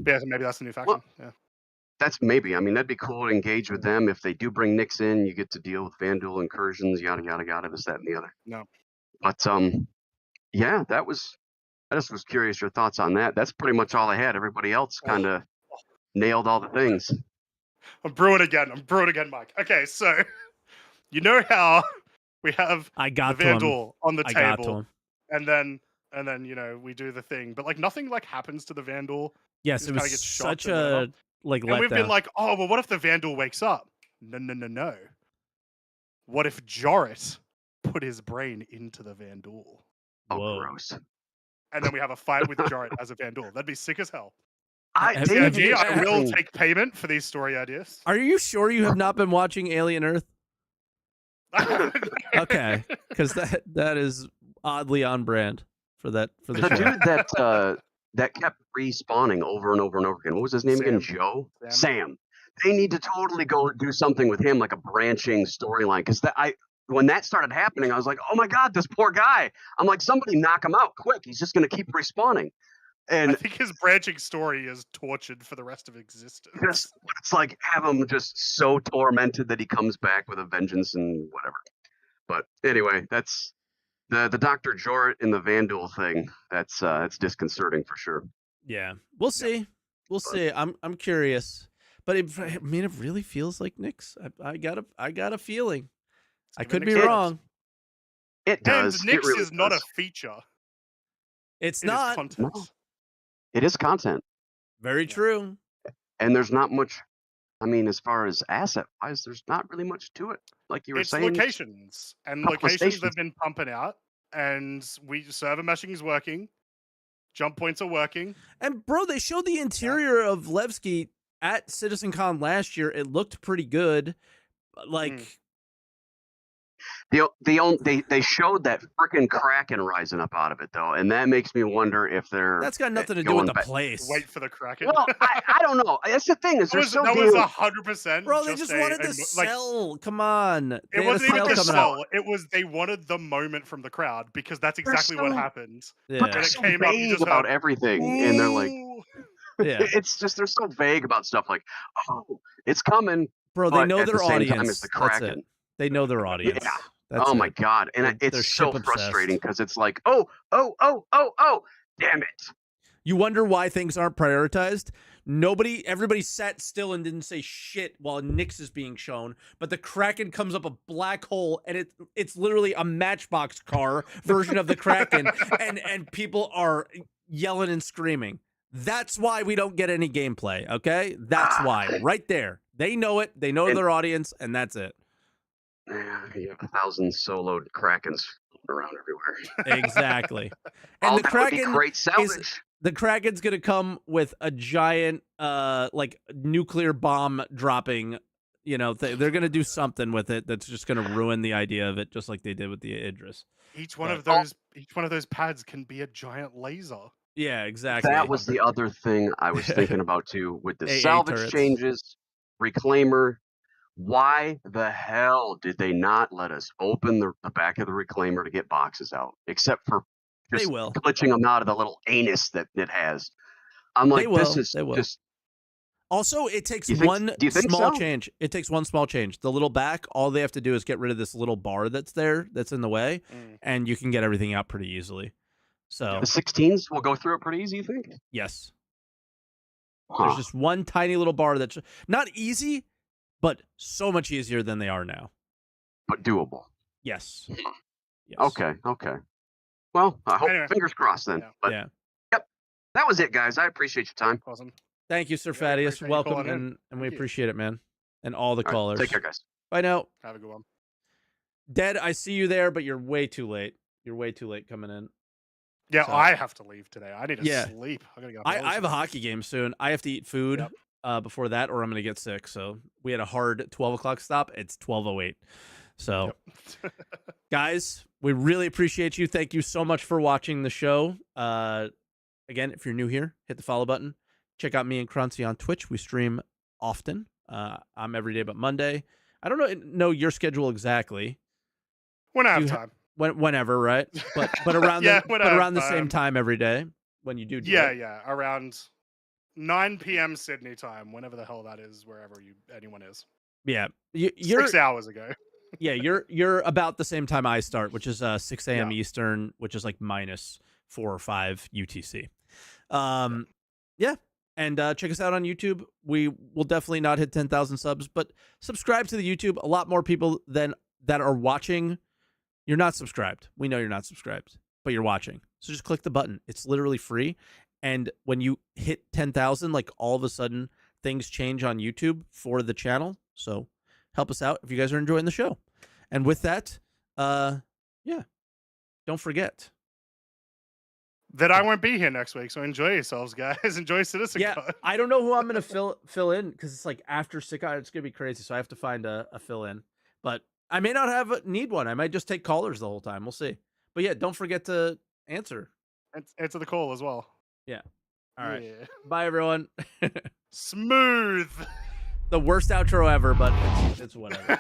Yeah, so maybe that's the new faction. Well, that's maybe. I mean, that'd be cool to engage with them. If they do bring Nyx in, you get to deal with Vandal incursions, yada yada yada, this, that, and the other. No. But yeah, that was. I just was curious your thoughts on that. That's pretty much all I had. Everybody else kind of nailed all the things. I'm brewing again, Mike. Okay, so you know how we have the Vandal on the table, and then we do the thing, but nothing happens to the Vandal. Yes, it was gets such a and letdown. we've been oh well, what if the Vandal wakes up? No. What if Jorritt put his brain into the Vandal? Oh, gross. And then we have a fight with Jorritt as a Vandal. That'd be sick as hell. I will take payment for these story ideas. Are you sure you have not been watching Alien Earth? Okay, because that is oddly on brand for the show. Dude that kept respawning over and over and over again. What was his name again? Joe? Sam. They need to totally go do something with him, like a branching storyline. Because when that started happening, I was like, oh my God, this poor guy. I'm like, somebody knock him out quick. He's just going to keep respawning. And I think his branching story is tortured for the rest of existence. It's like have him just so tormented that he comes back with a vengeance and whatever. But anyway, that's the Dr. Jorritt and the Vandal thing. That's disconcerting for sure. Yeah, we'll see. We'll see. I'm curious, but it really feels like Nyx. I got a feeling. I could be wrong. It does. And Nyx really is not a feature. It's not. Content. No. It is content. Very true. and there's not much. I mean, as far as asset wise, there's not really much to it. Like you were saying, locations, and couple of locations stations. have been pumping out, and server meshing is working. Jump points are working. And bro, they showed the interior of Levski at CitizenCon last year. It looked pretty good. Like they showed that freaking Kraken rising up out of it though, and that makes me wonder if they're that's got nothing to do with the place. Wait for the Kraken. Well, I don't know. That's the thing is that was 100%. Bro, they just wanted to sell. Come on, it wasn't even to sell. It was they wanted the moment from the crowd because that's exactly what happened. Yeah. But they're so vague about everything, and they're like, yeah, it's just they're so vague about stuff like, oh, it's coming. Bro, they know their audience. It's the Kraken. That's it. They know their audience. Yeah. That's my God. And it's so frustrating because it's like, oh, damn it. You wonder why things aren't prioritized. Everybody sat still and didn't say shit while Nyx is being shown, but the Kraken comes up a black hole and it's literally a Matchbox car version of the Kraken and people are yelling and screaming. That's why we don't get any gameplay, okay? That's why. Right there. They know it. They know their audience, and that's it. Yeah, you have 1,000 soloed Krakens around everywhere. Exactly. And the Kraken great salvage. The Kraken's gonna come with a giant like nuclear bomb dropping, you know, they're gonna do something with it that's just gonna ruin the idea of it, just like they did with the Idris. Each one of those pads can be a giant laser. Yeah, exactly. That was the other thing I was thinking about too, with the salvage changes, reclaimer. Why the hell did they not let us open the back of the reclaimer to get boxes out, except for just glitching them out of the little anus that it has? I'm like, this is just. Also, it takes one small change. It takes one small change. The little back, all they have to do is get rid of this little bar that's there, that's in the way, and you can get everything out pretty easily. So the 16s will go through it pretty easy, you think? Yes. There's just one tiny little bar that's not easy, but so much easier than they are now. But doable. Yes. Yes. Okay. Well, I hope fingers crossed then. But yep. That was it, guys. I appreciate your time. Awesome. Thank you, Sir Thaddeus. Welcome, and we appreciate it, man. And all the callers. Take care, guys. Bye now. Have a good one. Dead, I see you there, but you're way too late. You're way too late coming in. Yeah, so, I have to leave today. I need to sleep. I gotta go. I have a hockey game soon. I have to eat food before that, or I'm gonna get sick. So we had a hard 12 o'clock stop. It's 12:08. So, guys, we really appreciate you. Thank you so much for watching the show. Again, if you're new here, hit the follow button. Check out me and Croncy on Twitch. We stream often. I'm every day but Monday. I don't know your schedule exactly. When I have time. Whenever, right? But around around the same time every day when you do. Yeah, around 9 p.m. Sydney time, whenever the hell that is, wherever anyone is. Yeah, you're 6 hours ago. Yeah, you're about the same time I start, which is 6 a.m. Eastern, which is like -4 or 5 UTC. Yeah. And check us out on YouTube. We will definitely not hit 10,000 subs, but subscribe to the YouTube. A lot more people that are watching. You're not subscribed. We know you're not subscribed, but you're watching. So just click the button. It's literally free. And when you hit 10,000, like all of a sudden things change on YouTube for the channel. So help us out if you guys are enjoying the show. And with that, don't forget that I won't be here next week. So enjoy yourselves, guys. Enjoy CitizenCon. Yeah, I don't know who I'm going to fill in because it's like after CitizenCon, it's going to be crazy. So I have to find a fill in, but I may not need one. I might just take callers the whole time. We'll see. But yeah, don't forget to answer. Answer the call as well. Yeah. All right. Bye, everyone. Smooth. The worst outro ever, but it's whatever.